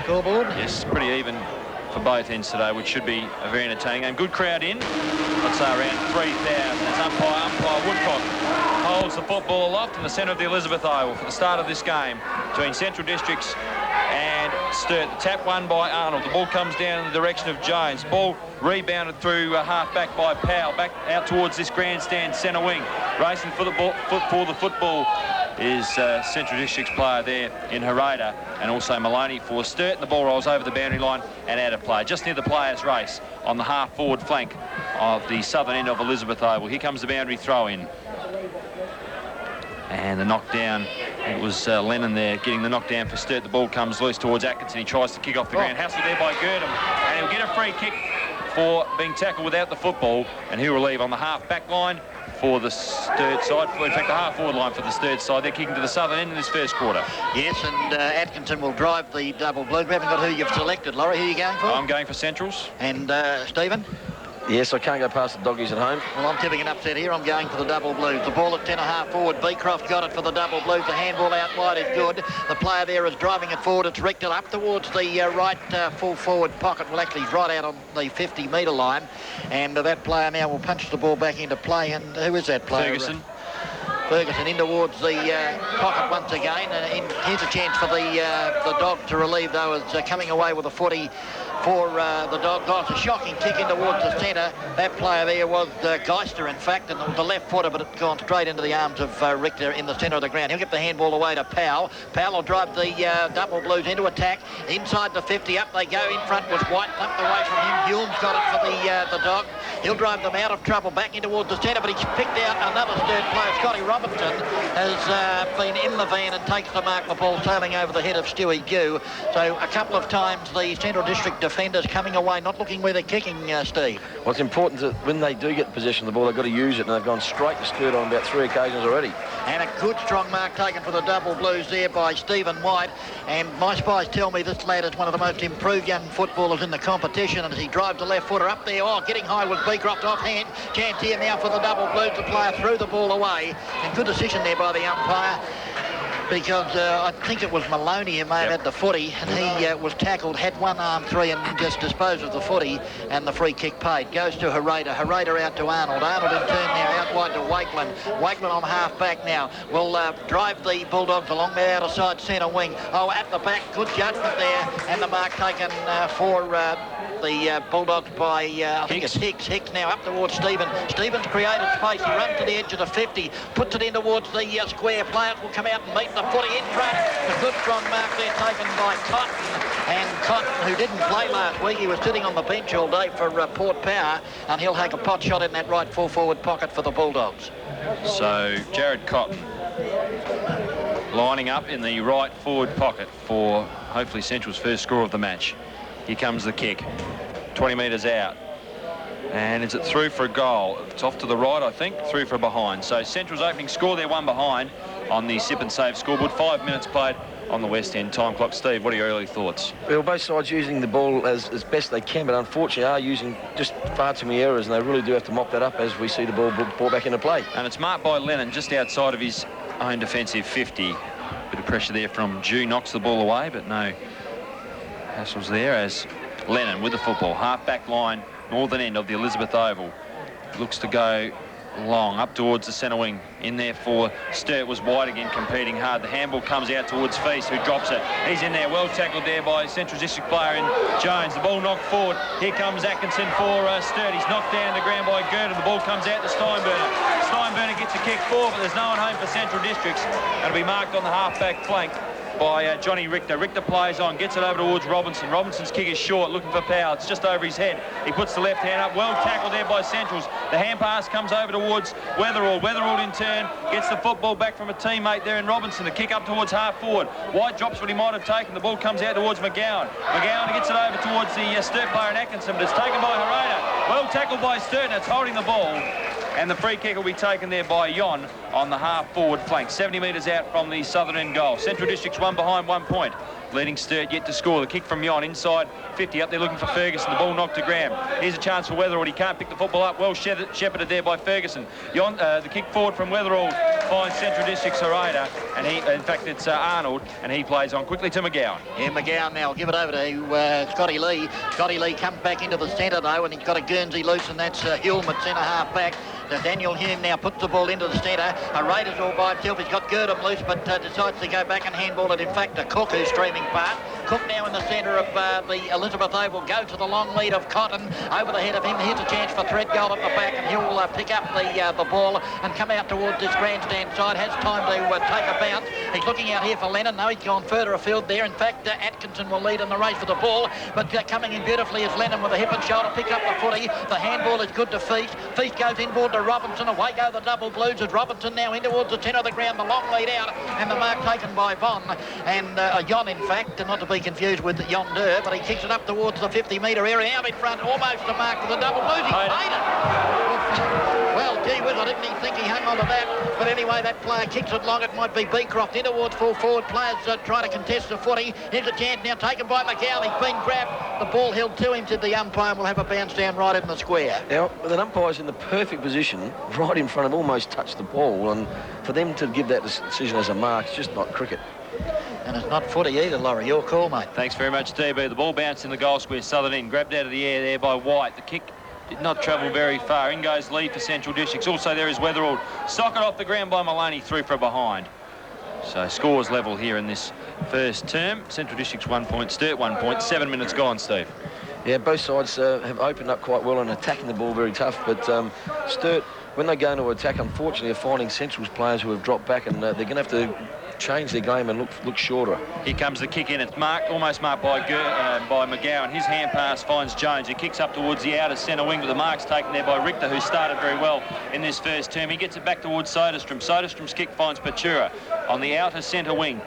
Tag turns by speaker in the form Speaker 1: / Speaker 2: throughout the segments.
Speaker 1: scoreboard.
Speaker 2: Yes, pretty even for both ends today, which should be a very entertaining game. Good crowd in. Let's say around 3,000. It's umpire Woodcock holds the football aloft in the centre of the Elizabeth Oval for the start of this game between Central Districts and Sturt. The tap won by Arnold. The ball comes down in the direction of Jones. Ball rebounded through half back by Powell. Back out towards this grandstand centre wing. Racing for the football is Central District's player there in Hereda, and also Maloney for Sturt. The ball rolls over the boundary line and out of play. Just near the players' race on the half-forward flank of the southern end of Elizabeth Oval. Here comes the boundary throw-in. And the knockdown, it was Lennon there getting the knockdown for Sturt. The ball comes loose towards Atkinson. He tries to kick off the ground. Hassled there by Girdham, and he'll get a free kick for being tackled without the football, and he'll relieve on the half-back line for the Sturt side. In fact, the half-forward line for the Sturt side. They're kicking to the southern end in this first quarter.
Speaker 1: Yes, and Atkinson will drive the double blue. We haven't got who you've selected, Laurie. Who are you going for?
Speaker 2: I'm going for Centrals.
Speaker 1: And Stephen?
Speaker 3: Yes, I can't go past the doggies at home.
Speaker 1: Well, I'm tipping an upset here. I'm going for the double blues. The ball at 10.5 forward. Beecroft got it for the double blues. The handball out wide is good. The player there is driving it forward. It's ricked it up towards the right full forward pocket. Well, actually, right out on the 50-metre line. And that player now will punch the ball back into play. And who is that player? Ferguson in towards the pocket once again. Here's a chance for the dog to relieve, though, as coming away with a 40 for the dog. Oh, it's a shocking kick in towards the centre. That player there was Geister, in fact, and the left footer, but it's gone straight into the arms of Richter in the centre of the ground. He'll get the handball away to Powell. Powell will drive the double blues into attack. Inside the 50, up they go. In front was White, up away from him. Hume's got it for the dog. He'll drive them out of trouble back in towards the centre, but he's picked out another Sturt player. Scotty Robinson has been in the van and takes the mark. The ball sailing over the head of Stewie Dew. So a couple of times the Central District defenders coming away, not looking where they're kicking, Steve.
Speaker 3: Well, it's important that when they do get possession of the ball, they've got to use it, and they've gone straight to Sturt on about 3 occasions already.
Speaker 1: And a good strong mark taken for the double blues there by Stephen White. And my spies tell me this lad is one of the most improved young footballers in the competition. And as he drives the left footer up there, getting high with Beecroft offhand. Chance here now for the double blues. The player threw the ball away. And good decision there by the umpire, because I think it was Maloney who may have had the footy, and he was tackled, had one arm free and just disposed of the footy, and the free kick paid. Goes to Hereda. Hereda out to Arnold. Arnold in turn now out wide to Wakeland. Wakeland on half back now will drive the Bulldogs along the outer side centre wing. At the back, good judgment there, and the mark taken for the Bulldogs by, I think it's Hicks. Hicks now up towards Stephen. Stephen's created space. He runs to the edge of the 50, puts it in towards the square. Players will come out and meet the footy in front. A good strong mark there taken by Cotton. And Cotton, who didn't play last week, he was sitting on the bench all day for Port Power, and he'll take a pot shot in that right full forward pocket for the Bulldogs.
Speaker 2: So Jared Cotton lining up in the right forward pocket for hopefully Central's first score of the match. Here comes the kick, 20 metres out. And is it through for a goal? It's off to the right, I think, through for a behind. So Central's opening score, they're one behind on the Sip and Save scoreboard. 5 minutes played on the West End time clock. Steve, what are your early thoughts?
Speaker 3: Well, both sides using the ball as best they can, but unfortunately are using just far too many errors, and they really do have to mop that up as we see the ball brought back into play.
Speaker 2: And it's marked by Lennon just outside of his own defensive 50. Bit of pressure there from Dew, knocks the ball away, but no hassles there as Lennon with the football. Half-back line, northern end of the Elizabeth Oval. Looks to go long up towards the centre wing. In there for Sturt was White again, competing hard. The handball comes out towards Feast, who drops it. He's in there, well tackled there by Central District player in Jones. The ball knocked forward. Here comes Atkinson for Sturt. He's knocked down the ground by Girdham. The ball comes out to Steinburner. Steinburner gets a kick forward, but there's no one home for Central Districts. It'll be marked on the half-back flank by Johnny Richter. Richter plays on, gets it over towards Robinson. Robinson's kick is short, looking for Powell. It's just over his head. He puts the left hand up. Well tackled there by Centrals. The hand pass comes over towards Weatherall. Weatherall in turn gets the football back from a teammate there in Robinson. The kick up towards half forward. White drops what he might have taken. The ball comes out towards McGowan. McGowan gets it over towards the Sturt player in Atkinson, but it's taken by Hereda. Well tackled by Sturt, and it's holding the ball. And the free kick will be taken there by Yon on the half-forward flank. 70 metres out from the southern end goal. Central District's one behind 1 point. Leading Sturt yet to score. The kick from Yon inside 50 up there looking for Ferguson. The ball knocked to Graham. Here's a chance for Weatherall. He can't pick the football up. Well shepherded there by Ferguson. Yon, the kick forward from Weatherall finds Central District's Harada. And he, in fact, it's Arnold, and he plays on quickly to McGowan.
Speaker 1: Yeah, McGowan now will give it over to Scotty Lee. Scotty Lee comes back into the centre though, and he's got a Guernsey loose, and that's Hulme at centre half back. Daniel Hume now puts the ball into the centre. Raiders all by himself. He's got Girdham loose, but decides to go back and handball it, in fact, to Cook, who's streaming past. Cook now in the centre of the Elizabeth Oval. Go to the long lead of Cotton. Over the head of him. Here's a chance for Threadgold at the back, and he'll pick up the ball and come out towards this grandstand side. Has time to take a bounce. He's looking out here for Lennon. No, he's gone further afield there. In fact, Atkinson will lead in the race for the ball, but coming in beautifully is Lennon with a hip and shoulder. Pick up the footy. The handball is good to Feast. Feast goes inboard to Robinson. Away go the double blues as Robinson now in towards the centre of the ground. The long lead out, and the mark taken by Von. And Yon, in fact, not to be confused with Yonder, but he kicks it up towards the 50-metre area. Out in front, almost the mark for the double blues. He paid it. Well, gee whiz, I didn't even think he hung on to that. But anyway, that player kicks it long. It might be Beecroft in towards full forward. Players trying to contest the footy. Here's a chance now taken by McGowan. He's been grabbed. The ball held to him, said the umpire, and will have a bounce down right in the square.
Speaker 3: Now, the umpire's in the perfect position, right in front of, almost touched the ball, and for them to give that decision as a mark, it's just not cricket.
Speaker 1: And it's not footy either, Laurie. Your call, mate.
Speaker 2: Thanks very much, DB. The ball bounced in the goal square, southern end, grabbed out of the air there by White. The kick did not travel very far. In goes Lee for Central Districts. Also there is Weatherall. Socket off the ground by Maloney, through for behind. So scores level here in this first term. Central Districts 1 point, Sturt 1 point. 7 minutes gone, Steve.
Speaker 3: Yeah, both sides have opened up quite well and attacking the ball very tough, but Sturt, when they go into attack, unfortunately, are finding Central's players who have dropped back, and they're going to have to change their game and look shorter.
Speaker 2: Here comes the kick in. It's marked, almost marked by McGowan. His hand pass finds Jones, who kicks up towards the outer centre wing, but the mark's taken there by Richter, who started very well in this first term. He gets it back towards Soderstrom. Soderstrom's kick finds Patura on the outer centre wing.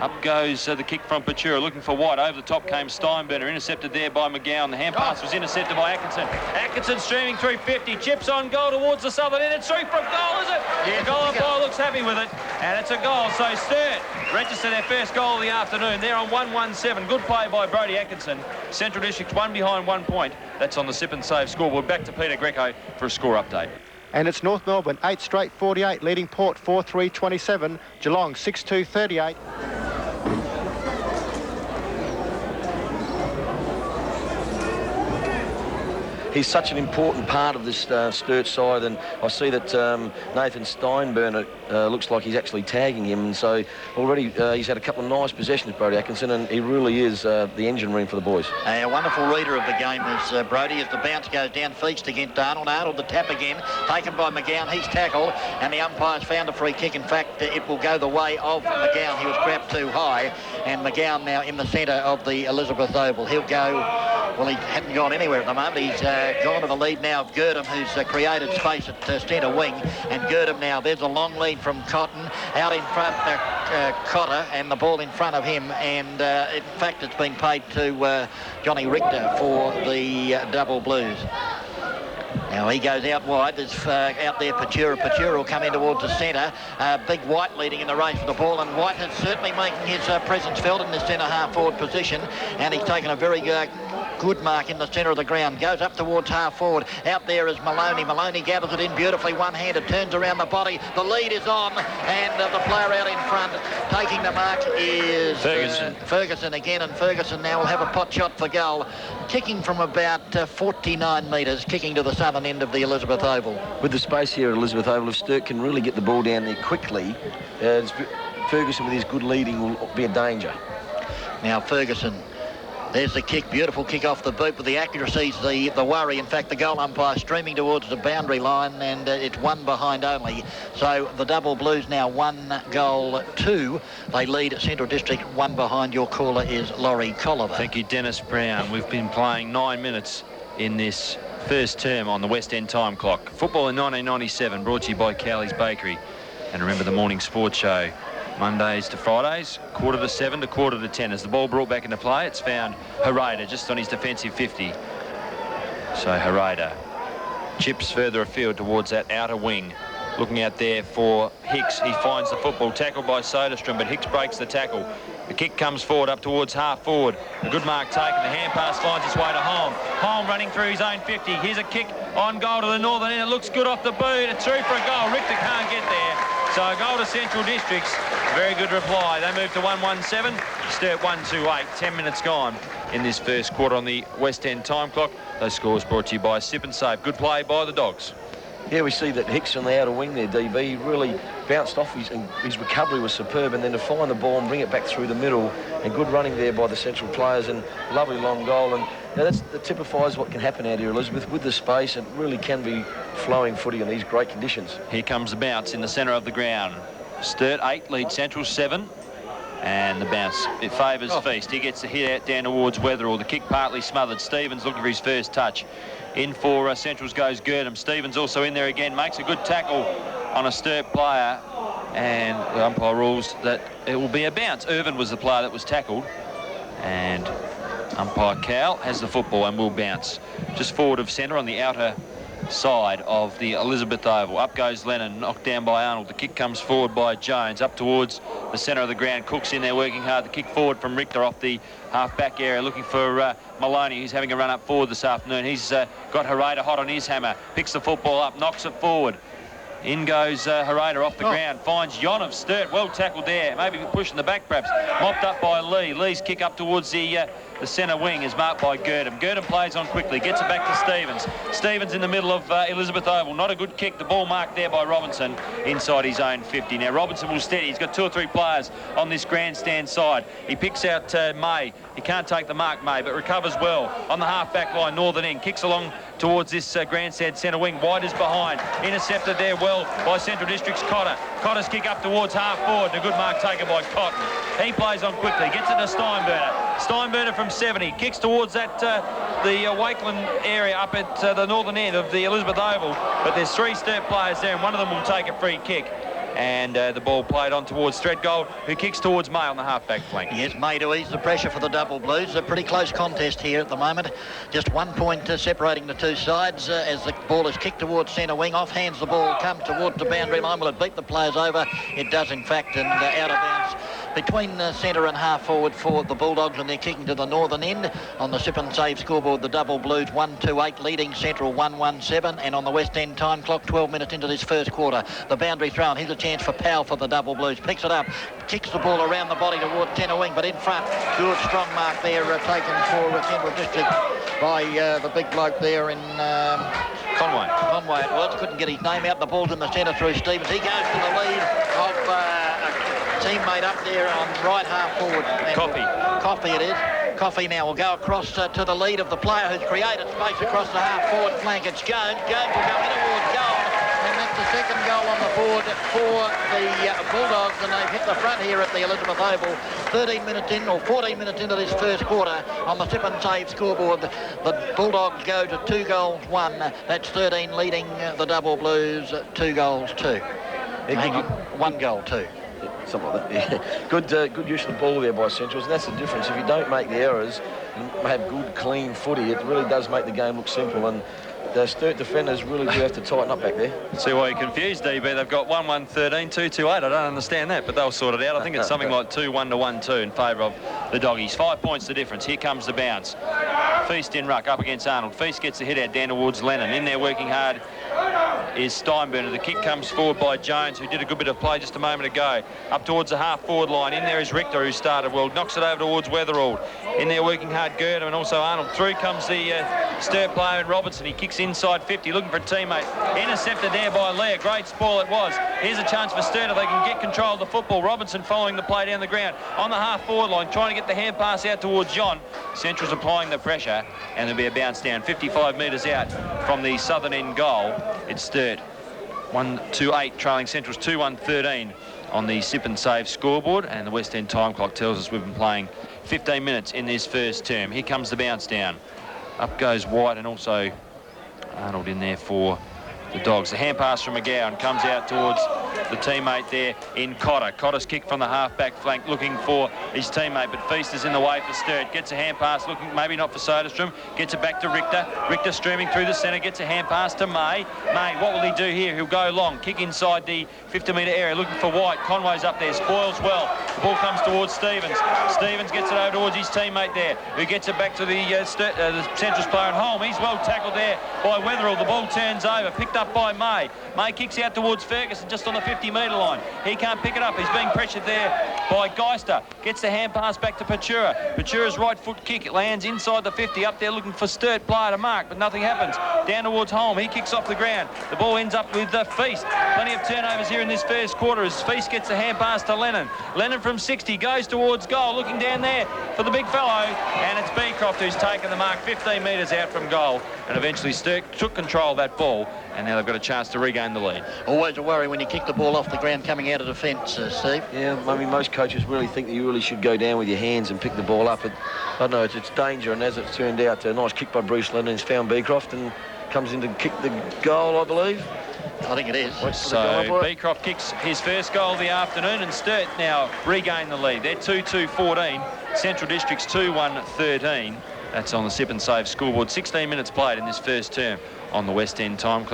Speaker 2: Up goes the kick from Patura, looking for White. Over the top came Steinburner, intercepted there by McGowan. The hand pass was intercepted by Atkinson. Atkinson streaming through 50, chips on goal towards the southern end. It's through for a goal, is it? Yeah, the goal umpire looks happy with it, and it's a goal. So Sturt register their first goal of the afternoon. They're on 1-1-7. Good play by Brodie Atkinson. Central District's one behind 1 point. That's on the sip and save scoreboard. Back to Peter Greco for a score update.
Speaker 4: And it's North Melbourne 8 straight 48, leading Port 4-3-27, Geelong 6-2-38.
Speaker 3: He's such an important part of this Sturt side, and I see that Nathan Steinburner looks like he's actually tagging him, and so already he's had a couple of nice possessions, Brodie Atkinson, and he really is the engine room for the boys.
Speaker 1: A wonderful reader of the game is Brodie, as the bounce goes down, Feast against Arnold. Arnold the tap again, taken by McGowan. He's tackled, and the umpire's found a free kick. In fact, it will go the way of McGowan. He was grabbed too high, and McGowan now in the centre of the Elizabeth Oval. He'll go, well, he hadn't gone anywhere at the moment. He's gone to the lead now of Girdham, who's created space at centre wing, and Girdham now, there's a long lead from Cotton, out in front Cotter, and the ball in front of him, and in fact it's been paid to Johnny Richter for the double blues. Now he goes out wide. There's out there Patura. Patura will come in towards the centre. Big White leading in the race for the ball, and White is certainly making his presence felt in this centre half forward position, and he's taken a very good mark in the centre of the ground. Goes up towards half forward. Out there is Maloney. Maloney gathers it in beautifully, one-handed, turns around the body. The lead is on, and the player out in front taking the mark is Ferguson again, and Ferguson now will have a pot shot for goal, kicking from about 49 metres, kicking to the southern end of the Elizabeth Oval.
Speaker 3: With the space here at Elizabeth Oval, if Sturt can really get the ball down there quickly, Ferguson with his good leading will be a danger.
Speaker 1: Now Ferguson, there's the kick, beautiful kick off the boot, but the accuracy's the worry. In fact, the goal umpire streaming towards the boundary line, and it's one behind only. So the double blues now 1-2. They lead Central District, one behind. Your caller is Laurie Colliver.
Speaker 2: Thank you, Dennis Brown. We've been playing 9 minutes in this first term on the West End time clock. Football in 1997, brought to you by Cowley's Bakery. And remember the morning sports show, Mondays to Fridays, 7:15 to 10:15. As the ball brought back into play, it's found Harada just on his defensive 50. So Harada Chips further afield towards that outer wing. Looking out there for Hicks. He finds the football, tackled by Soderstrom, but Hicks breaks the tackle. The kick comes forward up towards half forward. A good mark taken. The hand pass finds its way to Holm. Holm running through his own 50. Here's a kick on goal to the northern end. It looks good off the boot. It's through for a goal. Richter can't get there. So a goal to Central Districts. Very good reply. They move to 1-1-7. Sturt 1-2-8. 10 minutes gone in this first quarter on the West End time clock. Those scores brought to you by Sip and Save. Good play by the Dogs.
Speaker 3: Yeah, we see that Hicks on the outer wing there, DB, really bounced off. His recovery was superb, and then to find the ball and bring it back through the middle, and good running there by the Central players, and lovely long goal. And that typifies what can happen out here, Elizabeth, with the space. It really can be flowing footy in these great conditions.
Speaker 2: Here comes the bounce in the centre of the ground. Sturt 8, lead Central 7. And the bounce, it favours Feast. He gets the hit out down towards Weatherall. The kick partly smothered. Stevens looking for his first touch. In for Central's goes Girdham. Stevens also in there again. Makes a good tackle on a Sturt player. And the umpire rules that it will be a bounce. Irvin was the player that was tackled. And umpire Cowell has the football and will bounce. Just forward of centre on the outer side of the Elizabeth Oval. Up goes Lennon, knocked down by Arnold. The kick comes forward by Jones, up towards the centre of the ground. Cook's in there working hard. The kick forward from Richter off the half-back area, looking for Maloney, who's having a run up forward this afternoon. He's got Hereda hot on his hammer, picks the football up, knocks it forward. In goes Hereda off the ground, finds Jon of Sturt. Well tackled there, maybe pushing the back perhaps. Mopped up by Lee. Lee's kick up towards the centre wing is marked by Girdham. Girdham plays on quickly, gets it back to Stevens. Stevens in the middle of Elizabeth Oval. Not a good kick. The ball marked there by Robinson inside his own 50. Now Robinson will steady. He's got 2 or 3 players on this grandstand side. He picks out May. He can't take the mark, May, but recovers well on the half-back line, northern end. Kicks along towards this grandstand centre wing. White is behind. Intercepted there well by Central District's Cotter. Cotter's kick up towards half forward. And a good mark taken by Cotton. He plays on quickly. Gets it to Steinberner. Steinberner from 70. Kicks towards that the Wakeland area up at the northern end of the Elizabeth Oval. But there's 3 Sturt players there, and one of them will take a free kick. And the ball played on towards Threadgold, who kicks towards May on the half-back flank.
Speaker 1: Yes, May to ease the pressure for the Double Blues. A pretty close contest here at the moment. Just 1 point separating the two sides as the ball is kicked towards centre wing. Off hands the ball, comes towards the boundary line. Will it beat the players over? It does, in fact, and out of bounds between centre and half forward for the Bulldogs, and they're kicking to the northern end. On the Sip and Save scoreboard, the Double Blues 1-2-8, leading Central 1-1-7, and on the West End time clock, 12 minutes into this first quarter. The boundary thrown. Here's a chance for Powell for the Double Blues. Picks it up, kicks the ball around the body towards centre wing, but in front, good strong mark there taken for Central District by the big bloke there in
Speaker 2: Conway.
Speaker 1: Conway it was. Couldn't get his name out. The ball's in the centre through Stevens. He goes to the lead of teammate up there on right half forward. Coffey it is. Coffey now will go across to the lead of the player who's created space across the half forward flank. It's Jones. Jones will go in towards goal, and that's the second goal on the board for the Bulldogs, and they've hit the front here at the Elizabeth Oval. 13 minutes in, or 14 minutes into this first quarter on the Sip and Save scoreboard. The Bulldogs go to 2 goals 1. That's 13 leading the Double Blues 2 goals 2. 1 goal 2.
Speaker 3: Something like that, yeah. Good use of the ball there by Centrals, and that's the difference. If you don't make the errors and have good, clean footy, it really does make the game look simple, and the Sturt defenders really do have to tighten up back there.
Speaker 2: See why you're confused, DB. They've got 1-1-13, 2-2-8. I don't understand that, but they'll sort it out. I think it's something like 2-1 to 1-2 in favour of the Doggies. 5 points the difference. Here comes the bounce. Feast in ruck up against Arnold. Feast gets the hit out down towards Lennon. In there working hard is Steinberner. The kick comes forward by Jones, who did a good bit of play just a moment ago. Up towards the half-forward line. In there is Richter, who started well. Knocks it over towards Weatherall. In there working hard, Girdham and also Arnold. Through comes the Sturt player in Robertson. He kicks inside 50, looking for a teammate. Intercepted there by Lee. A great spoil it was. Here's a chance for Sturt if they can get control of the football. Robinson following the play down the ground. On the half-forward line, trying to get the hand pass out towards John. Central's applying the pressure, and there'll be a bounce down 55 metres out from the southern end goal. It's Sturt 1-2-8, trailing Central's 2-1-13 on the Sip and Save scoreboard, and the West End time clock tells us we've been playing 15 minutes in this first term. Here comes the bounce down. Up goes White and also Arnold in there for the Dogs. The hand pass from McGowan comes out towards the teammate there in Cotter. Cotter's kick from the half-back flank looking for his teammate, but Feast is in the way for Sturt. Gets a hand pass, looking maybe not for Soderstrom. Gets it back to Richter. Richter streaming through the centre, gets a hand pass to May. May, what will he do here? He'll go long, kick inside the 50-metre area, looking for White. Conway's up there, spoils well. The ball comes towards Stevens. Stevens gets it over towards his teammate there, who gets it back to the Central's player at home. He's well tackled there by Wetherill. The ball turns over, picked up by May. May kicks out towards Ferguson just on the 50-metre line. He can't pick it up. He's being pressured there by Geister. Gets the hand pass back to Patura. Patura's right foot kick lands inside the 50, up there looking for Sturt player to mark, but nothing happens. Down towards Holm. He kicks off the ground. The ball ends up with Feast. Plenty of turnovers here in this first quarter as Feast gets the hand pass to Lennon. Lennon from 60 goes towards goal, looking down there for the big fellow, and it's Beecroft who's taken the mark 15 metres out from goal, and eventually Sturt took control of that ball, and now they've got a chance to regain the lead.
Speaker 1: Always a worry when you kick the ball off the ground coming out of defence, Steve.
Speaker 3: Yeah, I mean, most coaches really think that you really should go down with your hands and pick the ball up. I don't know, it's danger, and as it's turned out, a nice kick by Bruce Lennon. He's found Beecroft and comes in to kick the goal, I believe.
Speaker 1: I think it is.
Speaker 2: So Beecroft kicks his first goal of the afternoon, and Sturt now regain the lead. They're 2-2-14. Central District's 2-1-13. That's on the Sip and Save scoreboard. 16 minutes played in this first term on the West End time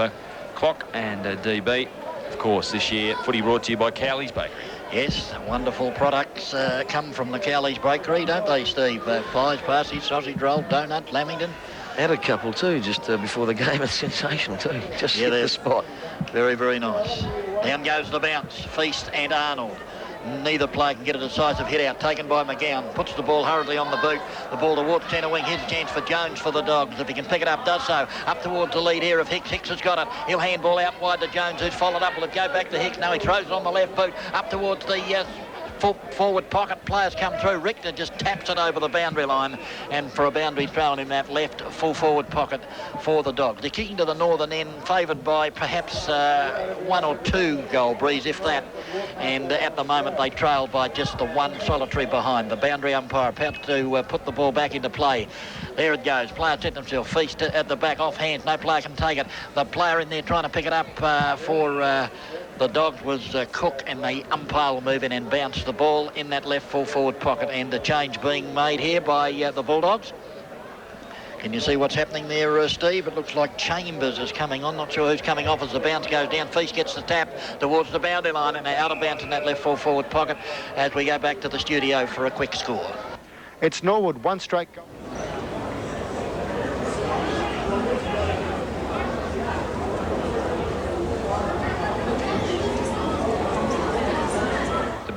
Speaker 2: clock and DB. Of course, this year, footy brought to you by Cowley's Bakery.
Speaker 1: Yes, wonderful products come from the Cowley's Bakery, don't they, Steve? Pies, pasties, sausage roll, donut, lamington.
Speaker 3: Had a couple too, just before the game. It's sensational too. Just hit the spot.
Speaker 1: Very, very nice. Down goes the bounce. Feast and Arnold. Neither player can get a decisive hit out. Taken by McGowan. Puts the ball hurriedly on the boot. The ball towards centre wing. Here's a chance for Jones for the Dogs. If he can pick it up, does so. Up towards the lead here of Hicks. Hicks has got it. He'll handball out wide to Jones, who's followed up. Will it go back to Hicks? No, he throws it on the left boot. Up towards the forward pocket. Players come through. Richter just taps it over the boundary line, and for a boundary throw in that left full forward pocket for the Dogs. They're kicking to the northern end, favoured by perhaps 1 or 2 goal breeze, if that, and at the moment they trail by just the one solitary behind. The boundary umpire about to put the ball back into play. There it goes. Player set themselves. Feast at the back, off hands. No player can take it. The player in there trying to pick it up for the Dogs was Cook, and the umpire will move in and bounce the ball in that left full forward pocket, and the change being made here by the Bulldogs. Can you see what's happening there, Steve? It looks like Chambers is coming on. Not sure who's coming off as the bounce goes down. Feast gets the tap towards the boundary line, and out of bounds in that left full forward pocket as we go back to the studio for a quick score.
Speaker 4: It's Norwood, 1 straight goal.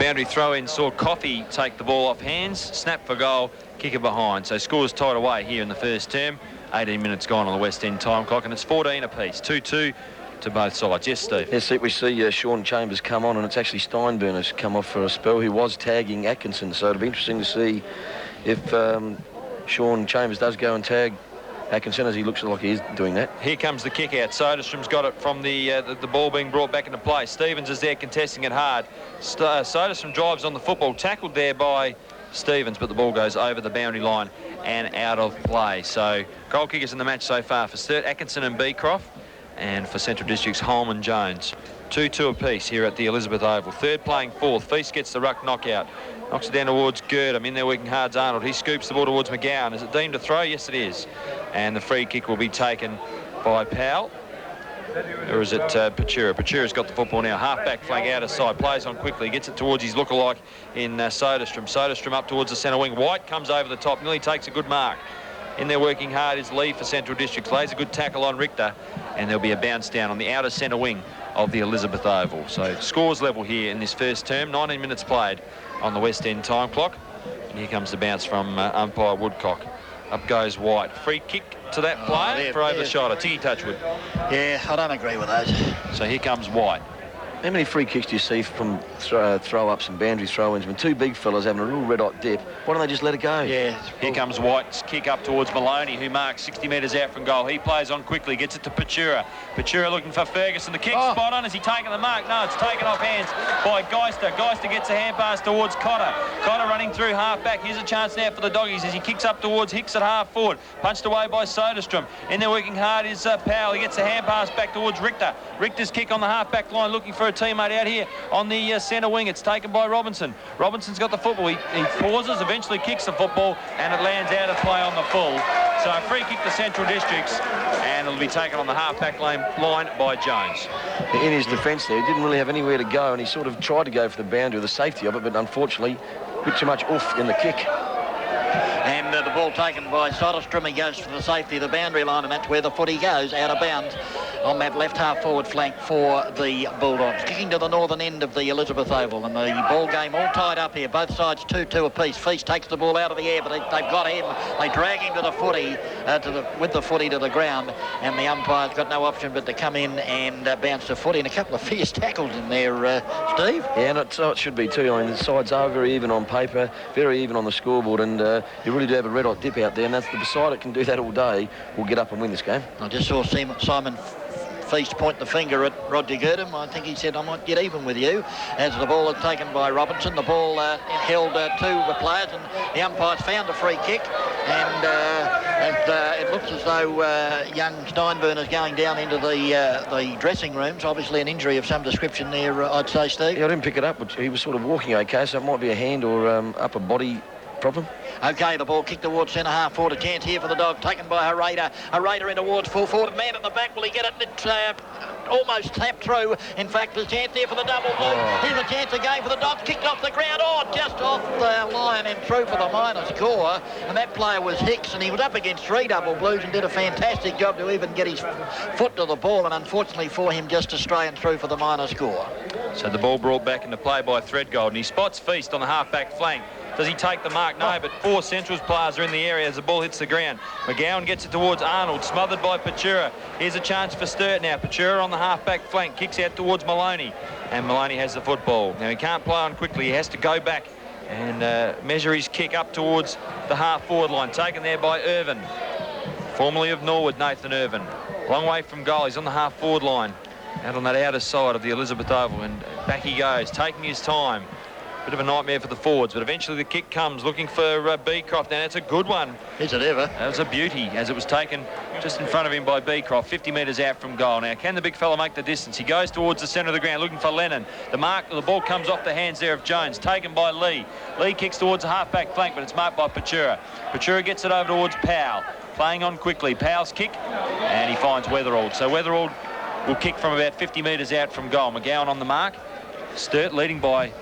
Speaker 2: Boundary throw-in saw Coffey take the ball off hands, snap for goal, kick it behind. So scores tied away here in the first term. 18 minutes gone on the West End time clock, and it's 14 apiece. 2-2 to both sides. Yes, Steve?
Speaker 3: Yes, we see Sean Chambers come on, and it's actually Steinburner's come off for a spell, who was tagging Atkinson. So it'll be interesting to see if Sean Chambers does go and tag Atkinson, as he looks like he is doing that.
Speaker 2: Here comes the kick out. Soderstrom's got it from the ball being brought back into play. Stevens is there contesting it hard. Soderstrom drives on the football, tackled there by Stevens, but the ball goes over the boundary line and out of play. So goal kickers in the match so far for Sturt, Atkinson and Beecroft, and for Central District's Holman Jones. 2-2 apiece here at the Elizabeth Oval. Third playing fourth. Feast gets the ruck knockout. Knocks it down towards Girdham. In there working hard's Arnold. He scoops the ball towards McGowan. Is it deemed a throw? Yes, it is. And the free kick will be taken by Powell. Or is it Patura? Patura's got the football now. Half-back flank out of side. Plays on quickly. Gets it towards his lookalike in Soderstrom. Soderstrom up towards the centre wing. White comes over the top. Nearly takes a good mark. In there working hard is Lee for Central District. Lays a good tackle on Richter. And there'll be a bounce down on the outer centre wing of the Elizabeth Oval. So scores level here in this first term. 19 minutes played on the West End time clock. And here comes the bounce from umpire Woodcock. Up goes White. Free kick to that player for overshot. Tiki Touchwood.
Speaker 1: Yeah, I don't agree with those.
Speaker 2: So here comes White.
Speaker 3: How many free kicks do you see from throw-ups and boundary throw-ins when two big fellas having a real red-hot dip? Why don't they just let it go?
Speaker 1: Yeah.
Speaker 2: Here comes White's kick up towards Maloney, who marks 60 metres out from goal. He plays on quickly, gets it to Patura. Patura looking for Ferguson. The kick spot on. Has he taken the mark? No, it's taken off hands by Geister. Geister gets a hand pass towards Cotter. Cotter running through half-back. Here's a chance now for the Doggies as he kicks up towards Hicks at half-forward. Punched away by Soderstrom. In there working hard is Powell. He gets a hand pass back towards Richter. Richter's kick on the half-back line looking for a teammate out here on the centre wing. It's taken by Robinson. Robinson's got the football. He pauses, eventually kicks the football, and it lands out of play on the full. So a free kick to Central Districts, and it'll be taken on the half-back line by Jones.
Speaker 3: In his defence there, he didn't really have anywhere to go, and he sort of tried to go for the boundary or the safety of it, but unfortunately, a bit too much oof in the kick.
Speaker 1: And the ball taken by Soderstrom. He goes for the safety of the boundary line, and that's where the footy goes, out of bounds on that left half forward flank for the Bulldogs. Kicking to the northern end of the Elizabeth Oval, and the ball game all tied up here. Both sides 2-2 apiece. Feast takes the ball out of the air, but they've got him. They drag him to the footy, with the footy to the ground, and the umpire's got no option but to come in and bounce the footy. And a couple of fierce tackles in there, Steve.
Speaker 3: Yeah, and so it should be too. I mean, the sides are very even on paper, very even on the scoreboard, and you really do have a red-hot dip out there, and that's the side that can do that all day will get up and win this game.
Speaker 1: I just saw Simon Feast point the finger at Roger Girdham. I think he said, I might get even with you. As the ball is taken by Robinson, the ball held two players, and the umpires found a free kick, and it looks as though young Steinburn is going down into the dressing rooms. Obviously an injury of some description there, I'd say, Steve.
Speaker 3: Yeah, I didn't pick it up, but he was sort of walking okay, so it might be a hand or upper body problem.
Speaker 1: Okay, the ball kicked towards centre half forward. A chance here for the Dog, taken by Herrera in towards full forward. Man at the back, will he get it? It's almost tapped through. In fact, there's a chance here for the double blue. Here's a chance again for the Dogs. Kicked off the ground. Just off the line and through for the minor score. And that player was Hicks, and he was up against three double blues and did a fantastic job to even get his foot to the ball. And unfortunately for him, just astray and through for the minor score.
Speaker 2: So the ball brought back into play by Threadgold, and he spots Feast on the half-back flank. Does he take the mark? No, but four Centrals players are in the area as the ball hits the ground. McGowan gets it towards Arnold, smothered by Patura. Here's a chance for Sturt now. Patura on the half-back flank, kicks out towards Maloney, and Maloney has the football. Now, he can't play on quickly. He has to go back and measure his kick up towards the half-forward line, taken there by Irvin, formerly of Norwood, Nathan Irvin. Long way from goal. He's on the half-forward line, out on that outer side of the Elizabeth Oval, and back he goes, taking his time. Bit of a nightmare for the forwards, but eventually the kick comes, looking for Beecroft. Now, it's a good one.
Speaker 1: Is it ever?
Speaker 2: That was a beauty, as it was taken just in front of him by Beecroft, 50 metres out from goal. Now, can the big fella make the distance? He goes towards the centre of the ground, looking for Lennon. The ball comes off the hands there of Jones, taken by Lee. Lee kicks towards the half-back flank, but it's marked by Patura. Patura gets it over towards Powell, playing on quickly. Powell's kick, and he finds Weatherald. So Weatherald will kick from about 50 metres out from goal. McGowan on the mark. Sturt leading by...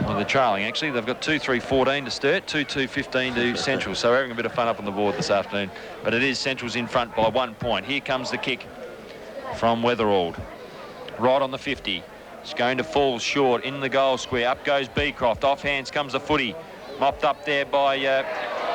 Speaker 2: Well, they're trailing, actually. They've got 2-3-14 to Sturt, 2-2-15 to Central. So we're having a bit of fun up on the board this afternoon. But it is Central's in front by 1 point. Here comes the kick from Weatherald. Right on the 50. It's going to fall short in the goal square. Up goes Beecroft. Off hands comes the footy. Mopped up there by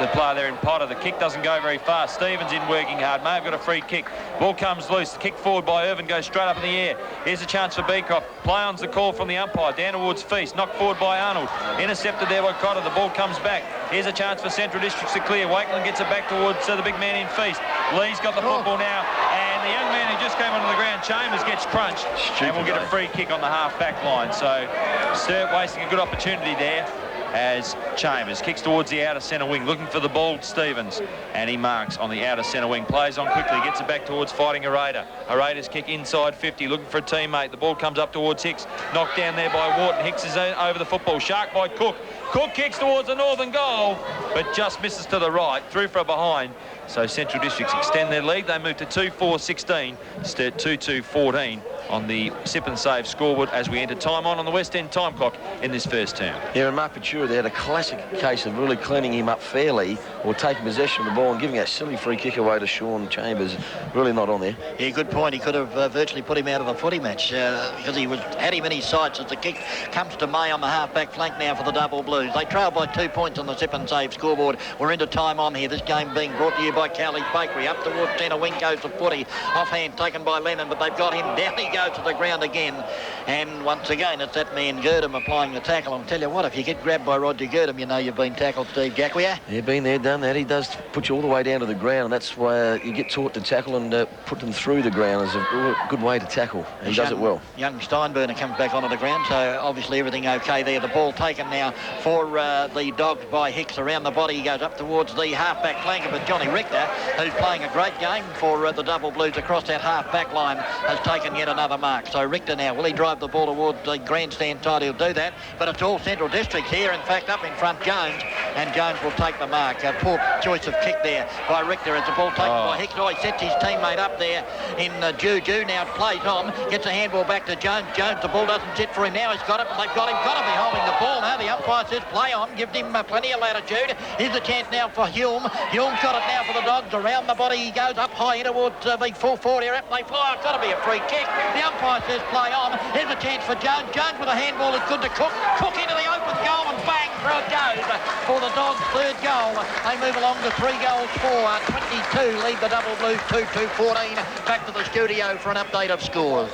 Speaker 2: the player there in Potter. The kick doesn't go very far. Stevens in working hard. May have got a free kick. Ball comes loose. The kick forward by Irvin goes straight up in the air. Here's a chance for Beecroft. Play-on's the call from the umpire. Down towards Feast. Knocked forward by Arnold. Intercepted there by Cotter. The ball comes back. Here's a chance for Central Districts to clear. Wakeland gets it back towards the big man in Feast. Lee's got the football now. And the young man who just came onto the ground, Chambers, gets crunched. And we'll get a free kick on the half-back line. So Sturt wasting a good opportunity there, as Chambers kicks towards the outer centre wing, looking for the ball, Stevens, and he marks on the outer centre wing, plays on quickly, gets it back towards fighting Herrera. Herrera's kick inside 50, looking for a teammate. The ball comes up towards Hicks, knocked down there by Wharton. Hicks is over the football, shark by Cook. Cook kicks towards the northern goal, but just misses to the right, through for a behind. So Central Districts extend their lead. They move to 2-4-16, Sturt 2-2-14 on the sip and save scoreboard as we enter time on the West End time clock in this first term.
Speaker 3: Yeah, and Mark Patura, they had a classic case of really cleaning him up fairly, or taking possession of the ball and giving that silly free kick away to Sean Chambers. Really not on there.
Speaker 1: Yeah, good point. He could have virtually put him out of the footy match because he had him in his sights as the kick comes to May on the half-back flank now for the Double Blues. They trail by 2 points on the sip and save scoreboard. We're into time on here. This game being brought to you by Cowley's Bakery. Up towards centre wing goes the footy. Offhand taken by Lennon, but they've got him. Down he goes to the ground again. And once again, it's that man Girdham applying the tackle. I'll tell you what, if you get grabbed by Roger Girdham, you know you've been tackled, Steve Jacquia.
Speaker 3: Yeah, been there, done that. He does put you all the way down to the ground. That's why you get taught to tackle and put them through the ground is a good way to tackle. And he does it well. Young
Speaker 1: Steinburner comes back onto the ground, so obviously everything okay there. The ball taken now for the Dogs by Hicks around the body. He goes up towards the half-back flanker, but Johnny Richter, who's playing a great game for the Double Blues across that half-back line, has taken yet another another mark. So Richter now, will he drive the ball towards the grandstand tight? He'll do that. But it's all Central Districts here. In fact, up in front, Jones. And Jones will take the mark. A poor choice of kick there by Richter as the ball taken by Hicks. Oh, he sets his teammate up there in Juju. Now it plays on. Gets a handball back to Jones. Jones, the ball doesn't sit for him now. He's got it. They've got him. Got to be holding the ball now. The umpire says play on. Gives him plenty of latitude. Here's a chance now for Hume. Hume's got it now for the Dogs. Around the body he goes up high in towards the full forward here. Up they fly. It's got to be a free kick. The umpire says play on. Here's a chance for Jones. Jones with a handball is good to Cook. Cook into the open goal and bang, through it goes for the Dogs' third goal. They move along to 3 goals for 22. Lead the Double Blues 2-2-14. Back to the studio for an update of scores.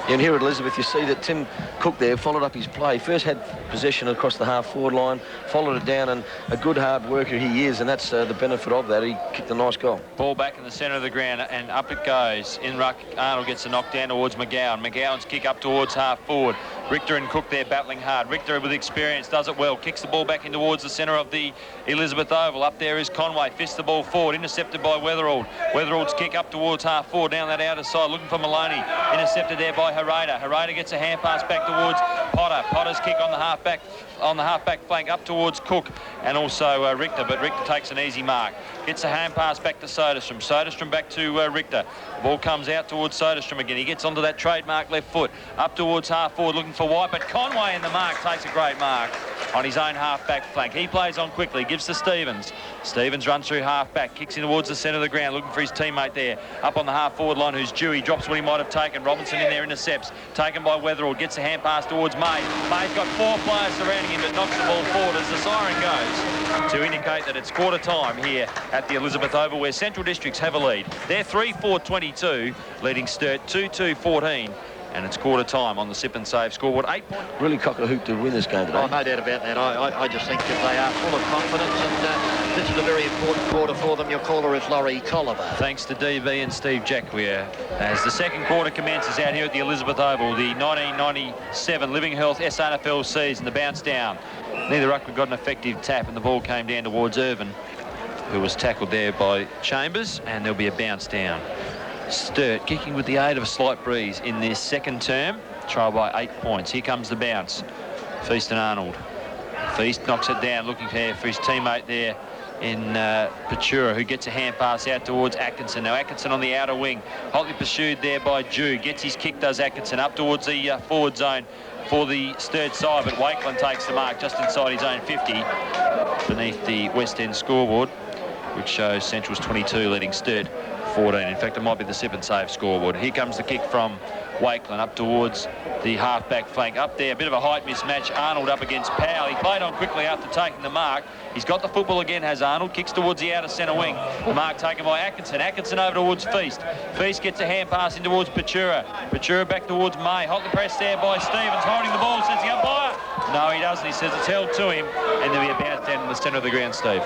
Speaker 3: And here at Elizabeth, you see that Tim Cook there followed up his play. First had possession across the half-forward line, followed it down, and a good hard worker he is, and that's the benefit of that. He kicked a nice goal.
Speaker 2: Ball back in the centre of the ground, and up it goes. In ruck, Arnold gets a knock down towards McGowan. McGowan's kick up towards half-forward. Richter and Cook there battling hard. Richter with experience does it well. Kicks the ball back in towards the centre of the Elizabeth Oval. Up there is Conway. Fists the ball forward. Intercepted by Weatherald. Weatherald's kick up towards half-forward. Down that outer side. Looking for Maloney. Intercepted there by Harada. Harada gets a hand pass back towards Potter. Potter's kick on the halfback flank up towards Cook and also Richter. But Richter takes an easy mark. Gets a hand pass back to Soderstrom. Soderstrom back to Richter. Ball comes out towards Soderstrom again. He gets onto that trademark left foot. Up towards half-forward looking for White, but Conway in the mark takes a great mark on his own half-back flank. He plays on quickly, gives to Stevens. Stevens runs through half-back, kicks in towards the centre of the ground, looking for his teammate there. Up on the half-forward line, who's due. He drops what he might have taken. Robinson in there, intercepts. Taken by Weatherall, gets a hand pass towards May. May's got 4 players surrounding him, but knocks the ball forward as the siren goes to indicate that it's quarter time here at the Elizabeth Oval, where Central Districts have a lead. They're 3-4-22, leading Sturt 2-2-14. And it's quarter time on the Sip and Save scoreboard. 8 points.
Speaker 3: Really cock a hoop to win this game today.
Speaker 1: Oh, no doubt about that. I just think that they are full of confidence, and this is a very important quarter for them. Your caller is Laurie Colliver.
Speaker 2: Thanks to DB and Steve Jacquier. As the second quarter commences out here at the Elizabeth Oval, the 1997 Living Health SNFL season, the bounce down. Neither ruckman got an effective tap, and the ball came down towards Irvin, who was tackled there by Chambers, and there'll be a bounce down. Sturt kicking with the aid of a slight breeze in this second term. Trail by 8 points. Here comes the bounce. Feast and Arnold. Feast knocks it down, looking for his teammate there in Patura, who gets a hand pass out towards Atkinson. Now Atkinson on the outer wing, hotly pursued there by Jew. Gets his kick, does Atkinson, up towards the forward zone for the Sturt side, but Wakeland takes the mark just inside his own 50 beneath the West End scoreboard, which shows Central's 22 leading Sturt 14. In fact, it might be the Sip and Save scoreboard. Here comes the kick from Wakeland up towards the half-back flank. Up there, a bit of a height mismatch. Arnold up against Powell. He played on quickly after taking the mark. He's got the football again, has Arnold. Kicks towards the outer centre wing. The mark taken by Atkinson. Atkinson over towards Feast. Feast gets a hand pass in towards Patura. Patura back towards May. Hotly pressed there by Stevens, holding the ball, says the umpire. No, he doesn't. He says it's held to him, and there'll be a bounce down in the centre of the ground, Steve.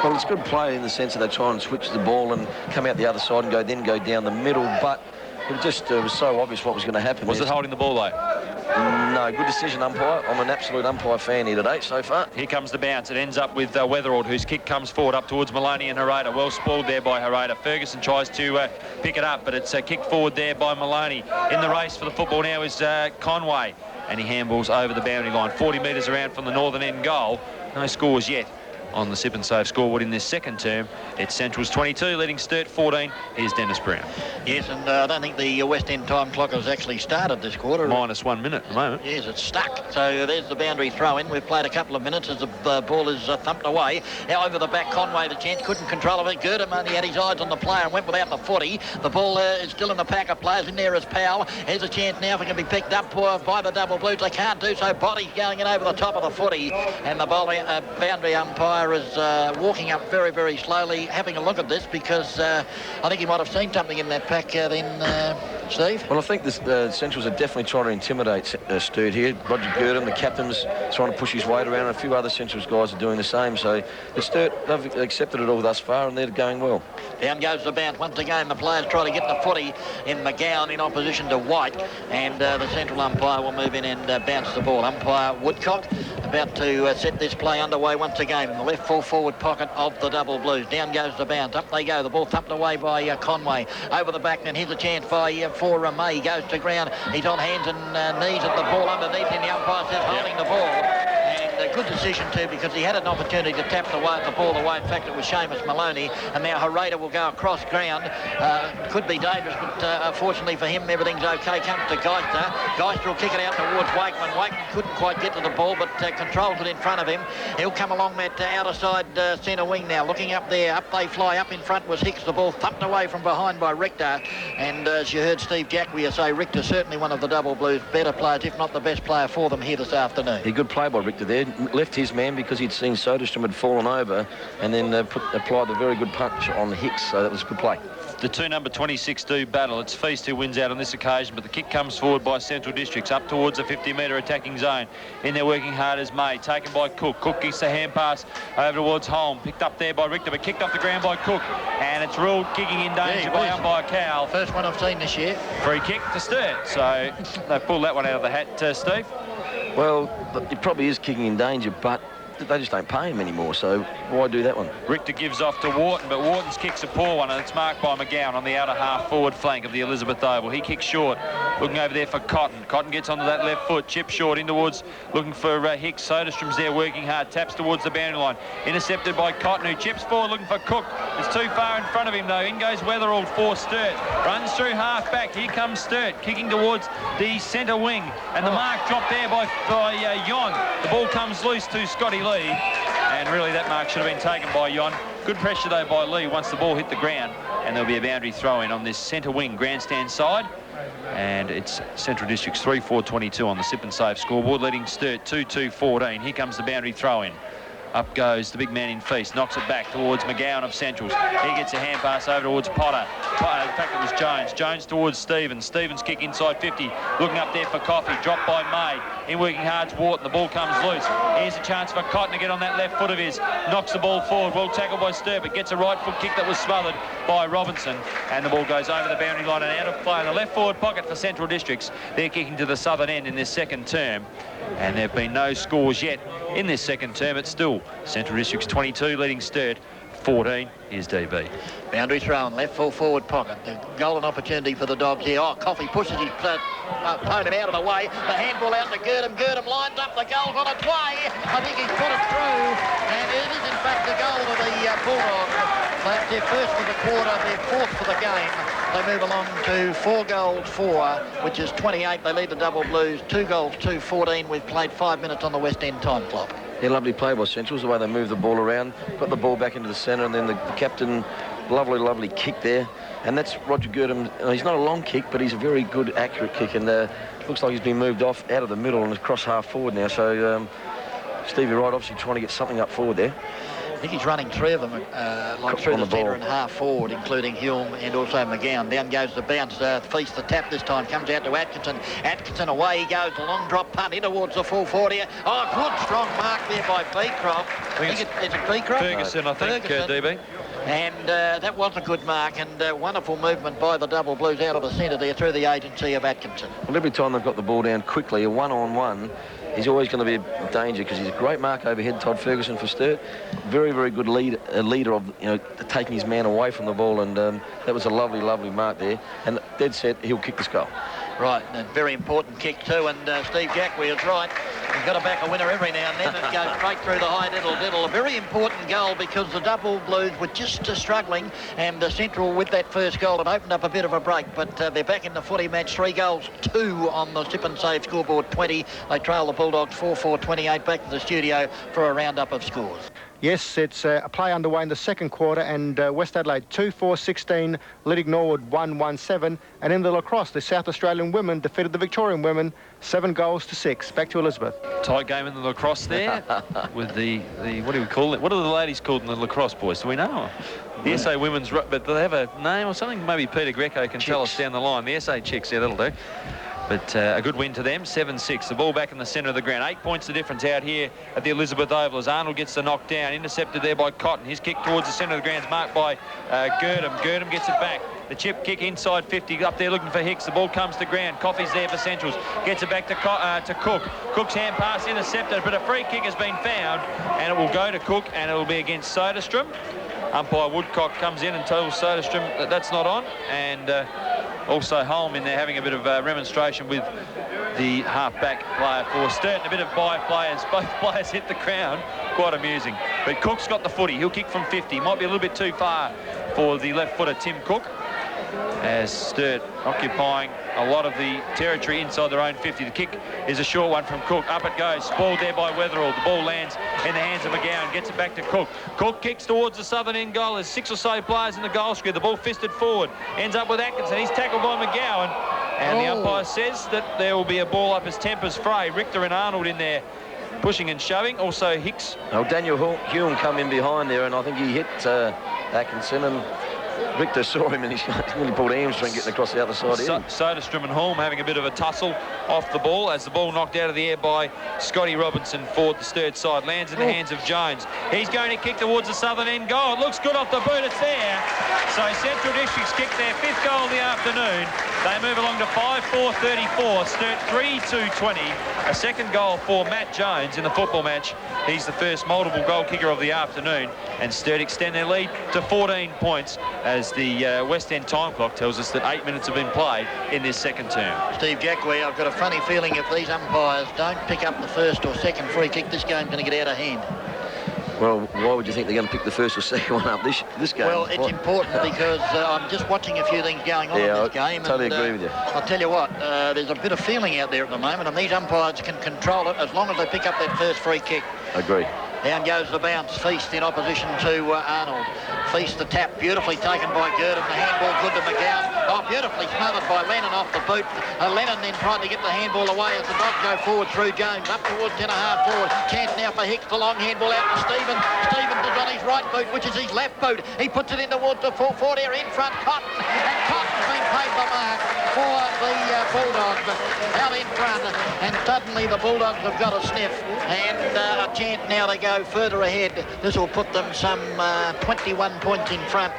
Speaker 3: Well, it's good play in the sense that they try and switch the ball and come out the other side and go down the middle, but it just was so obvious what was going to happen.
Speaker 2: Was it holding the ball, though?
Speaker 3: No, good decision, umpire. I'm an absolute umpire fan here today so far.
Speaker 2: Here comes the bounce. It ends up with Weatherald, whose kick comes forward up towards Maloney and Harada. Well spoiled there by Harada. Ferguson tries to pick it up, but it's kicked forward there by Maloney. In the race for the football now is Conway, and he handballs over the boundary line. 40 metres around from the northern end goal. No scores yet on the Sip and Save scoreboard in this second term. It's Central's 22, leading Sturt 14. Here's Dennis Brown.
Speaker 1: Yes, and I don't think the West End time clock has actually started this quarter.
Speaker 2: Minus 1 minute at the moment.
Speaker 1: Yes, it's stuck. So there's the boundary throw in. We've played a couple of minutes as the ball is thumped away. Now over the back, Conway the chance, couldn't control it. Gurdam only had his eyes on the player and went without the footy. The ball is still in the pack of players. In there is Powell. Here's a chance now if it can be picked up by the Double Blues. They can't do so. Body's going in over the top of the footy, and the boundary umpire umpire is walking up very, very slowly, having a look at this, because I think he might have seen something in that pack then, Steve.
Speaker 3: Well, I think the Centrals are definitely trying to intimidate Sturt here. Roger Gurdon, the captain's trying to push his weight around, and a few other Centrals guys are doing the same. So the Sturt, they've accepted it all thus far, and they're going well.
Speaker 1: Down goes the bounce. Once again, the players try to get the footy in McGowan in opposition to White, and the central umpire will move in and bounce the ball. Umpire Woodcock about to set this play underway once again in the left full forward pocket of the Double Blues. Down goes the bounce. Up they go. The ball thumped away by Conway. Over the back, and here's a chance for May. He goes to ground. He's on hands and knees at the ball underneath him. The umpire says holding the ball. And a good decision too, because he had an opportunity to tap the ball away. In fact, it was Seamus Maloney, and now Hereda will go across ground. Could be dangerous, but fortunately for him, everything's okay. Comes to Geister. Geister will kick it out towards Wakeman. Wakeman couldn't quite get to the ball, but controls it in front of him. He'll come along that outer side centre wing now. Looking up there. Up they fly. Up in front was Hicks. The ball thumped away from behind by Richter. And as you heard Steve Jackwea say, Richter certainly one of the Double Blues' better players, if not the best player for them here this afternoon.
Speaker 3: A good play by Richter there. Left his man because he'd seen Soderstrom had fallen over, and then applied a very good punch on Hicks, so that was a good play.
Speaker 2: The two number 26 do battle. It's Feast who wins out on this occasion, but the kick comes forward by Central Districts up towards the 50-metre attacking zone. In there working hard is May, taken by Cook. Cook gets the hand pass over towards Holm, picked up there by Richter, but kicked off the ground by Cook, and it's ruled kicking in danger by umpire Cowell.
Speaker 1: First one I've seen this year.
Speaker 2: Free kick to Sturt, so they pulled that one out of the hat, Steve.
Speaker 3: Well, it probably is kicking in danger, but they just don't pay him anymore, so why do that one?
Speaker 2: Richter gives off to Wharton, but Wharton's kick's a poor one, and it's marked by McGowan on the outer half forward flank of the Elizabeth Oval. He kicks short, looking over there for Cotton. Cotton gets onto that left foot, chip short in towards, looking for Hicks. Soderstrom's there working hard, taps towards the boundary line. Intercepted by Cotton, who chips forward looking for Cook. It's too far in front of him, though. In goes Weatherall for Sturt. Runs through half back. Here comes Sturt, kicking towards the centre wing. And the mark dropped there by Yon. The ball comes loose to Scotty Lee. And really that mark should have been taken by Yon. Good pressure though by Lee once the ball hit the ground, and there'll be a boundary throw in on this centre wing grandstand side, and it's Central District's 3-4-22 on the Sip and Save scoreboard, leading Sturt 2-2-14. Here comes the boundary throw in. Up goes the big man in Feast, knocks it back towards McGowan of Centrals. He gets a hand pass over towards Potter. In fact, it was Jones. Jones towards Stevens. Stevens kick inside 50. Looking up there for Coffey. Dropped by May. In working hard to Wharton. The ball comes loose. Here's a chance for Cotton to get on that left foot of his. Knocks the ball forward. Well tackled by Sturt, but gets a right foot kick that was smothered by Robinson. And the ball goes over the boundary line and out of play in the left forward pocket for Central Districts. They're kicking to the southern end in this second term. And there have been no scores yet in this second term. It's still Central Districts 22 leading Sturt 14. Here's DB.
Speaker 1: Boundary thrown, left full forward pocket. The golden opportunity for the Dogs here. Oh, Coffey pushes his opponent out of the way. The handball out to Gurdon. Gurdon lines up. The goal's on its way. I think he's put it through. And it is in fact the goal of the Bulldogs. That's their first for the quarter, their fourth for the game. They move along to 4 goals 4, which is 28. They lead the Double Blues 2 goals 2-14. We've played 5 minutes on the West End time clock.
Speaker 3: Yeah, lovely play by Centrals, the way they move the ball around, got the ball back into the centre, and then the captain, lovely kick there. And that's Roger Gurdon. He's not a long kick, but he's a very good, accurate kick, and looks like he's been moved off out of the middle and across half forward now. So Stevie Wright obviously trying to get something up forward there.
Speaker 1: I think he's running 3 of them, like through the centre and half forward, including Hulme and also McGowan. Down goes the bounce. Feast the tap this time. Comes out to Atkinson. Atkinson away he goes. The long drop punt in towards the full 40. Oh, good strong mark there by Beecroft. Is it Beecroft?
Speaker 2: Ferguson, I think, DB.
Speaker 1: And that was a good mark, and wonderful movement by the Double Blues out of the centre there through the agency of Atkinson.
Speaker 3: Well, every time they've got the ball down quickly, a one-on-one, he's always going to be a danger because he's a great mark overhead, Todd Ferguson for Sturt. Very good leader of, taking his man away from the ball, and that was a lovely mark there. And dead set, he'll kick this goal.
Speaker 1: Right, and a very important kick too, and Steve Jackwea is right. He's got to back a winner every now and then and go straight through the high diddle. A very important goal because the Double Blues were just struggling, and Central with that first goal have opened up a bit of a break, but they're back in the footy match. 3 goals 2 on the Sip and Save scoreboard 20. They trail the Bulldogs 4-4-28 back to the studio for a roundup of scores.
Speaker 4: Yes, it's a play underway in the second quarter, and West Adelaide 2-4-16, leading Norwood 1-1-7. And in the lacrosse, the South Australian women defeated the Victorian women 7-6. Back to Elizabeth.
Speaker 2: Tight game in the lacrosse there with the what do we call it? What are the ladies called in the lacrosse, boys? Do we know? The SA women's, but do they have a name or something? Maybe Peter Greco can tell us down the line. The SA Chicks, yeah, that'll do. But a good win to them, 7-6. The ball back in the centre of the ground. 8 points the difference out here at the Elizabeth Oval as Arnold gets the knock down. Intercepted there by Cotton. His kick towards the centre of the ground is marked by Girdham. Girdham gets it back. The chip kick inside 50, up there looking for Hicks. The ball comes to ground. Coffey's there for Centrals. Gets it back to Cook. Cook's hand pass intercepted, but a free kick has been found, and it will go to Cook, and it will be against Soderstrom. Umpire Woodcock comes in and tells Soderstrom that that's not on, and also Holm in there having a bit of remonstration with the half-back player for Sturt. A bit of by-play as both players hit the ground. Quite amusing. But Cook's got the footy. He'll kick from 50. Might be a little bit too far for the left footer, Tim Cook, as Sturt occupying a lot of the territory inside their own 50. The kick is a short one from Cook. Up it goes. Spoiled there by Weatherall. The ball lands in the hands of McGowan. Gets it back to Cook. Cook kicks towards the southern end goal. There's 6 or so players in the goal square. The ball fisted forward. Ends up with Atkinson. He's tackled by McGowan. And the umpire says that there will be a ball up as tempers fray. Richter and Arnold in there pushing and shoving. Also Hicks.
Speaker 3: Well, Daniel Hume come in behind there, and I think he hit Atkinson, and Richter saw him, and he's nearly pulled a hamstring getting across the other side.
Speaker 2: Soderstrom and Holm having a bit of a tussle off the ball as the ball knocked out of the air by Scotty Robinson for the Sturt side. Lands in the hands of Jones. He's going to kick towards the southern end goal. It looks good off the boot. It's there. So Central District's kicked their 5th goal of the afternoon. They move along to 5-4-34. Sturt 3-2-20. A second goal for Matt Jones in the football match. He's the first multiple goal kicker of the afternoon. And Sturt extend their lead to 14 points as the West End time clock tells us that 8 minutes have been played in this second term.
Speaker 1: Steve Jackway, I've got a funny feeling if these umpires don't pick up the first or second free kick, this game's going to get out of hand.
Speaker 3: Well, why would you think they're going to pick the first or second one up this game?
Speaker 1: Well, it's important because I'm just watching a few things going on in this game.
Speaker 3: I totally agree with you.
Speaker 1: I'll tell you what, there's a bit of feeling out there at the moment, and these umpires can control it as long as they pick up that first free kick.
Speaker 3: Agree.
Speaker 1: Down goes the bounce. Feast in opposition to Arnold. Feast the tap, beautifully taken by Girdham. The handball good to McGowan. Oh, beautifully smothered by Lennon off the boot. Lennon then tried to get the handball away as the Dogs go forward through Jones. Up towards 10.5 forward. Chance now for Hicks. The long handball out to Stevens. Stevens is on his right boot, which is his left boot. He puts it in towards the full forward here in front. Cotton. And Cotton's been paid the mark for the Bulldogs out in front. And suddenly the Bulldogs have got a sniff. And a chance now they go further ahead. This will put them some 21 points in front,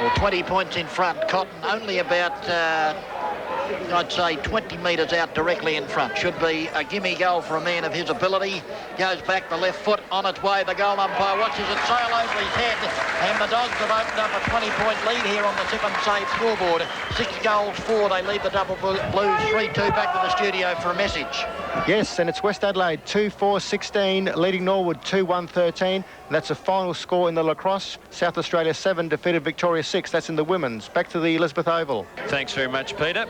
Speaker 1: or 20 points in front. Cotton only about, I'd say, 20 metres out directly in front. Should be a gimme goal for a man of his ability. Goes back the left foot on its way. The goal umpire watches it sail over his head, and the Dogs have opened up a 20-point lead here on the Tip and Save scoreboard. 6 goals, 4. They lead the Double Blues 3-2 back to the studio for a message.
Speaker 4: Yes, and it's West Adelaide 2-4-16, leading Norwood 2-1-13. And that's a final score in the lacrosse. South Australia 7 defeated Victoria 6. That's in the women's. Back to the Elizabeth Oval.
Speaker 2: Thanks very much, Peter.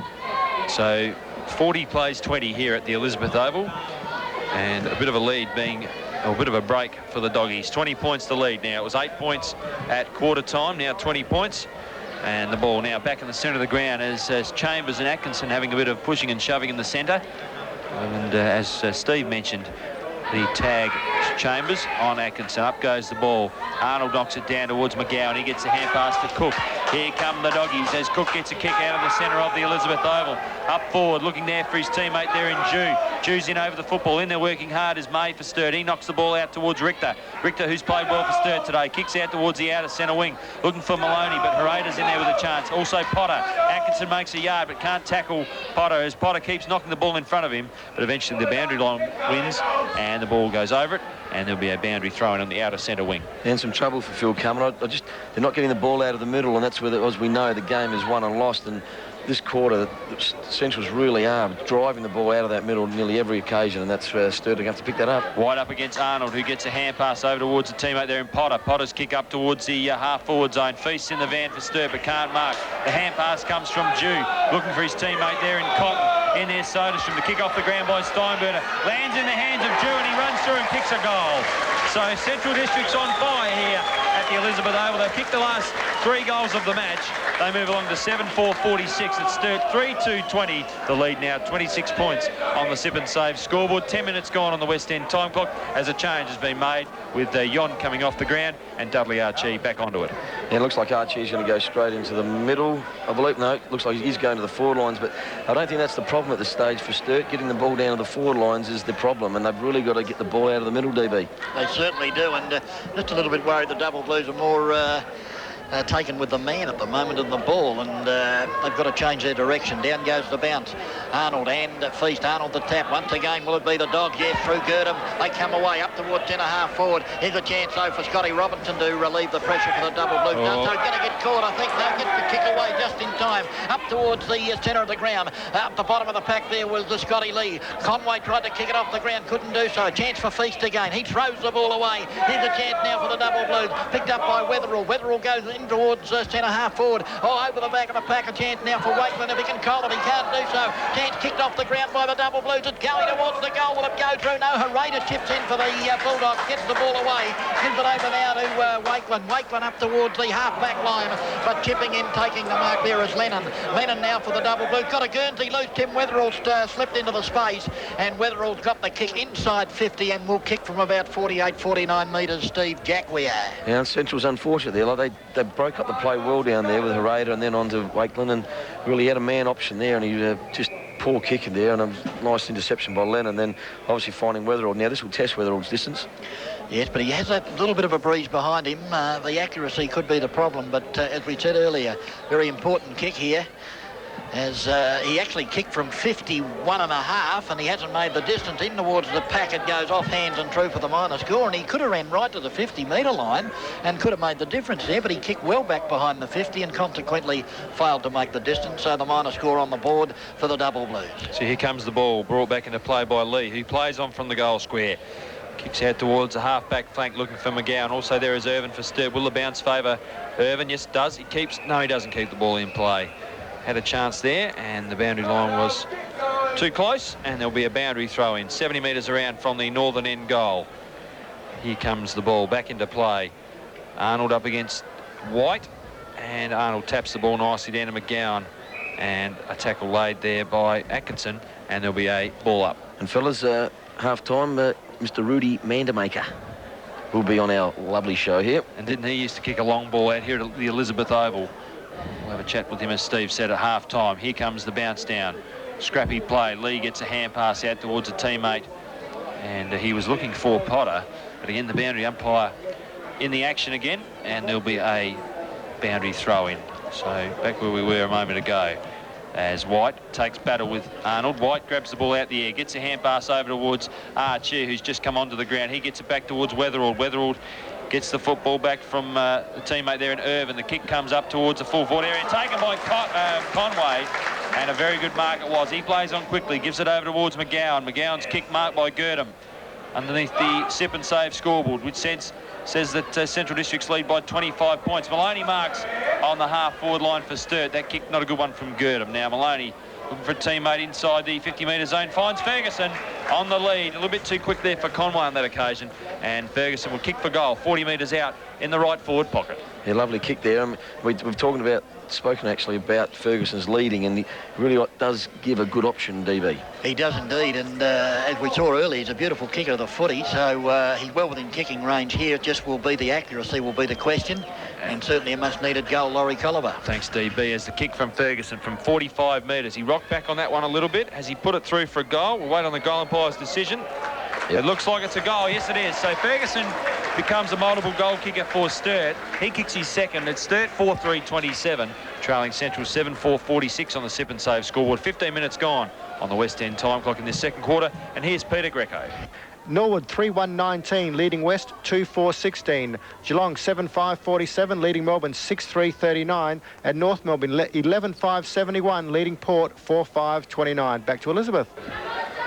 Speaker 2: So 40 plays 20 here at the Elizabeth Oval, and a bit of a lead being, or a bit of a break for the Doggies. 20 points to lead now. It was 8 points at quarter time, now 20 points. And the ball now back in the centre of the ground as Chambers and Atkinson having a bit of pushing and shoving in the centre. And as Steve mentioned, the tag Chambers on Atkinson. Up goes the ball. Arnold knocks it down towards McGowan. He gets a hand pass to Cook. Here come the Doggies as Cook gets a kick out of the centre of the Elizabeth Oval. Up forward, looking there for his teammate there in Jew. Jew's in over the football. In there working hard is May for Sturt. He knocks the ball out towards Richter. Richter, who's played well for Sturt today, kicks out towards the outer centre wing. Looking for Maloney, but Herrera's in there with a chance. Also Potter. Atkinson makes a yard, but can't tackle Potter as Potter keeps knocking the ball in front of him. But eventually the boundary line wins, and the ball goes over it, and there'll be a boundary thrown on the outer centre wing.
Speaker 3: And some trouble for Phil Cameron. They're not getting the ball out of the middle, and that's where, as we know, the game is won and lost. And this quarter, the Centrals really are driving the ball out of that middle nearly every occasion, and that's Sturt going to have to pick that up.
Speaker 2: Wide up against Arnold, who gets a hand pass over towards the teammate there in Potter. Potter's kick up towards the half-forward zone. Feasts in the van for Sturt, but can't mark. The hand pass comes from Jew, looking for his teammate there in Cotton. In there, Soderstrom. The kick off the ground by Steinberger. Lands in the hands of Jew, and he runs through and kicks a goal. So Central District's on fire here at the Elizabeth Oval. They've kicked the last 3 goals of the match. They move along to 7-4-46 at Sturt. 3-2-20. The lead now 26 points on the Sip and Save scoreboard. 10 minutes gone on the West End time clock as a change has been made with Yon coming off the ground and Dudley Archie back onto it.
Speaker 3: Yeah, it looks like Archie's going to go straight into the middle. I believe, no, it looks like he's going to the forward lines, but I don't think that's the problem at this stage for Sturt. Getting the ball down to the forward lines is the problem, and they've really got to get the ball out of the middle, DB.
Speaker 1: They certainly do, and just a little bit worried the Double Blues are more taken with the man at the moment and the ball, and they've got to change their direction. Down goes the bounce. Arnold and Feast. Arnold the tap. Once again, will it be the Dogs? Yes, through Girdham. They come away up towards centre-half forward. Here's a chance, though, for Scotty Robinson to relieve the pressure for the Double Blues. So going to get caught, I think. They'll get the kick away just in time. Up towards the centre of the ground. Up the bottom of the pack there was the Scotty Lee. Conway tried to kick it off the ground, couldn't do so. Chance for Feast again. He throws the ball away. Here's a chance now for the Double Blues. Picked up by Wetherell. Wetherell goes in towards centre-half forward. Oh, over the back of the pack. A chance now for Wakeman if he can call it. He can't do so. Chance kicked off the ground by the Double Blues. It's going towards the goal. Will it go through? No. Herrera chips in for the Bulldogs. Gets the ball away. Gives it over now to Wakeman. Wakeman up towards the half-back line. But chipping in, taking the mark there is Lennon. Lennon now for the Double Blues. Got a Guernsey loose. Tim Wetherell slipped into the space. And Wetherell's got the kick inside 50 and will kick from about 48, 49 metres. Steve Jacquier.
Speaker 3: Yeah, Central's unfortunate there. Like they broke up the play well down there with Herrera and then on to Wakeland, and really had a man option there, and he just poor kick in there, and a nice interception by Lennon, and then obviously finding Wetherell. Now this will test Wetherell's distance. Yes,
Speaker 1: but he has that little bit of a breeze behind him. The accuracy could be the problem, but as we said earlier, very important kick here, as he actually kicked from 51.5 and he hasn't made the distance in towards the pack. It goes off hands and true for the minor score, and he could have ran right to the 50-metre line and could have made the difference there, but he kicked well back behind the 50 and consequently failed to make the distance, so the minor score on the board for the Double Blues.
Speaker 2: So here comes the ball, brought back into play by Lee, who plays on from the goal square. Kicks out towards the half-back flank looking for McGowan. Also there is Irvin for Sturt. Will the bounce favour Irvin? Yes, it does. He keeps... No, he doesn't keep the ball in play. Had a chance there, and the boundary line was too close, and there'll be a boundary throw in 70 metres around from the northern end goal. Here comes the ball back into play. Arnold up against White, and Arnold taps the ball nicely down to McGowan, and a tackle laid there by Atkinson, and there'll be a ball up.
Speaker 3: And fellas, half-time, Mr. Rudy Mandermaker will be on our lovely show here.
Speaker 2: And didn't he used to kick a long ball out here at the Elizabeth Oval? We'll have a chat with him, as Steve said, at half-time. Here comes the bounce down. Scrappy play. Lee gets a hand pass out towards a teammate, and he was looking for Potter, but again the boundary umpire in the action again, and there'll be a boundary throw in. So back where we were a moment ago, as White takes battle with Arnold. White grabs the ball out the air, gets a hand pass over towards Archie, who's just come onto the ground. He gets it back towards Wetherell. Wetherell gets the football back from the teammate there in Irvin. The kick comes up towards the full forward area, taken by Conway, and a very good mark it was. He plays on quickly, gives it over towards McGowan. McGowan's kick marked by Girdham underneath the Sip and Save scoreboard, which says that Central District's lead by 25 points. Maloney marks on the half-forward line for Sturt. That kick, not a good one from Girdham. Now Maloney looking for a teammate inside the 50-metre zone, finds Ferguson on the lead. A little bit too quick there for Conway on that occasion, and Ferguson will kick for goal, 40 metres out in the right forward pocket.
Speaker 3: Yeah, lovely kick there. We've spoken actually about Ferguson's leading, and he really does give a good option, DB.
Speaker 1: He does indeed, and as we saw earlier, he's a beautiful kicker of the footy, so he's well within kicking range here. It just will be the accuracy will be the question, and certainly a much-needed goal, Laurie Colliver.
Speaker 2: Thanks, DB, as the kick from Ferguson from 45 metres. He rocked back on that one a little bit. Has he put it through for a goal? We'll wait on the goal umpire's decision. Yep. It looks like it's a goal. Yes, it is. So Ferguson becomes a multiple goal kicker for Sturt. He kicks his second. It's Sturt 4-3-27, trailing Central 7-4-46 on the Sip and Save scoreboard. 15 minutes gone on the West End time clock in this second quarter. And here's Peter Greco.
Speaker 4: Norwood 3-1-19, leading West 2-4-16. Geelong 7-5-47, leading Melbourne 6-3-39. And North Melbourne 11-5-71, leading Port 4-5-29. Back to Elizabeth.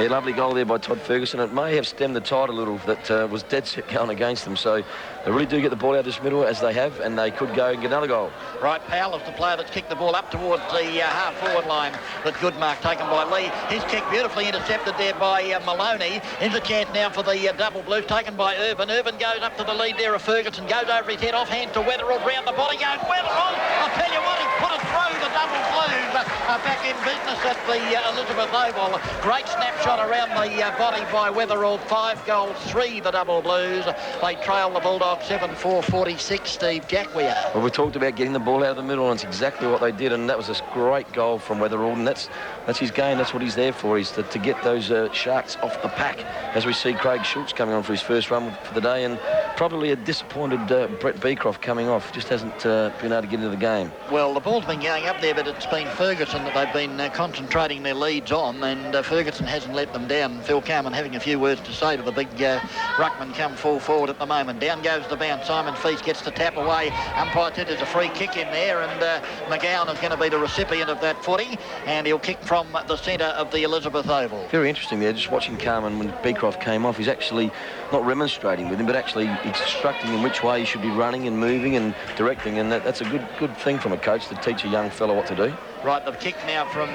Speaker 3: Yeah, lovely goal there by Todd Ferguson. It may have stemmed the tide a little that was dead set going against them. So they really do get the ball out this middle, as they have, and they could go and get another goal.
Speaker 1: Right, Powell is the player that's kicked the ball up towards the half-forward line. But good mark taken by Lee. His kick beautifully intercepted there by Maloney. Here's a chance now for the double blues, taken by Urban. Urban goes up to the lead there of Ferguson, goes over his head, offhand to Weatherall, round the body goes Weatherall. I'll tell you what, he put it through the double blues. Back in business at the Elizabeth Oval. Great snapshot around the body by Weatherall. 5 goals, 3 the double blues. They trail the Bulldogs 7-4-46, Steve Jacquier.
Speaker 3: Well, we talked about getting the ball out of the middle, and it's exactly what they did, and that was a great goal from Weatherall, and that's his game. That's what he's there for, is to get those Sharks off the pack, as we see Craig Schultz coming on for his first run for the day, and probably a disappointed Brett Beecroft coming off. Just hasn't been able to get into the game.
Speaker 1: Well, the ball's been going up there, but it's been Ferguson that they've been concentrating their leads on, and Ferguson hasn't let them down. Phil Carman having a few words to say to the big ruckman come full forward at the moment. Down goes the bounce. Simon Feast gets the tap away. Umpire said there's a free kick in there, and McGowan is going to be the recipient of that footy, and he'll kick from the centre of the Elizabeth Oval.
Speaker 3: Very interesting there, just watching Carman when Beecroft came off. He's actually not remonstrating with him, but actually instructing him which way he should be running and moving and directing, and that's a good thing from a coach to teach a young fellow what to do.
Speaker 1: Right, the kick now from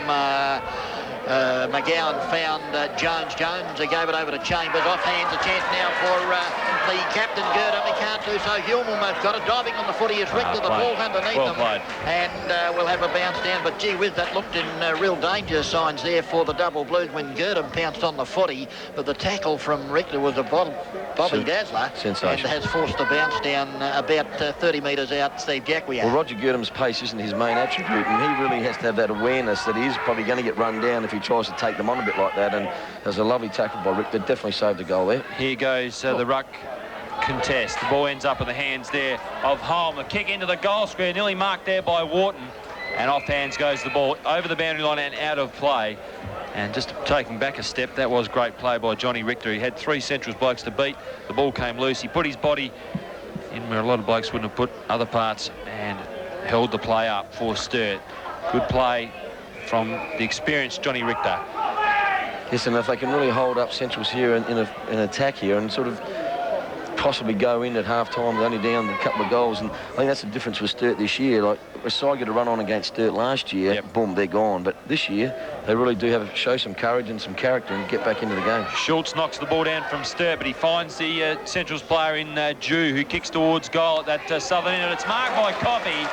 Speaker 1: McGowan found Jones. He gave it over to Chambers. Offhands, a chance now for the captain, Gurdon. He can't do so. Hume almost got it. Diving on the footy is Richter. The ball's underneath them. And we'll have a bounce down. But gee whiz, that looked in real danger signs there for the double blues when Gurdon pounced on the footy. But the tackle from Richter was a Bobby Dazzler.
Speaker 3: Sensation.
Speaker 1: And has forced the bounce down about 30 metres out, Steve Jacquier.
Speaker 3: Well, Roger Gurdon's pace isn't his main attribute, and he really has to have that awareness that he is probably going to get run down if he tries to take them on a bit like that. And there's a lovely tackle by Richter. Definitely saved the goal there.
Speaker 2: Here goes the ruck contest. The ball ends up in the hands there of Holm. The kick into the goal square, nearly marked there by Wharton. And off hands goes the ball over the boundary line and out of play. And just taking back a step, that was great play by Johnny Richter. He had 3 Centrals blokes to beat. The ball came loose. He put his body in where a lot of blokes wouldn't have put other parts and held the play up for Sturt. Good play from the experienced Johnny Richter.
Speaker 3: Yes, and if they can really hold up Centrals here in attack here and sort of possibly go in at half-time, only down a couple of goals, and I think that's the difference with Sturt this year. Like, Westside got a run on against Sturt last year, boom, they're gone. But this year, they really do have to show some courage and some character and get back into the game.
Speaker 2: Schultz knocks the ball down from Sturt, but he finds the Centrals player in Jew, who kicks towards goal at that southern end, and it's marked by Coffey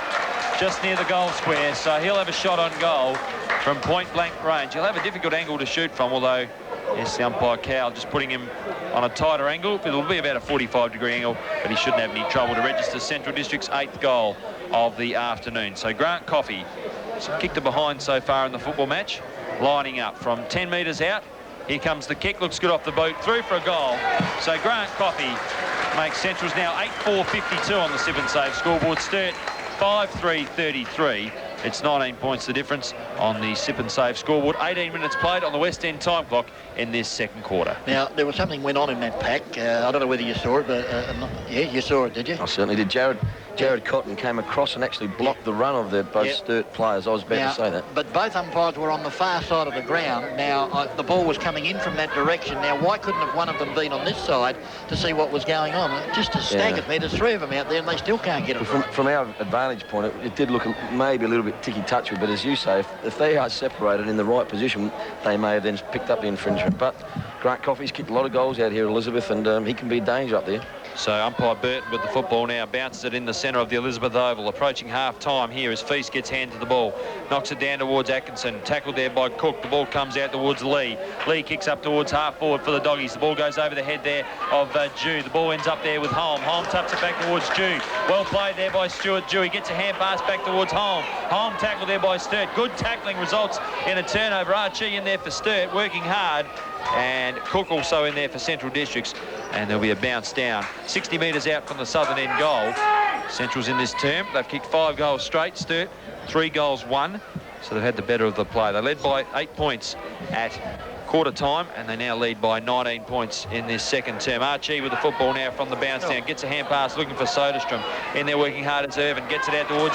Speaker 2: just near the goal square, so he'll have a shot on goal from point-blank range. He'll have a difficult angle to shoot from, although, yes, the umpire Cowell just putting him on a tighter angle. It'll be about a 45-degree angle, but he shouldn't have any trouble to register Central District's 8th goal of the afternoon. So Grant Coffey, kicked to behind so far in the football match, lining up from 10 metres out. Here comes the kick, looks good off the boot, through for a goal. So Grant Coffey makes Centrals now 8-4-52 on the sip and save scoreboard. Sturt 5-3-33. It's 19 points the difference on the sip and save scoreboard. 18 minutes played on the West End time clock in this second quarter.
Speaker 1: Now, there was something went on in that pack. I don't know whether you saw it, but yeah, you saw it, did you?
Speaker 3: I certainly did. Jared Cotton came across and actually blocked the run of the both Sturt players. I was about to say that.
Speaker 1: But both umpires were on the far side of the ground. Now, the ball was coming in from that direction. Now, why couldn't have one of them been on this side to see what was going on? It just staggered me. There's 3 of them out there and they still can't get it right.
Speaker 3: From our advantage point, it did look maybe a little bit ticky-touchy, but as you say, if they are separated in the right position, they may have then picked up the infringement. But Grant Coffey's kicked a lot of goals out here at Elizabeth, and he can be a danger up there.
Speaker 2: So umpire Burton with the football now bounces it in the centre of the Elizabeth Oval, approaching half-time here as Feast gets hand to the ball, knocks it down towards Atkinson, tackled there by Cook. The ball comes out towards Lee. Lee kicks up towards half-forward for the Doggies. The ball goes over the head there of Jew. The ball ends up there with Holm. Holm taps it back towards Jew. Well played there by Stuart Jew. He gets a hand pass back towards Holm. Holm tackled there by Sturt. Good tackling results in a turnover. Archie in there for Sturt, working hard. And Cook also in there for Central Districts, and there'll be a bounce down 60 metres out from the southern end goal. Central's in this term. They've kicked 5 goals straight. Sturt 3 goals 1, so they've had the better of the play. They led by 8 points at quarter time, and they now lead by 19 points in this second term. Archie with the football now from the bounce down, gets a hand pass looking for Soderstrom. In there working hard as Irvin, gets it out towards,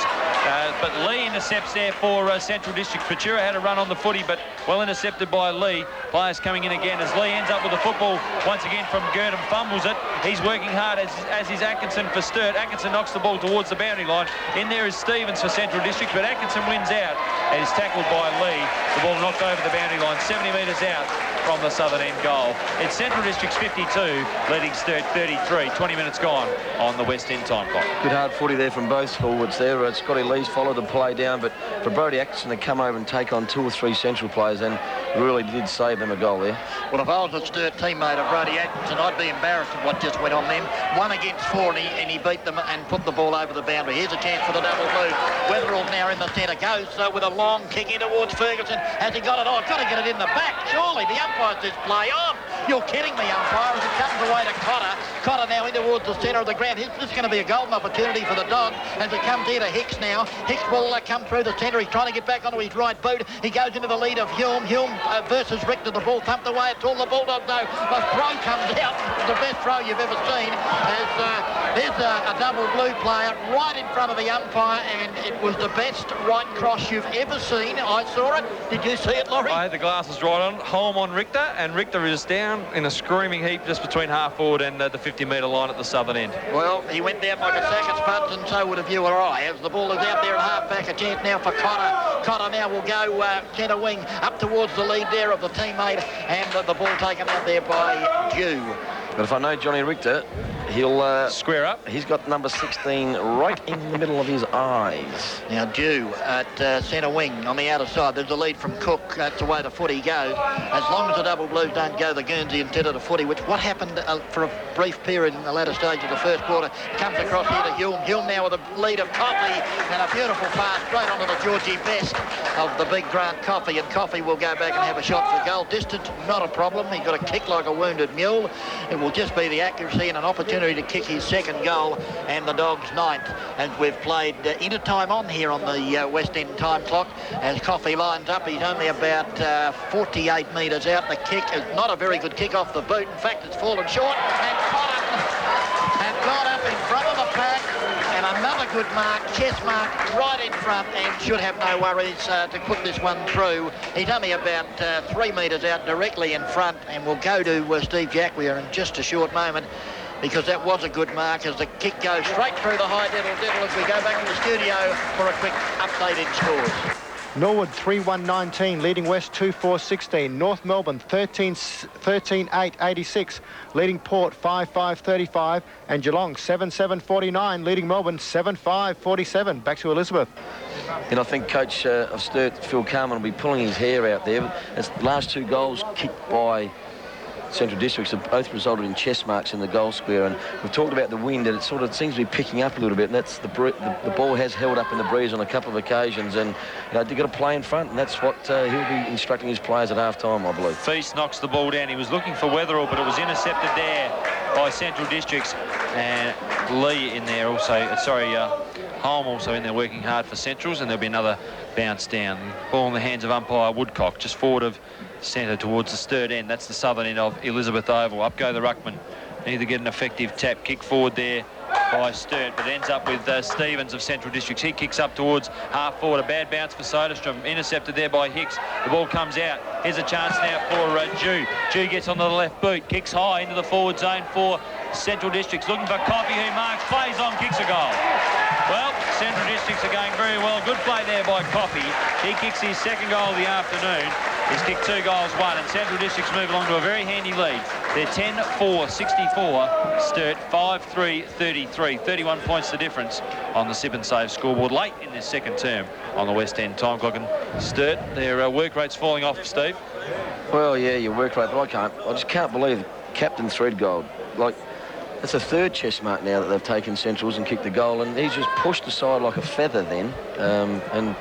Speaker 2: but Lee intercepts there for Central District. Patura had a run on the footy, but well intercepted by Lee. Players coming in again as Lee ends up with the football once again from Gurdon, fumbles it. He's working hard as is Atkinson for Sturt. Atkinson knocks the ball towards the boundary line. In there is Stevens for Central District, but Atkinson wins out and is tackled by Lee. The ball knocked over the boundary line, 70 metres out from the southern end goal. It's Central District's 52, leading Sturt 33. 20 minutes gone on the West End time clock.
Speaker 3: Good hard footy there from both forwards there. Scotty Lee's followed the play down, but for Brodie Atkinson to come over and take on 2 or 3 Central players and really did save them a goal there.
Speaker 1: Well, if I was a Sturt teammate of Brodie Atkinson, I'd be embarrassed at what just went on then. 1 against 4, and he beat them and put the ball over the boundary. Here's a chance for the double blue. Wetherell now in the centre, goes with a long kick in towards Ferguson. Has he got it? Oh, got to get it in the back, surely. The umpire says play on. You're kidding me, umpire, as it comes away to Cotter. Cotter now in towards the centre of the ground. This is going to be a golden opportunity for the dog as it comes here to Hicks now. Hicks will come through the centre. He's trying to get back onto his right boot. He goes into the lead of Hume. Hume versus Richter. The ball thumped away at all. The Bulldogs, though. The throw comes out. The best throw you've ever seen. There's a double blue player right in front of the umpire, and it was the best right cross you've ever seen. I saw it. Did you see it, Laurie?
Speaker 2: I had the glasses right on. Holm on Richter, and Richter is down in a screaming heap just between half forward and the 50-metre line at the southern end.
Speaker 1: Well, he went down like a sack of spuds, and so would have you or I. As the ball is out there at half-back, a chance now for Cotter. Cotter now will go centre wing up towards the lead there of the teammate, and the ball taken out there by Dew.
Speaker 3: But if I know Johnny Richter, he'll
Speaker 2: square up.
Speaker 3: He's got number 16 right in the middle of his eyes.
Speaker 1: Now Dew at centre wing on the outer side. There's a lead from Cook. That's the way the footy goes. As long as the double blues don't go the Guernsey instead of the footy, which what happened for a brief period in the latter stage of the first quarter, comes across here to Hume. Hume now with a lead of Coffey and a beautiful pass straight onto the Georgie best of the big Grant Coffey, and Coffey will go back and have a shot for goal. Distance, not a problem. He's got a kick like a wounded mule. It will just be the accuracy and an opportunity to kick his second goal and the Dogs' ninth. And we've played into time on here on the West End time clock as Coffey lines up. He's only about 48 metres out. The kick is not a very good kick off the boot. In fact, it's fallen short and got up in front of the pack. And another good mark, chest mark, right in front, and should have no worries to put this one through. He's only about 3 metres out directly in front, and we'll go to Steve Jacquia in just a short moment, because that was a good mark as the kick goes straight through the high diddle as we go back to the studio for a quick update in scores.
Speaker 4: Norwood 3-1-19, leading West 2-4-16. North Melbourne 13-8-86, leading Port 5-5-35. And Geelong 7-7-49, leading Melbourne 7-5-47. Back to Elizabeth.
Speaker 3: And I think coach of Sturt, Phil Carman, will be pulling his hair out there. As the last 2 goals kicked by Central Districts have both resulted in chest marks in the goal square, and we've talked about the wind, and it sort of seems to be picking up a little bit, and that's the ball has held up in the breeze on a couple of occasions, and they've got to play in front, and that's what he'll be instructing his players at half-time, I believe.
Speaker 2: Feast knocks the ball down. He was looking for Wetherell, but it was intercepted there by Central Districts, and Lee in there also, Holm also in there working hard for Centrals, and there'll be another bounce down. Ball in the hands of umpire Woodcock, just forward of centre towards the Sturt end. That's the southern end of Elizabeth Oval. Up go the ruckman. Need to get an effective tap kick forward there by Sturt, but ends up with Stevens of Central Districts. He kicks up towards half forward. A bad bounce for Soderstrom. Intercepted there by Hicks. The ball comes out. Here's a chance now for Dew. Dew gets on the left boot. Kicks high into the forward zone for Central Districts. Looking for Coffey, who marks, plays on, kicks a goal. Well, Central Districts are going very well. Good play there by Coffey. He kicks his second goal of the afternoon. He's kicked 2 goals, 1, and Central Districts move along to a very handy lead. They're 10-4-64, Sturt 5-3-33. 31 points the difference on the Sip and Save scoreboard late in this second term on the West End time clock. And Sturt, their work rate's falling off, Steve.
Speaker 3: Well, yeah, your work rate, but I just can't believe Captain Threadgold. Like, it's a 3rd chest mark now that they've taken Centrals and kicked the goal, and he's just pushed aside like a feather then, and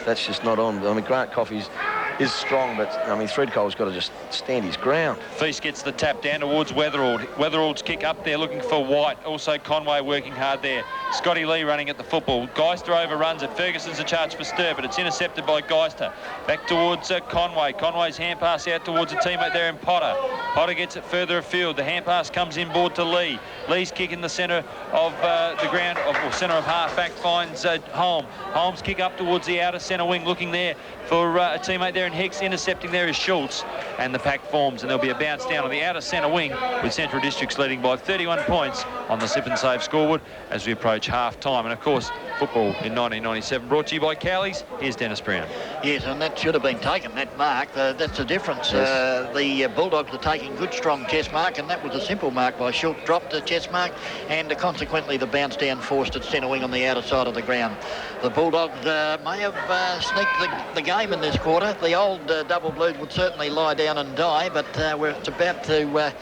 Speaker 3: that's just not on. I mean, Grant Coffey's is strong, but I mean Threadcole's got to just stand his ground.
Speaker 2: Feast gets the tap down towards Weatherald. Weatherald's kick up there looking for White. Also Conway working hard there. Scotty Lee running at the football. Geister overruns it. Ferguson's a charge for Sturt, but it's intercepted by Geister. Back towards Conway. Conway's hand pass out towards a teammate there in Potter. Potter gets it further afield. The hand pass comes inboard to Lee. Lee's kick in the centre of the ground, or centre of half-back, finds Holm. Holmes kick up towards the outer centre wing, looking there for a teammate there in Hicks. Intercepting there is Schultz, and the pack forms, and there'll be a bounce down on the outer centre wing, with Central Districts leading by 31 points on the Sip and Save scoreboard as we approach half-time. And of course, football in 1997 brought to you by Cowleys. Here's Dennis Brown.
Speaker 1: Yes, and that should have been taken, that mark. That's the difference.
Speaker 3: Yes.
Speaker 1: The Bulldogs are taking good, strong chest mark, and that was a simple mark by Schultz. Dropped the chest mark, and consequently the bounce down forced at centre wing on the outer side of the ground. The Bulldogs may have sneaked the game in this quarter. The old Double Blues would certainly lie down and die, but it's about to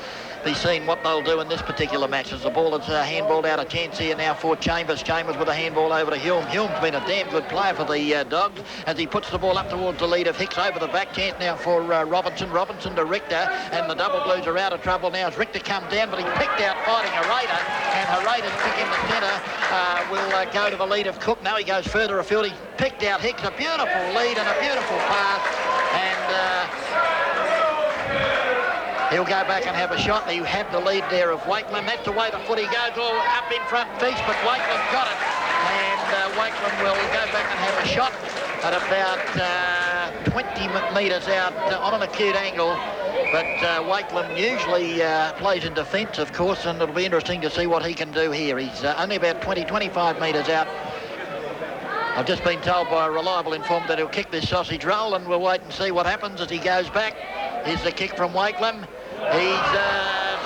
Speaker 1: be seen what they'll do in this particular match, as the ball is handballed out of chance here now for Chambers. Chambers with a handball over to Hulme. Hulme's been a damn good player for the Dogs as he puts the ball up towards the lead of Hicks over the back. Chance now for Robinson. Robinson to Richter, and the Double Blues are out of trouble now as Richter comes down, but he's picked out fighting Harada, and Harada's kick in the centre will go to the lead of Cook. Now he goes further afield. He picked out Hicks. A beautiful lead and a beautiful pass, and he'll go back and have a shot. He had the lead there of Wakeland. That's the way the footy goes, all up in front Feast, but Wakeland got it. And Wakeland will go back and have a shot at about 20 metres out on an acute angle. But Wakeland usually plays in defence, of course, and it'll be interesting to see what he can do here. He's only about 20-25 metres out. I've just been told by a reliable informant that he'll kick this sausage roll, and we'll wait and see what happens as he goes back. Here's the kick from Wakeland. He's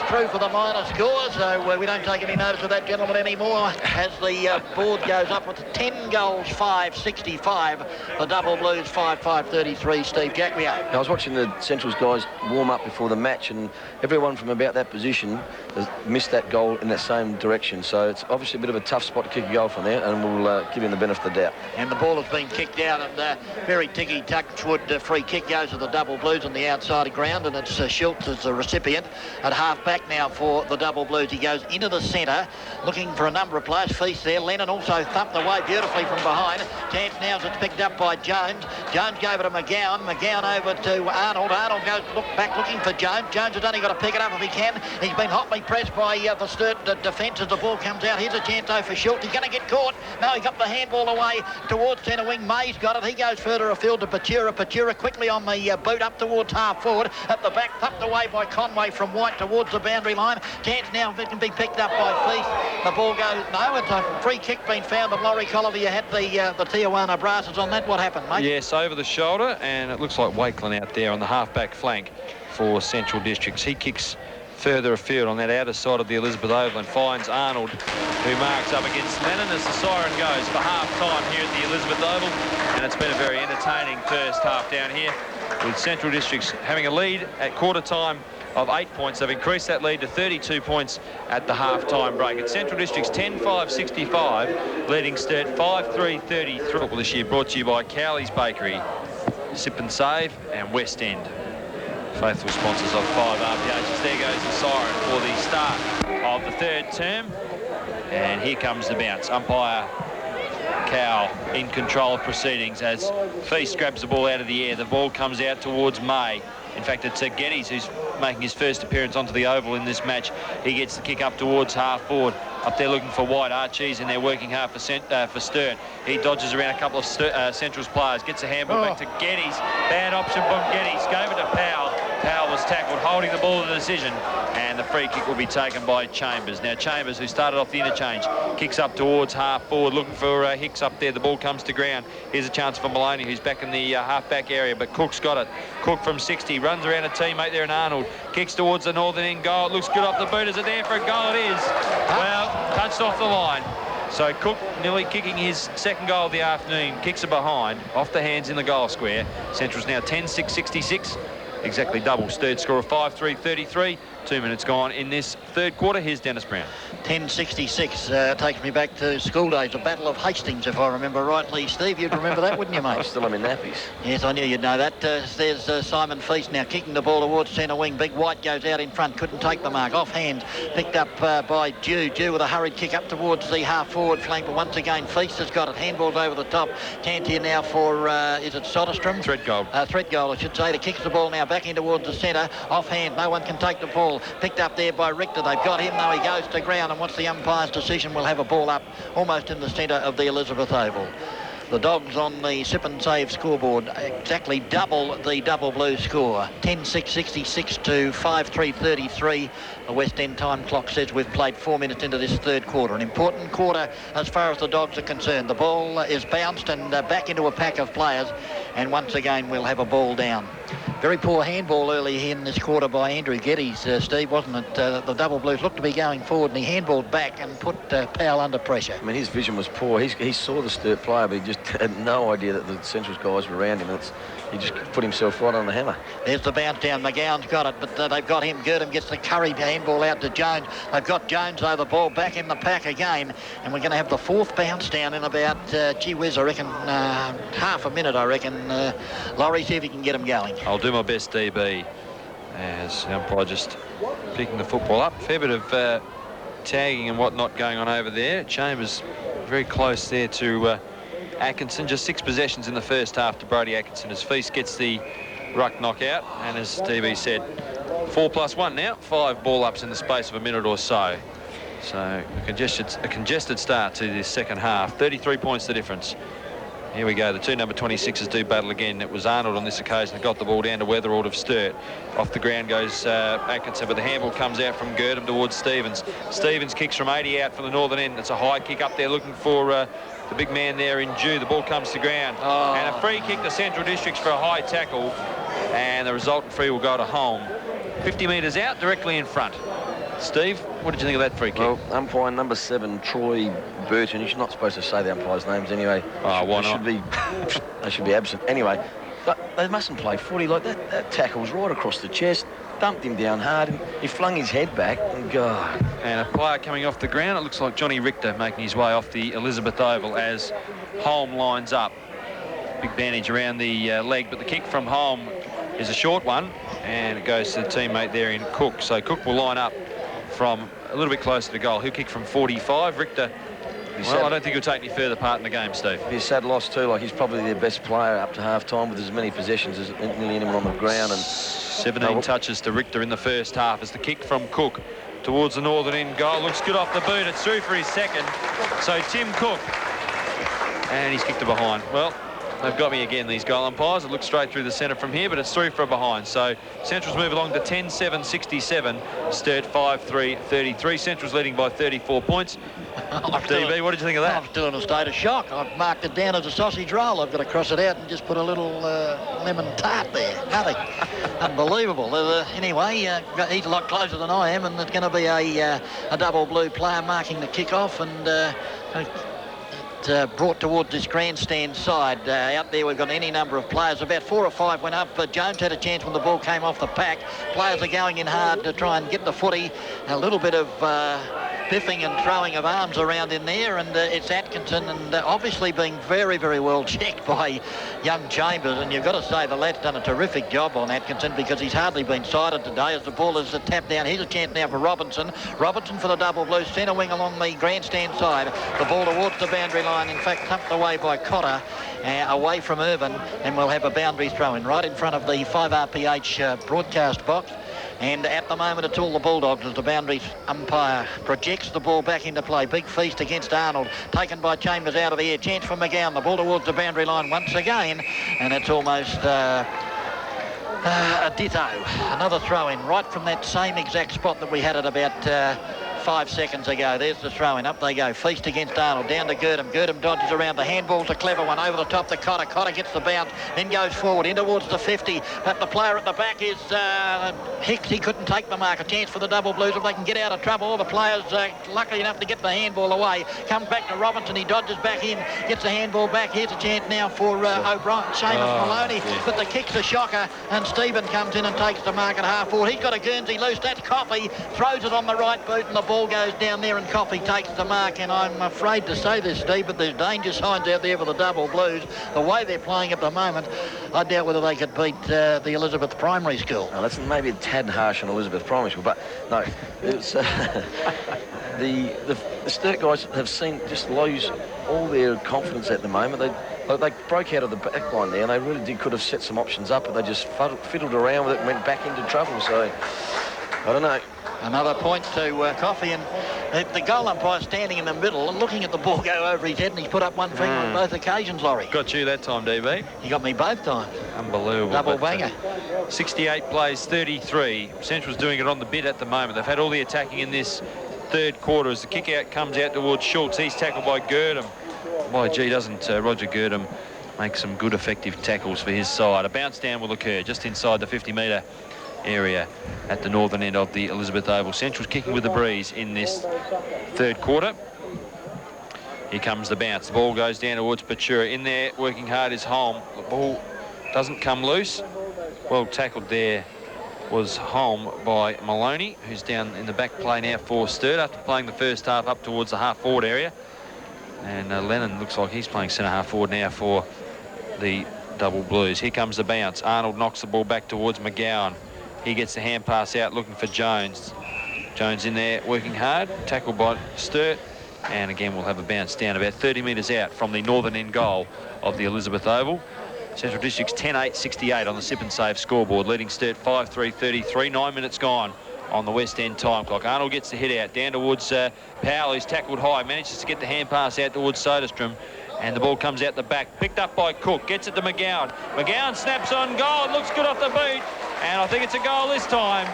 Speaker 1: through for the minor score, so we don't take any notice of that gentleman anymore as the board goes up with 10 goals, 5-65. The Double Blues 5-5-33. Steve Jacquia.
Speaker 3: I was watching the Central's guys warm up before the match, and everyone from about that position has missed that goal in that same direction. So it's obviously a bit of a tough spot to kick a goal from there, and we'll give him the benefit of the doubt.
Speaker 1: And the ball has been kicked out, and very ticky-touchwood free kick goes to the Double Blues on the outside of ground, and it's Schultz as the recipient at half-back now for the Double Blues. He goes into the centre, looking for a number of players. Feast there. Lennon also thumped away beautifully from behind. Chance now as it's picked up by Jones. Jones gave it to McGowan. McGowan over to Arnold. Arnold goes back looking for Jones. Jones has only got to pick it up if he can. He's been hotly pressed by the Sturt defence as the ball comes out. Here's a chance though for Schultz. He's going to get caught. No, he got the handball away towards centre wing. May's got it. He goes further afield to Patura. Patura quickly on the boot up towards half forward. At the back, thumped away by Conway from White towards the boundary line. Chance now can be picked up by Feast. The ball goes, no, it's a free kick being found of Laurie Colliver. You had the Tijuana Brasses on that. What happened, mate?
Speaker 2: Yes, over the shoulder, and it looks like Wakeland out there on the half-back flank for Central Districts. He kicks further afield on that outer side of the Elizabeth Oval and finds Arnold, who marks up against Lennon as the siren goes for half-time here at the Elizabeth Oval. And it's been a very entertaining first half down here, with Central Districts having a lead at quarter time of 8 points. They've increased that lead to 32 points at the half-time break. It's Central Districts 10-5-65, leading Sturt 5-3-33. Football this year brought to you by Cowley's Bakery, Sip and Save, and West End. Faithful sponsors of 5 RPHs. There goes the siren for the start of the third term. And here comes the bounce. Umpire Cowell in control of proceedings as Feast grabs the ball out of the air. The ball comes out towards May. In fact, it's Geddes who's making his first appearance onto the oval in this match. He gets the kick up towards half forward. Up there looking for White. Archie's in there working hard for Sturt. He dodges around a couple of Central's players. Gets a handball back to Geddes. Bad option from Geddes. Gave it to Powell. Powell was tackled, holding the ball to the decision, and the free kick will be taken by Chambers. Now Chambers, who started off the interchange, kicks up towards half forward, looking for Hicks up there. The ball comes to ground. Here's a chance for Maloney, who's back in the half-back area, but Cook's got it. Cook from 60, runs around a teammate there in Arnold, kicks towards the northern end goal. It looks good off the boot. Is it there for a goal? It is. Well, touched off the line. So Cook nearly kicking his second goal of the afternoon, kicks it behind, off the hands in the goal square. Central's now 10-6-66. Exactly double. Sturt score of 5-3-33. 2 minutes gone in this third quarter. Here's Dennis Brown.
Speaker 1: 10:66 takes me back to school days, the Battle of Hastings, if I remember rightly. Steve, you'd remember that, wouldn't you, mate?
Speaker 3: I still am in nappies.
Speaker 1: Yes, I knew you'd know that. There's Simon Feast now kicking the ball towards centre wing. Big White goes out in front, couldn't take the mark. Off hand, picked up by Dew. Dew with a hurried kick up towards the half-forward flank, but once again, Feast has got it. Handballed over the top. Chance here now for, is it Soderstrom?
Speaker 2: Threadgold.
Speaker 1: Threadgold, I should say, to kicks the ball now back in towards the centre. Off hand, no one can take the ball. Picked up there by Richter. They've got him, though. He goes to ground, and once the umpire's decision, will have a ball up almost in the centre of the Elizabeth Oval. The Dogs on the sip and save scoreboard exactly double the double blue score. 10:66 to 5:33. The West End time clock says we've played 4 minutes into this third quarter. An important quarter as far as the Dogs are concerned. The ball is bounced and back into a pack of players, and once again we'll have a ball down. Very poor handball early in this quarter by Andrew Geddes, Steve, wasn't it? The double blues looked to be going forward, and he handballed back and put Powell under pressure.
Speaker 3: I mean, his vision was poor. He saw the Sturt player, but he just had no idea that the Centrals guys were around him. He just put himself right on the hammer.
Speaker 1: There's the bounce down. McGowan's got it, but they've got him. Girdham gets the curry handball out to Jones. They've got Jones, though, the ball back in the pack again, and we're going to have the fourth bounce down in about, gee whiz, I reckon, half a minute, I reckon. Laurie, see if you can get him going.
Speaker 2: I'll do my best, DB, as the umpire just picking the football up. Fair bit of tagging and whatnot going on over there. Chambers very close there to Atkinson. Just 6 possessions in the first half to Brody Atkinson as Feast gets the ruck knockout, and as DB said, 4+1 now, 5 ball ups in the space of a minute or so. So a congested start to this second half. 33 points the difference. Here we go. The two number 26s do battle again. It was Arnold on this occasion that got the ball down to Weatherald of Sturt. Off the ground goes Atkinson, but the handball comes out from Girdham towards Stevens. Stevens kicks from 80 out from the northern end. It's a high kick up there looking for the big man there in Dew. The ball comes to ground.
Speaker 1: Oh.
Speaker 2: And a free kick to Central Districts for a high tackle. And the resultant free will go to home. 50 metres out, directly in front. Steve, what did you think of that free kick?
Speaker 3: Well, umpire number 7, Troy Burton. You're not supposed to say the umpires' names anyway.
Speaker 2: Oh, why not?
Speaker 3: They should be absent. Anyway, they mustn't play footy like that. That tackle was right across the chest, dumped him down hard, and he flung his head back, and God.
Speaker 2: And a player coming off the ground. It looks like Johnny Richter making his way off the Elizabeth Oval as Holm lines up. Big bandage around the leg, but the kick from Holm is a short one, and it goes to the teammate there in Cook. So Cook will line up from a little bit closer to goal. He'll kick from 45. Richter, well, I don't think he'll take any further part in the game, Steve.
Speaker 3: He's a sad loss too. Like, he's probably their best player up to half-time with as many possessions as nearly anyone on the ground. And
Speaker 2: 17 touches to Richter in the first half as the kick from Cook towards the northern end goal. Looks good off the boot. It's through for his second. So Tim Cook, and he's kicked it behind. Well, they've got me again, these goal umpires. It looks straight through the centre from here, but it's through for a behind. So Central's move along to 10-7-67. Sturt 5-3-33. Central's leading by 34 points. DB, what did you think of that?
Speaker 1: I'm still in a state of shock. I've marked it down as a sausage roll. I've got to cross it out and just put a little lemon tart there. Nothing. Unbelievable. Anyway, he's a lot closer than I am, and there's going to be a double blue player marking the kick-off, and brought towards this grandstand side. Out there we've got any number of players. About 4 or 5 went up, but Jones had a chance when the ball came off the pack. Players are going in hard to try and get the footy. A little bit of biffing and throwing of arms around in there, and it's Atkinson, and obviously being very, very well checked by young Chambers, and you've got to say the lad's done a terrific job on Atkinson, because he's hardly been sighted today as the ball is tapped down. Here's a chance now for Robinson. Robinson for the double blue, centre wing along the grandstand side. The ball towards the boundary line, in fact thumped away by Cotter, away from Irvin, and we'll have a boundary throw in right in front of the 5RPH broadcast box. And at the moment, it's all the Bulldogs as the boundary umpire projects the ball back into play. Big Feast against Arnold, taken by Chambers out of the air. Chance for McGowan. The ball towards the boundary line once again, and it's almost a ditto. Another throw in right from that same exact spot that we had at about 5 seconds ago. There's the throw-in. Up they go. Feast against Arnold. Down to Girdham. Girdham dodges around. The handball's a clever one. Over the top to Cotter. Cotter gets the bounce. Then goes forward in towards the 50. But the player at the back is Hicks. He couldn't take the mark. A chance for the Double Blues if they can get out of trouble. All the players lucky enough to get the handball away. Comes back to Robinson. He dodges back in. Gets the handball back. Here's a chance now for O'Brien. Seamus Maloney. Yeah. But the kick's a shocker. And Stephen comes in and takes the mark at half forward. He's got a Guernsey loose. That's Coffey. Throws it on the right boot and the ball goes down there and Coffey takes the mark. And I'm afraid to say this, Steve, but there's danger signs out there for the Double Blues. The way they're playing at the moment, I doubt whether they could beat the Elizabeth Primary School.
Speaker 3: Now, that's maybe a tad harsh on Elizabeth Primary School, but no, it's the Sturt guys have seen just lose all their confidence at the moment. They broke out of the back line there, and they really could have set some options up, but they just fiddled around with it and went back into trouble. So I don't know.
Speaker 1: Another point to Coffey, and the goal umpire standing in the middle and looking at the ball go over his head, and he's put up one finger on both occasions, Laurie.
Speaker 2: Got you that time, DB.
Speaker 1: He got me both times.
Speaker 2: Unbelievable.
Speaker 1: Double banger.
Speaker 2: 68 plays 33. Central's doing it on the bit at the moment. They've had all the attacking in this third quarter as the kick out comes out towards Schultz. He's tackled by Girdham. By gee, doesn't Roger Girdham make some good effective tackles for his side. A bounce down will occur just inside the 50-metre area at the northern end of the Elizabeth Oval. Central's kicking with the breeze in this third quarter. Here comes the bounce. The ball goes down towards Patura. In there, working hard is Holm. The ball doesn't come loose. Well tackled there was Holm by Maloney, who's down in the back play now for Sturt after playing the first half up towards the half-forward area. And Lennon looks like he's playing centre-half forward now for the Double Blues. Here comes the bounce. Arnold knocks the ball back towards McGowan. He gets the hand pass out looking for Jones. Jones in there working hard. Tackled by Sturt. And again, we'll have a bounce down about 30 metres out from the northern end goal of the Elizabeth Oval. Central District's 10-8-68 on the sip and save scoreboard, leading Sturt 5-3-33. 9 minutes gone on the West End time clock. Arnold gets the hit out down towards Powell, who's tackled high, manages to get the hand pass out towards Soderstrom, and the ball comes out the back, picked up by Cook, gets it to McGowan. McGowan snaps on goal, it looks good off the boot, and I think it's a goal this time.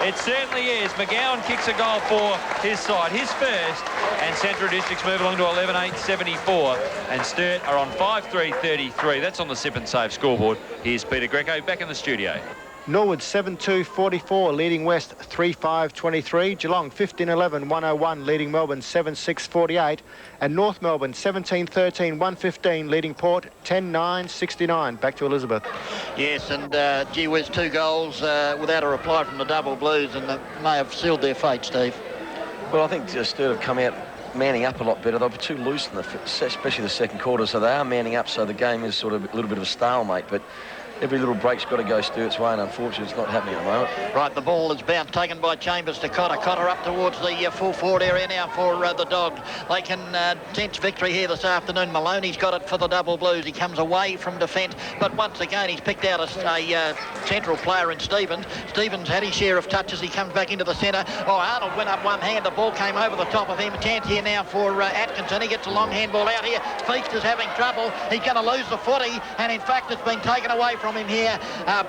Speaker 2: It certainly is. McGowan kicks a goal for his side, his first, and Central District's move along to 11-8-74, and Sturt are on 5-3-33. That's on the sip and save scoreboard. Here's Peter Greco back in the studio.
Speaker 4: Norwood 7-2-44 leading West 3-5-23. Geelong 15-11-101 leading Melbourne 7-6-48. And North Melbourne 17-13-115 leading Port 10-9-69. Back to Elizabeth.
Speaker 1: Yes, and gee whiz, 2 goals without a reply from the Double Blues, and they may have sealed their fate, Steve.
Speaker 3: Well, I think Sturt have come out manning up a lot better. They were too loose in especially the second quarter, so they are manning up, so the game is sort of a little bit of a stalemate, but every little break's got to go Sturt's way, and unfortunately it's not happening at the moment.
Speaker 1: Right, the ball is bounced, taken by Chambers to Cotter. Cotter up towards the full forward area now for the Dog. They can cinch victory here this afternoon. Maloney's got it for the Double Blues. He comes away from defence, but once again he's picked out a central player in Stevens. Stevens had his share of touches. He comes back into the centre. Oh, Arnold went up one hand. The ball came over the top of him. A chance here now for Atkinson. He gets a long handball out here. Feast is having trouble. He's going to lose the footy, and in fact it's been taken away from him here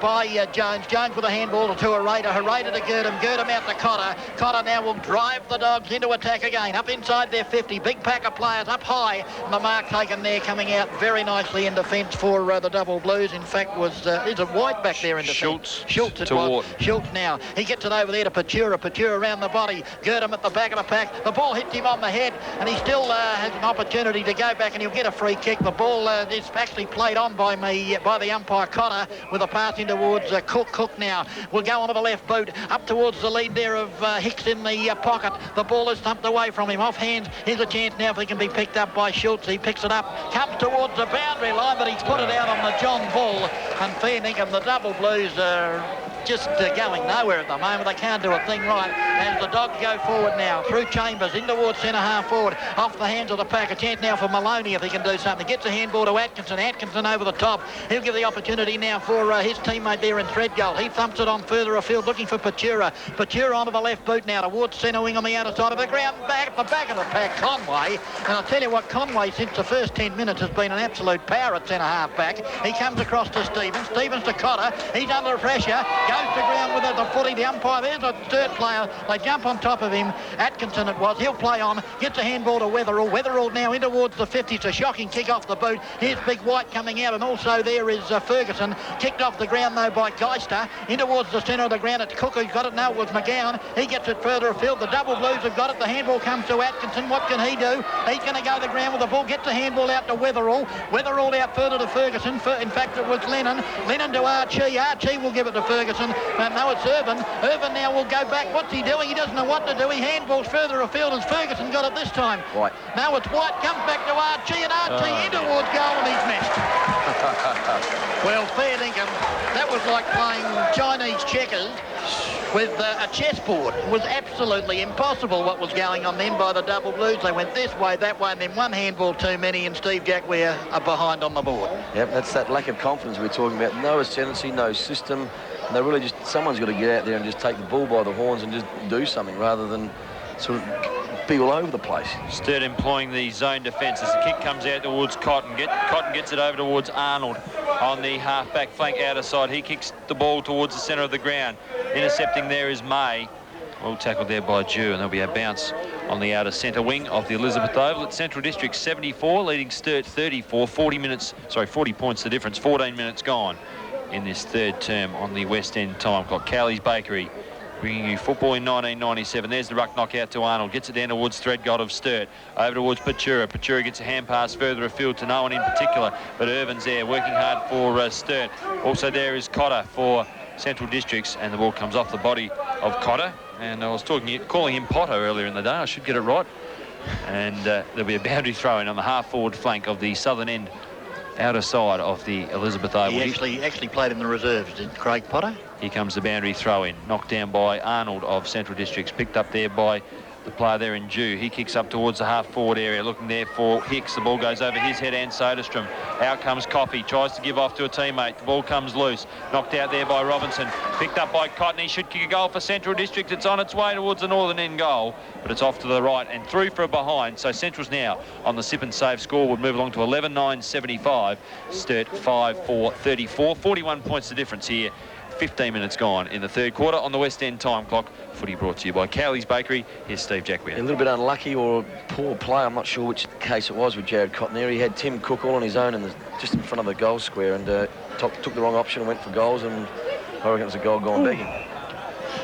Speaker 1: by Jones. Jones with a handball to Hereda. Hereda to Girdham. Girdham out to Cotter. Cotter now will drive the Dogs into attack again. Up inside their 50. Big pack of players up high. And the mark taken there, coming out very nicely in defence for the Double Blues. In fact, is it White back there in defence? Schultz it was. Schultz now. He gets it over there to Patura. Patura around the body. Girdham at the back of the pack. The ball hits him on the head, and he still has an opportunity to go back, and he'll get a free kick. The ball is actually played on by the umpire Cotter, with a pass in towards Cook. Cook now will go onto the left boot, up towards the lead there of Hicks in the pocket. The ball is thumped away from him. Off hands. Here's a chance now if he can be picked up by Schultz. He picks it up, comes towards the boundary line, but he's put it out on the John Bull. And fair dinkum, the Double Blues are just going nowhere at the moment. They can't do a thing right as the Dogs go forward now through Chambers in towards centre half forward, off the hands of the pack. A chance now for Maloney if he can do something. Gets a handball to Atkinson. Atkinson over the top. He'll give the opportunity now for his teammate there in Threadgold. He thumps it on further afield looking for Patura. Patura onto the left boot now towards centre wing on the outer side of the ground. Back at the back of the pack, Conway. And I'll tell you what, Conway since the first 10 minutes has been an absolute power at centre half back. He comes across to Stevens. Stevens to Cotter. He's under pressure. Goes to ground with the footy. The umpire, there's a Sturt player They jump on top of him. Atkinson it was. He'll play on. Gets a handball to Weatherall. Weatherall now in towards the 50. It's a shocking kick off the boot. Here's Big White coming out, and also there is Ferguson. Kicked off the ground, though, by Geister. In towards the centre of the ground. It's Cook who's got it. No, it was McGowan. He gets it further afield. The double blues have got it. The handball comes to Atkinson. What can he do? He's going to go to the ground with the ball. Gets the handball out to Weatherall. Weatherall out further to Ferguson. In fact, it was Lennon. Lennon to Archie. Archie will give it to Ferguson. No, it's Irvin. Irvin now will go back. What's he doing? He doesn't know what to do. He handballs further afield as Ferguson got it this time.
Speaker 3: White.
Speaker 1: Now it's White. Comes back to Archie, and Archie in towards goal, and he's missed. Well, fair dinkum. That was like playing Chinese checkers with a chessboard. It was absolutely impossible what was going on then by the double blues. They went this way, that way, and then one handball too many, and Steve Jackware are behind on the board.
Speaker 3: Yep, that's that lack of confidence we're talking about. No ascendancy, no system. And they really just, someone's got to get out there and just take the bull by the horns and just do something rather than sort of be all over the place.
Speaker 2: Sturt employing the zone defence as the kick comes out towards Cotton. Cotton gets it over towards Arnold on the half-back flank outer side. He kicks the ball towards the centre of the ground. Intercepting there is May. Well tackled there by Jew, and there'll be a bounce on the outer centre wing of the Elizabeth Oval. At Central District 74, leading Sturt 34. 40 points the difference. 14 minutes gone in this third term on the West End time clock. Cowley's Bakery bringing you football in 1997. There's the ruck knockout to Arnold. Gets it down towards Threadgold of Sturt. Over towards Patura. Patura gets a hand pass further afield to no one in particular, but Irvin's there working hard for Sturt. Also there is Cotter for Central Districts, and the ball comes off the body of Cotter. And I was calling him Potter earlier in the day. I should get it right. And there'll be a boundary throw in on the half-forward flank of the southern end outer side of the Elizabeth Oval.
Speaker 1: He actually played in the reserves, did Craig Potter?
Speaker 2: Here comes the boundary throw in, knocked down by Arnold of Central Districts, picked up there by the player there in Jew. He kicks up towards the half-forward area, looking there for Hicks. The ball goes over his head and Soderstrom. Out comes Coffey, tries to give off to a teammate. The ball comes loose, knocked out there by Robinson. Picked up by Cotton. He should kick a goal for Central District. It's on its way towards the northern end goal, but it's off to the right and through for a behind. So Central's now on the sip and save score. Would move along to 11-9-75. Sturt 5-4-34. 41 points the difference here. 15 minutes gone in the third quarter on the West End time clock. Footy brought to you by Cowley's Bakery. Here's Steve Jackware.
Speaker 3: A little bit unlucky or poor play. I'm not sure which case it was with Jared Cotton there. He had Tim Cook all on his own just in front of the goal square, and took the wrong option and went for goals, and I reckon it was a goal gone begging.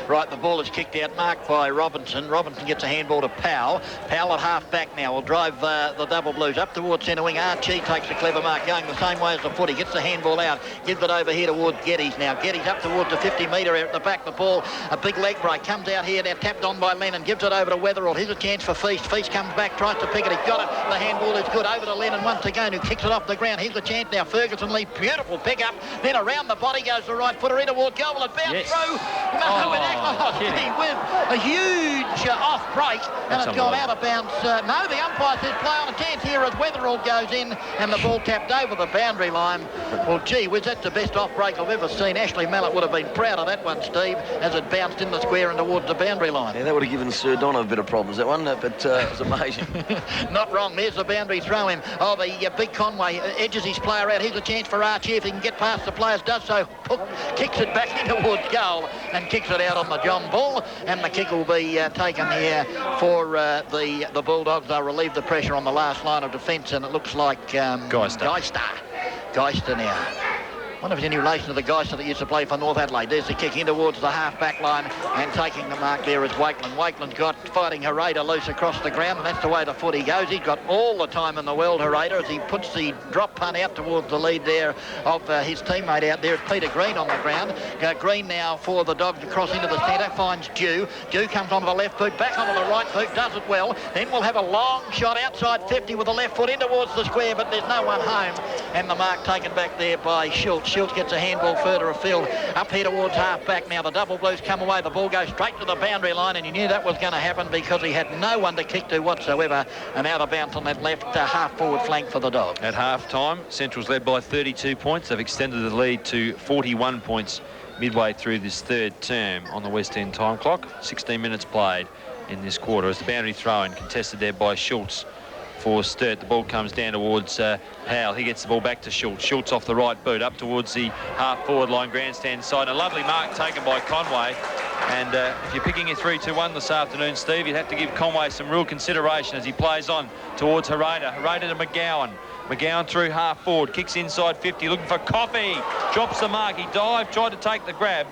Speaker 1: Right, the ball is kicked out, marked by Robinson. Robinson gets a handball to Powell. Powell at half-back now will drive the double blues up towards centre wing. Archie takes a clever mark, going the same way as the footy. Gets the handball out, gives it over here towards Geddes now. Geddes up towards the 50-metre at the back. The ball, a big leg break, comes out here now, tapped on by Lennon. Gives it over to Weatherall. Here's a chance for Feast. Feast comes back, tries to pick it. He's got it. The handball is good. Over to Lennon once again, who kicks it off the ground. Here's a chance now. Ferguson Lee, beautiful pick-up. Then around the body goes the right footer in towards goal. It bounced through. With a huge off break, and it's gone out of bounds. No, the umpire says play on a chance here as Weatherall goes in, and the ball tapped over the boundary line. Well, gee whiz, that's the best off break I've ever seen. Ashley Mallett would have been proud of that one, Steve, as it bounced in the square and towards the boundary line.
Speaker 3: Yeah, that would have given Sir Don a bit of problems, that one, but it was amazing.
Speaker 1: Not wrong. There's the boundary throw in. Oh, the big Conway edges his player out. Here's a chance for Archie if he can get past the players. Does so. Kicks it back in towards goal and kicks it out on the John Bull. And the kick will be taken here for the Bulldogs. They'll relieve the pressure on the last line of defence, and it looks like Geister now. I wonder if there's any relation to the Geister that used to play for North Adelaide. There's the kick in towards the half-back line, and taking the mark there is Wakeland. Wakeland's got fighting Hereda loose across the ground, and that's the way the footy goes. He's got all the time in the world, Hereda, as he puts the drop punt out towards the lead there of his teammate out there. It's Peter Green on the ground. Green now for the Dogs to cross into the centre, finds Dew. Dew comes onto the left boot, back onto the right boot, does it well. Then we'll have a long shot outside 50 with the left foot in towards the square, but there's no one home. And the mark taken back there by Schultz. Schultz gets a handball further afield, up here towards half-back now. The double blues come away. The ball goes straight to the boundary line, and you knew that was going to happen because he had no one to kick to whatsoever. And out of bounds on that left half-forward flank for the Dogs.
Speaker 2: At half-time, Central's led by 32 points. They've extended the lead to 41 points midway through this third term on the West End time clock. 16 minutes played in this quarter as the boundary throw-in contested there by Schultz for Sturt. The ball comes down towards Powell. He gets the ball back to Schultz. Schultz off the right boot up towards the half-forward line grandstand side. A lovely mark taken by Conway. And if you're picking a 3-2-1 this afternoon, Steve, you'd have to give Conway some real consideration as he plays on towards Hereda. Hereda to McGowan. McGowan through half forward, kicks inside 50, looking for Coffey. Drops the mark. He dived, tried to take the grab,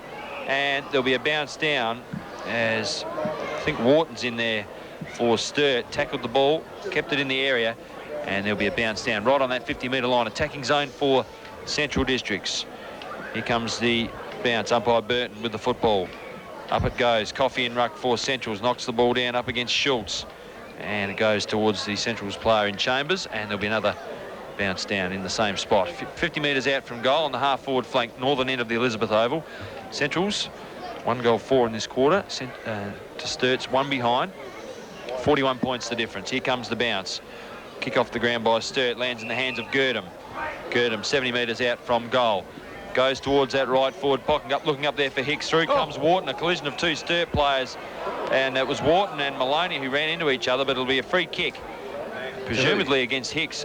Speaker 2: and there'll be a bounce down as I think Wharton's in there for Sturt. Tackled the ball, kept it in the area, and there'll be a bounce down right on that 50-metre line. Attacking zone for Central Districts. Here comes the bounce. Umpire Burton with the football. Up it goes. Coffey in ruck for Centrals. Knocks the ball down up against Schultz. And it goes towards the Centrals player in Chambers. And there'll be another bounce down in the same spot. 50 metres out from goal on the half-forward flank, northern end of the Elizabeth Oval. Centrals, 1 goal 4 in this quarter. To Sturt's 1 behind. 41 points the difference. Here comes the bounce. Kick off the ground by Sturt. Lands in the hands of Girdham. Girdham 70 metres out from goal. Goes towards that right forward pocket, looking up there for Hicks. Through comes Wharton, a collision of 2 Sturt players. And it was Wharton and Maloney who ran into each other, but it'll be a free kick. Presumably against Hicks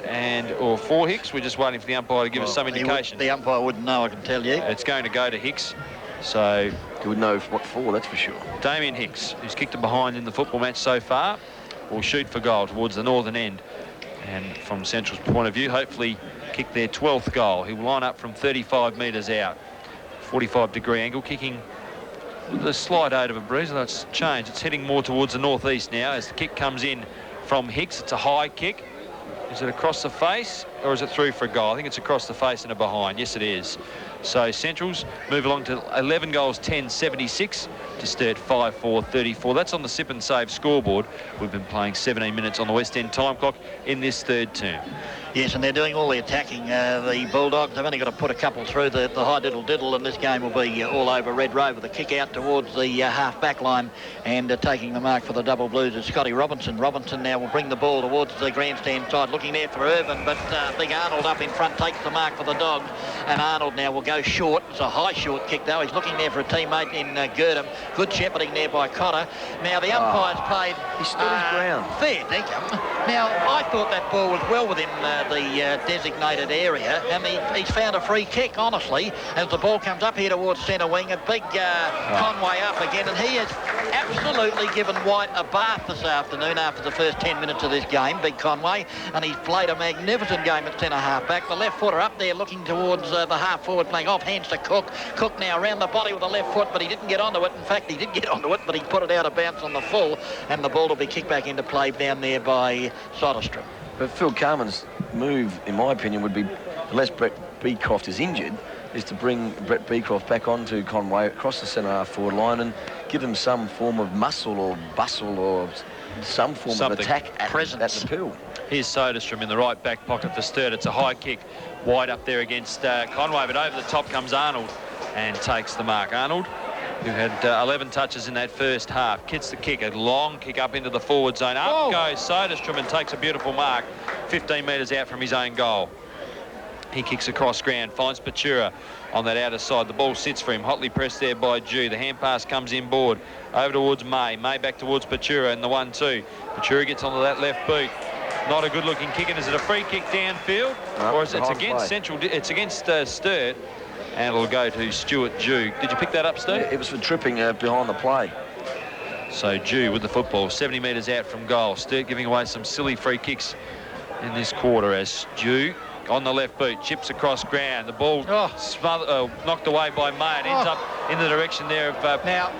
Speaker 2: or for Hicks. We're just waiting for the umpire to give us some indication.
Speaker 1: The umpire wouldn't know, I can tell you.
Speaker 2: It's going to go to Hicks. So
Speaker 3: he would know what for, that's for sure.
Speaker 2: Damien Hicks, who's kicked it behind in the football match so far, will shoot for goal towards the northern end. And from Central's point of view, hopefully kick their 12th goal. He'll line up from 35 metres out. 45-degree angle, kicking with a slight aid of a breeze. Although it's changed. It's heading more towards the northeast now as the kick comes in from Hicks. It's a high kick. Is it across the face or is it through for a goal? I think it's across the face and a behind. Yes, it is. So Centrals move along to 11 goals, 10-76 to Sturt 5-4-34. That's on the sip and save scoreboard. We've been playing 17 minutes on the West End time clock in this third term.
Speaker 1: Yes, and they're doing all the attacking. The Bulldogs have only got to put a couple through the high diddle-diddle, and this game will be all over Red Rover. The kick out towards the half-back line and taking the mark for the Double Blues is Scotty Robinson. Robinson now will bring the ball towards the grandstand side, looking there for Irvin, but big Arnold up in front takes the mark for the Dogs, and Arnold now will go short. It's a high short kick, though. He's looking there for a teammate in Girdham. Good shepherding there by Cotter. Now, the umpire's played...
Speaker 3: He stood his ground.
Speaker 1: Fair dinkum. Now, I thought that ball was well within the designated area, and he's found a free kick, honestly, as the ball comes up here towards centre wing. A big Conway up again, and he has absolutely given White a bath this afternoon after the first 10 minutes of this game, big Conway, and he's played a magnificent game at centre half-back. The left footer up there looking towards the half-forward flank, off hands to Cook. Cook now around the body with the left foot, but he didn't get onto it. In fact, he did get onto it, but he put it out of bounds on the full, and the ball will be kicked back into play down there by Soderstrom.
Speaker 3: But Phil Carman's move, in my opinion, would be, unless Brett Beecroft is injured, is to bring Brett Beecroft back onto Conway across the centre half forward line and give them some form of muscle or bustle or some form of attack at the pill.
Speaker 2: Here's Soderstrom in the right back pocket for Sturt. It's a high kick, wide up there against Conway, but over the top comes Arnold and takes the mark. Arnold, who had 11 touches in that first half, gets the kick, a long kick up into the forward zone. Up goes Soderstrom and takes a beautiful mark, 15 metres out from his own goal. He kicks across ground, finds Patura on that outer side. The ball sits for him, hotly pressed there by Jew. The hand pass comes inboard, over towards May. May back towards Patura in the 1-2. Patura gets onto that left boot. Not a good-looking kick, and is it a free kick downfield? Or is it against Central? It's against Sturt, and it'll go to Stuart Jew. Did you pick that up, Steve?
Speaker 3: Yeah, it was for tripping behind the play.
Speaker 2: So Jew with the football, 70 metres out from goal. Sturt giving away some silly free kicks in this quarter as Jew on the left boot, chips across ground. The ball knocked away by May. It ends up in the direction there of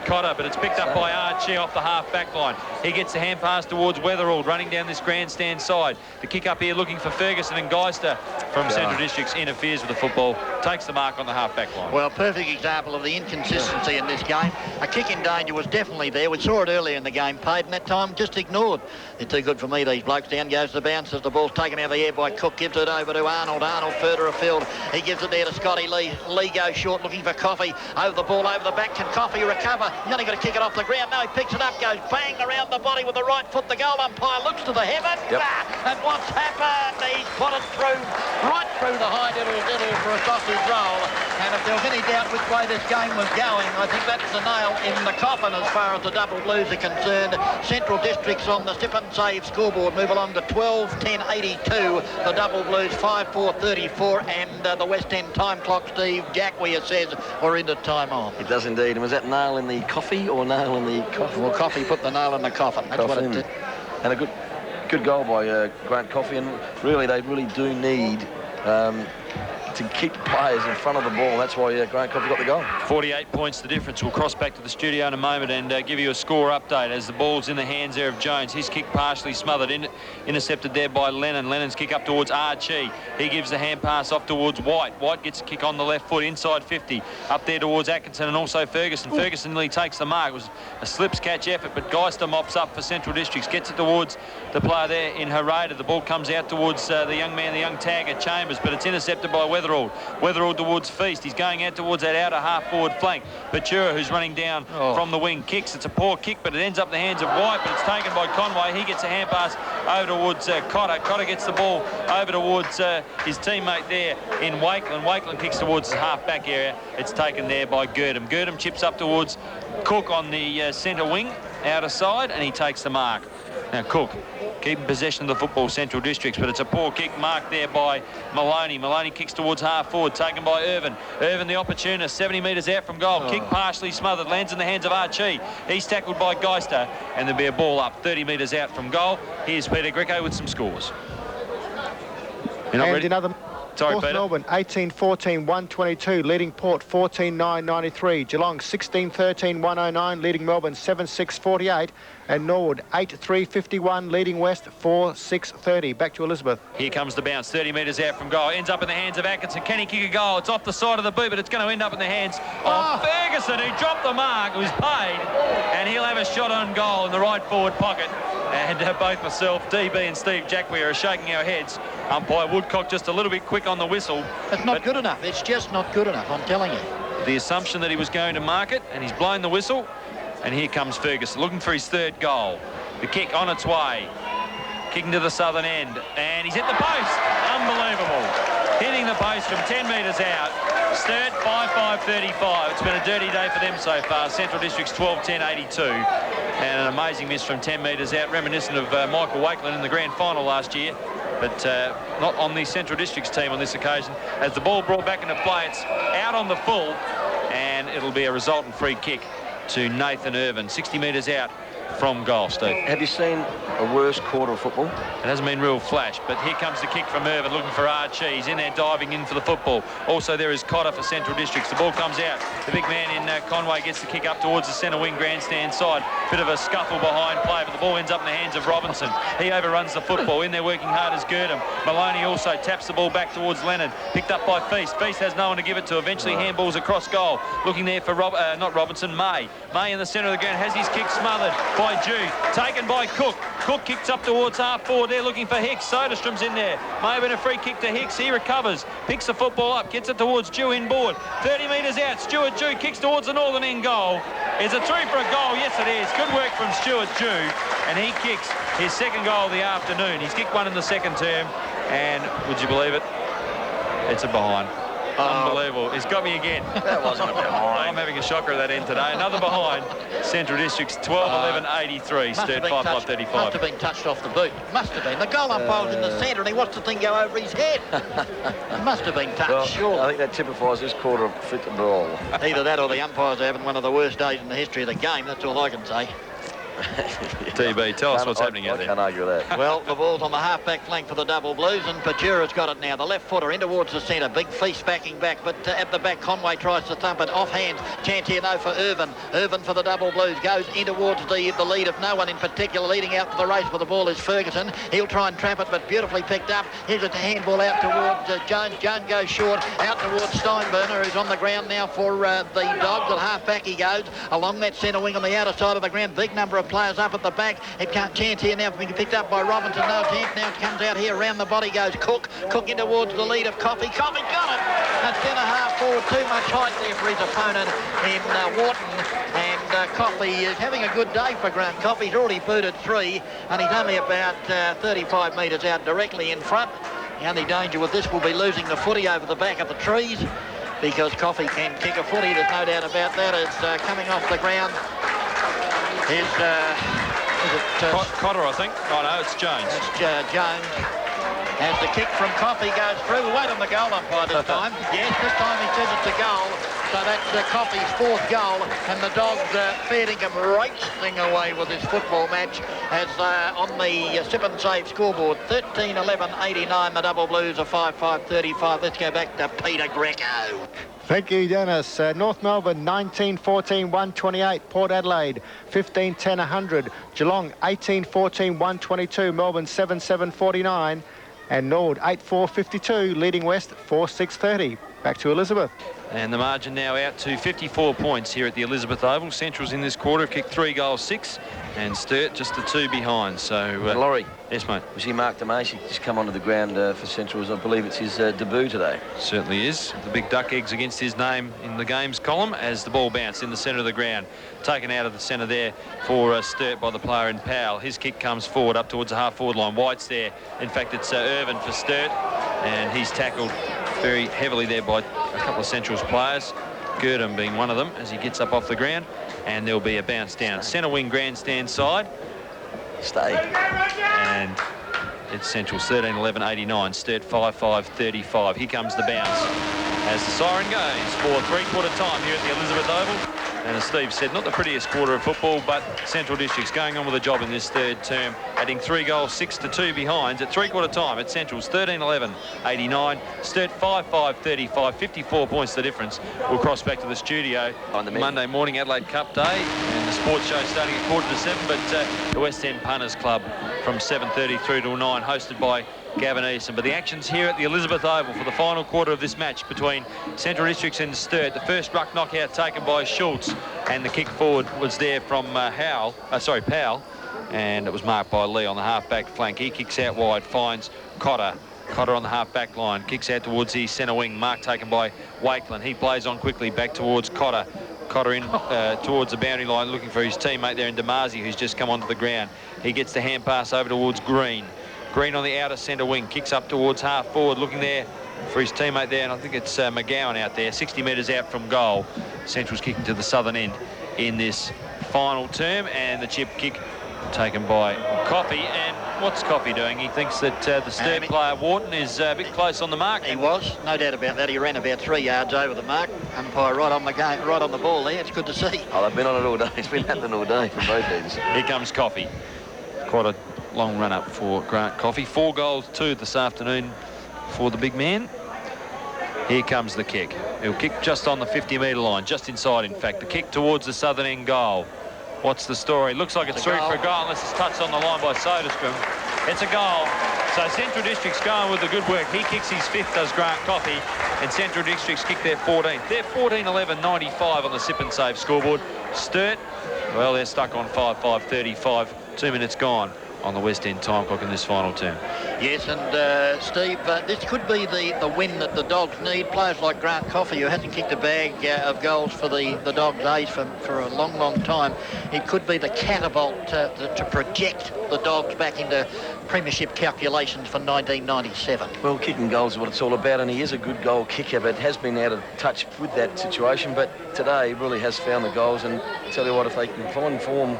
Speaker 2: Cotter, but it's picked up by Archie off the half-back line. He gets the hand pass towards Weatherall, running down this grandstand side. The kick up here looking for Ferguson, and Geister from Central Districts interferes with the football, takes the mark on the half-back line.
Speaker 1: Well, perfect example of the inconsistency in this game. A kick in danger was definitely there. We saw it earlier in the game, paid, and that time just ignored. They're too good for me, these blokes. Down goes the bounce as the ball's taken out of the air by Cook, gives it over to Arnold. Arnold further afield. He gives it there to Scotty Lee. Lee goes short looking for Coffey. Over the ball, over the back. Can Coffey recover? He's only got to kick it off the ground. No, he picks it up, goes bang around the body with the right foot. The goal umpire looks to the heaven. And what's happened? He's put it through, right through the high diddle-diddle for a sausage roll. And if there was any doubt which way this game was going, I think that's the nail in the coffin as far as the Double Blues are concerned. Central Districts on the sip and save scoreboard move along to 12-10-82. The Double Blues 5-4-34, and the West End time clock, Steve Jackwea says we're into time on. well.
Speaker 3: It does indeed. And was that nail in the coffee or nail in the coffin?
Speaker 1: Well, Coffey put the nail in the coffin. That's what it did.
Speaker 3: And a good goal by Grant Coffey. And really, they really do need to keep players in front of the ball. That's why Grant Coffey got the goal.
Speaker 2: 48 points the difference. We'll cross back to the studio in a moment and give you a score update as the ball's in the hands there of Jones. His kick partially smothered, intercepted there by Lennon. Lennon's kick up towards Archie. He gives the hand pass off towards White. White gets a kick on the left foot inside 50. Up there towards Atkinson and also Ferguson. Ferguson nearly takes the mark. It was a slips catch effort, but Geister mops up for Central Districts. Gets it towards the player there in Hereda. The ball comes out towards the young man, the young tagger Chambers, but it's intercepted by Weatherall. Weatherall towards Feast. He's going out towards that outer half-forward flank. Batura, who's running down from the wing, kicks. It's a poor kick, but it ends up in the hands of White, but it's taken by Conway. He gets a hand pass over towards Cotter. Cotter gets the ball over towards his teammate there in Wakeland. Wakeland kicks towards the half-back area. It's taken there by Girdham. Girdham chips up towards Cook on the centre wing, outer side, and he takes the mark. Now, Cook keeping possession of the football, Central Districts, but it's a poor kick marked there by Maloney. Maloney kicks towards half forward, taken by Irvin. Irvin, the opportunist, 70 metres out from goal. Kick partially smothered, lands in the hands of Archie. He's tackled by Geister, and there'll be a ball up 30 metres out from goal. Here's Peter Greco with some scores. You're not ready?
Speaker 4: Another...
Speaker 2: Sorry,
Speaker 4: North
Speaker 2: Peter.
Speaker 4: Melbourne 18-14, 122, leading Port 14-9, 93. Geelong 16-13, 109, leading Melbourne 7-6, 48. And Norwood 8-3, 51, leading West 4-6, 30. Back to Elizabeth.
Speaker 2: Here comes the bounce, 30 metres out from goal. Ends up in the hands of Atkinson. Can he kick a goal? It's off the side of the boot, but it's going to end up in the hands of Ferguson, who dropped the mark, who's paid, and he'll have a shot on goal in the right forward pocket. And both myself, DB and Steve Jackway are shaking our heads. Umpire Woodcock just a little bit quick on the whistle.
Speaker 1: It's not good enough. It's just not good enough, I'm telling you.
Speaker 2: The assumption that he was going to mark it, and he's blown the whistle. And here comes Ferguson, looking for his third goal. The kick on its way. Kicking to the southern end. And he's hit the post. Unbelievable. Hitting the post from 10 metres out. Sturt 5-5-35. It's been a dirty day for them so far. Central Districts 12-10-82. And an amazing miss from 10 metres out, reminiscent of Michael Wakeland in the grand final last year. But not on the Central Districts team on this occasion. As the ball brought back into play, it's out on the full. And it'll be a resultant free kick to Nathan Irvin, 60 metres out from goal, Steve.
Speaker 3: Have you seen a worse quarter of football?
Speaker 2: It hasn't been real flash, but here comes the kick from Irvin, looking for Archie. He's in there diving in for the football. Also there is Cotter for Central Districts. The ball comes out. The big man in Conway gets the kick up towards the centre wing grandstand side. Bit of a scuffle behind play, but the ball ends up in the hands of Robinson. He overruns the football. In there working hard is Girdham. Maloney also taps the ball back towards Lennon. Picked up by Feast. Feast has no one to give it to. Eventually handballs across goal. Looking there for not Robinson, May. May in the centre of the ground has his kick smothered by Jew. Taken by Cook. Cook kicks up towards half forward. They're looking for Hicks. Soderstrom's in there. May have been a free kick to Hicks. He recovers. Picks the football up. Gets it towards Jew inboard. 30 metres out. Stuart Jew kicks towards the northern end goal. Is it through for a goal? Yes, it is. Good work from Stuart Jew. And he kicks his second goal of the afternoon. He's kicked one in the second term. And would you believe it? It's a behind. Unbelievable. He's got me again.
Speaker 3: That wasn't a behind.
Speaker 2: I'm having a shocker at that end today. Another behind. Central Districts 12-11-83. Sturt 5-5-35.
Speaker 1: Must have been touched off the boot. Must have been. The goal umpire was in the centre and he watched the thing go over his head. It must have been touched,
Speaker 3: Well,
Speaker 1: surely.
Speaker 3: I think that typifies this quarter of fit to brawl.
Speaker 1: Either that or the umpires are having one of the worst days in the history of the game. That's all I can say.
Speaker 2: TB, tell us what's happening out
Speaker 3: I
Speaker 2: there.
Speaker 3: can't argue with that.
Speaker 1: Well, the ball's on the half-back flank for the double blues, and Pachura's got it now. The left footer in towards the centre. Big Feast backing back, but at the back, Conway tries to thump it. Offhand, chance here, no, for Irvin. Irvin for the double blues goes in towards the lead of no one in particular. Leading out to the race for the ball is Ferguson. He'll try and trap it, but beautifully picked up. Here's a handball out towards Jones. Jones goes short, out towards Steinburner, who's on the ground now for the Dogs. At half-back he goes, along that centre wing on the outer side of the ground. Big number of players up at the back. It can't chance here now, being picked up by Robinson. No chance now. It comes out here around the body goes Cook. Cook in towards the lead of Coffey. Coffey got it. That's centre half forward. Too much height there for his opponent in Wharton. And Coffey is having a good day for Grant. Coffey's already booted 3 and he's only about 35 metres out directly in front. The only danger with this will be losing the footy over the back of the trees, because Coffey can kick a footy. There's no doubt about that. It's coming off the ground. Is it
Speaker 2: Cotter, I think. Oh, no, it's Jones.
Speaker 1: It's Jones. As the kick from Coffey goes through. We'll wait on the goal umpire this time. Yes, this time he says it's a goal. So that's Coffey's fourth goal, and the Dogs fair dinkum racing away with this football match as on the sip and save scoreboard 13-11-89. The Double Blues are 5-5-35. Let's go back to Peter Greco.
Speaker 4: Thank you, Dennis. North Melbourne 19-14-128. Port Adelaide 15-10-100. Geelong 18-14-122. Melbourne 7-7-49. And Nord 8-4-52, leading West 4-6-30. Back to Elizabeth.
Speaker 2: And the margin now out to 54 points here at the Elizabeth Oval. Central's in this quarter have kicked 3 goals, 6, and Sturt just the 2 behind. So,
Speaker 3: Laurie.
Speaker 2: Yes, mate.
Speaker 3: We see Mark DeMacy just come onto the ground for Central. I believe it's his debut today.
Speaker 2: Certainly is. The big duck eggs against his name in the games column as the ball bounced in the centre of the ground. Taken out of the centre there for Sturt by the player in Powell. His kick comes forward up towards the half-forward line. White's there. In fact, it's Irvin for Sturt, and he's tackled very heavily there by a couple of Central's players. Gurdon being one of them as he gets up off the ground, and there'll be a bounce down. Centre wing grandstand side.
Speaker 3: Stay.
Speaker 2: And it's Central's 13-11-89. Sturt 5-5-35. Here comes the bounce as the siren goes for three-quarter time here at the Elizabeth Oval. And as Steve said, not the prettiest quarter of football, but Central District's going on with a job in this third term, adding 3 goals, 6-2 behinds at three-quarter time at Central's 13-11-89. Sturt 5-5-35, 54 points the difference. We'll cross back to the studio on Monday morning, Adelaide Cup Day, and the sports show starting at 6:45, but the West End Punters Club from 7:30 through till 9, hosted by Gavin Eason. But the action's here at the Elizabeth Oval for the final quarter of this match between Central Districts and Sturt. The first ruck knockout taken by Schultz, and the kick forward was there from Powell, and it was marked by Lee on the half-back flank. He kicks out wide, finds Cotter. Cotter on the half-back line, kicks out towards the centre wing. Mark taken by Wakeland. He plays on quickly back towards Cotter. Cotter in towards the boundary line, looking for his teammate there in Damasi, who's just come onto the ground. He gets the hand pass over towards Green. Green on the outer centre wing, kicks up towards half forward, looking there for his teammate there, and I think it's McGowan out there, 60 metres out from goal. Central's kicking to the southern end in this final term, and the chip kick taken by Coffey. And what's Coffey doing? He thinks that the Sturt player, Wharton, is a bit close on the mark.
Speaker 1: He was, no doubt about that. He ran about 3 yards over the mark. Umpire right on the game, right on the ball there. It's good to see.
Speaker 3: Oh, they've been on it all day. It's been happening all day from both ends.
Speaker 2: Here comes Coffey. Quite a long run up for Grant Coffey. 4 goals, 2 this afternoon for the big man. Here comes the kick. He'll kick just on the 50-metre line, just inside, in fact. The kick towards the southern end goal. What's the story? Looks like it's through for a goal unless it's touched on the line by Soderstrom. It's a goal. So Central District's going with the good work. He kicks his 5th, does Grant Coffey, and Central District's kick their 14th. They're 14-11-95 on the sip and save scoreboard. Sturt, well, they're stuck on 5-5-35. 2 minutes gone on the West End time clock in this final term. Yes,
Speaker 1: and Steve, this could be the win that the Dogs need. Players like Grant Coffey, who hasn't kicked a bag of goals for the Dogs' ace for a long, long time. It could be the catapult to project the Dogs back into premiership calculations for 1997.
Speaker 3: Well, kicking goals is what it's all about, and he is a good goal kicker, but has been out of touch with that situation. But today he really has found the goals, and I tell you what, if they can find form,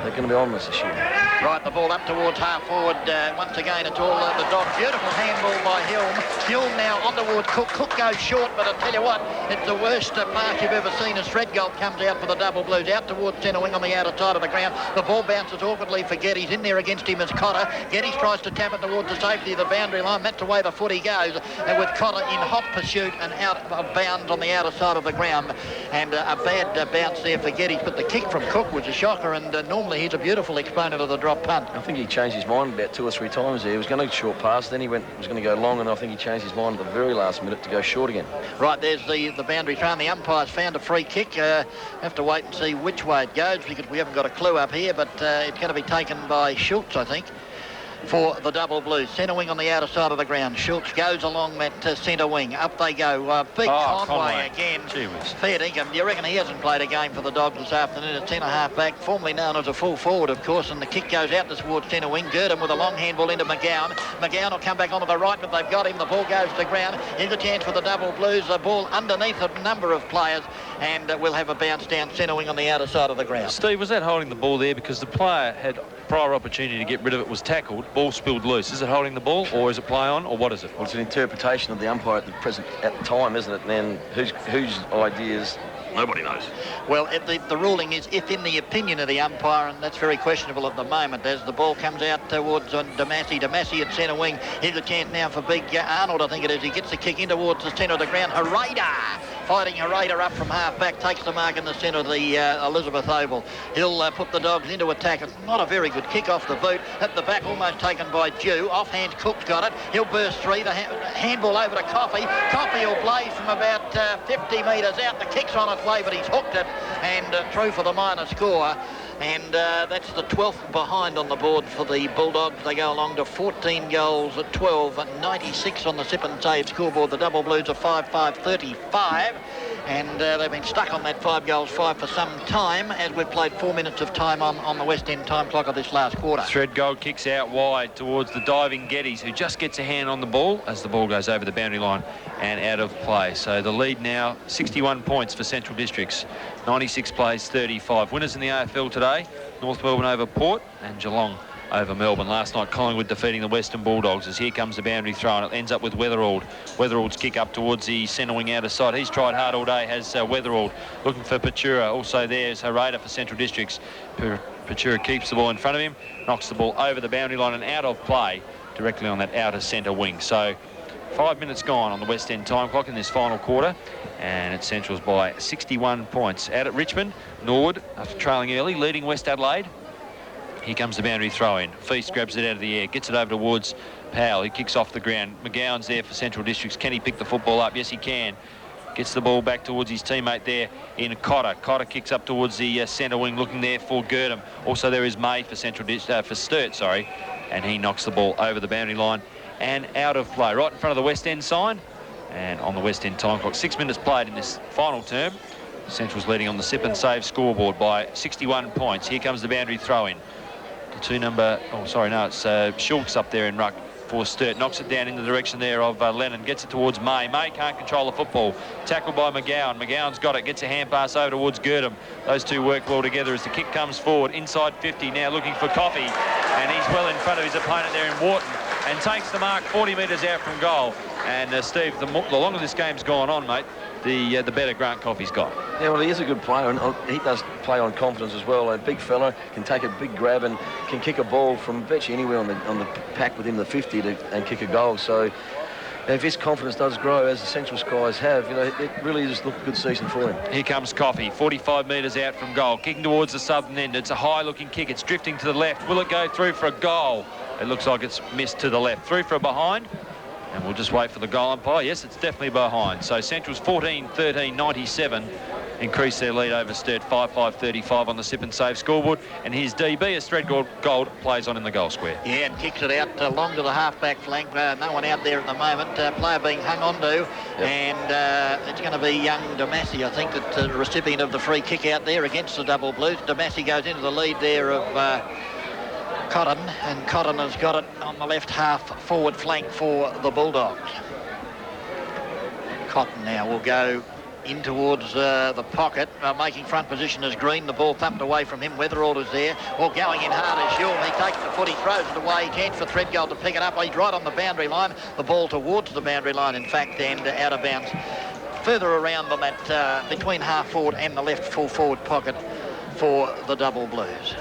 Speaker 3: they're going to be on this year.
Speaker 1: Right, the ball up towards half forward. Once again, it's all the Dogs. Beautiful handball by Hulme. Hulme now on towards Cook. Cook goes short, but I tell you what, it's the worst pass you've ever seen as Threadgold comes out for the Double Blues. Out towards centre wing on the outer side of the ground. The ball bounces awkwardly for Geddes. In there against him is Cotter. Geddes tries to tap it towards the safety of the boundary line. That's the way the footy goes. And with Cotter in hot pursuit and out of bounds on the outer side of the ground. And a bad bounce there for Geddes. But the kick from Cook was a shocker, and normally he's a beautiful exponent of the drop punt.
Speaker 3: I think he changed his mind about 2 or 3 times there. He was going to short pass, then he was going to go long, and I think he changed his mind at the very last minute to go short again.
Speaker 1: Right, there's the boundary throw, and the umpire's found a free kick. Have to wait and see which way it goes because we haven't got a clue up here, but it's going to be taken by Schultz, I think, for the Double Blues. Centre wing on the outer side of the ground. Schultz goes along that centre wing. Up they go. Big Conway again. Fair dinkum. You reckon he hasn't played a game for the Dogs this afternoon at centre half back, formerly known as a full forward, of course, and the kick goes out towards centre wing. Gurdon with a long handball into McGowan. McGowan will come back onto the right, but they've got him. The ball goes to the ground. Here's a chance for the Double Blues. The ball underneath a number of players, and we'll have a bounce down centre wing on the outer side of the ground.
Speaker 2: Steve, was that holding the ball there because the player had prior opportunity to get rid of it, was tackled, ball spilled loose? Is it holding the ball, or is it play on, or what is it?
Speaker 3: Well, it's an interpretation of the umpire at the time, isn't it? And then whose ideas? Nobody knows.
Speaker 1: Well, the ruling is if in the opinion of the umpire, and that's very questionable at the moment, as the ball comes out towards Damasi. Damasi at centre wing. Here's a chance now for big Arnold, I think it is. He gets the kick in towards the centre of the ground. Harada! Fighting Harada up from half-back, takes the mark in the centre of the Elizabeth Oval. He'll put the Dogs into attack. It's not a very good kick off the boot. At the back, almost taken by Dew. Offhand, Cook's got it. He'll burst three. The handball over to Coffey. Coffey will blaze from about 50 metres out. The kick's on its way, but he's hooked it and through for the minor score. And that's the 12th behind on the board for the Bulldogs. They go along to 14 goals at 12, and 96 on the Sip and Save scoreboard. The Double Blues are 5-5-35. And they've been stuck on that 5 goals 5 for some time, as we've played 4 minutes of time on the West End time clock of this last quarter.
Speaker 2: Threadgold kicks out wide towards the diving Geddes, who just gets a hand on the ball as the ball goes over the boundary line and out of play. So the lead now, 61 points for Central Districts. 96 plays 35. Winners in the AFL today, North Melbourne over Port and Geelong over Melbourne. Last night, Collingwood defeating the Western Bulldogs. As here comes the boundary throw, and it ends up with Weatherald. Weatherald's kick up towards the centre wing outer side. He's tried hard all day, has Weatherald. Looking for Patura. Also there's Harada for Central Districts. Patura keeps the ball in front of him, knocks the ball over the boundary line and out of play directly on that outer centre wing. So 5 minutes gone on the West End time clock in this final quarter, and it's Central's by 61 points. Out at Richmond, Norwood, after trailing early, leading West Adelaide. Here comes the boundary throw-in. Feast grabs it out of the air, gets it over towards Powell. He kicks off the ground. McGowan's there for Central Districts. Can he pick the football up? Yes, he can. Gets the ball back towards his teammate there in Cotter. Cotter kicks up towards the centre wing, looking there for Girdham. Also there is May for Sturt, and he knocks the ball over the boundary line and out of play. Right in front of the West End sign, and on the West End time clock. 6 minutes played in this final term. Central's leading on the Sip and Save scoreboard by 61 points. Here comes the boundary throw-in. It's Schultz up there in ruck for Sturt. Knocks it down in the direction there of Lennon. Gets it towards May. May can't control the football. Tackled by McGowan. McGowan's got it. Gets a hand pass over towards Girdham. Those two work well together as the kick comes forward. Inside 50 now, looking for Coffey. And he's well in front of his opponent there in Wharton, and takes the mark 40 metres out from goal. And Steve, the longer this game's gone on, mate, the better Grant Coffey's got.
Speaker 3: Yeah, well, he is a good player, and he does play on confidence as well. A big fella, can take a big grab and can kick a ball from virtually anywhere on the pack within the 50 and kick a goal. So if his confidence does grow, as the Central Skies have, it really does look a good season for him.
Speaker 2: Here comes Coffey, 45 metres out from goal, kicking towards the southern end. It's a high-looking kick. It's drifting to the left. Will it go through for a goal? It looks like it's missed to the left. Through for a behind. And we'll just wait for the goal umpire. Yes, it's definitely behind. So Central's 14-13, 97. Increase their lead over Sturt, 5-5-35 on the Sip and Save scoreboard. And here's DB as Threadgold plays on in the goal square.
Speaker 1: Yeah, and kicks it out long to the half-back flank. No one out there at the moment. Player being hung onto. Yep. And it's going to be young Damasi, I think, that's the recipient of the free kick out there against the Double Blues. Damasi goes into the lead there of Cotton, and Cotton has got it on the left half forward flank for the Bulldogs. Cotton now will go in towards the pocket, making front position as Green. The ball thumped away from him. Weatherald is there, or going in hard as Hulme. He takes the foot, he throws it away. Chance for Threadgold to pick it up. He's right on the boundary line. The ball towards the boundary line, in fact, and out of bounds. Further around than that, between half forward and the left full forward pocket for the Double Blues.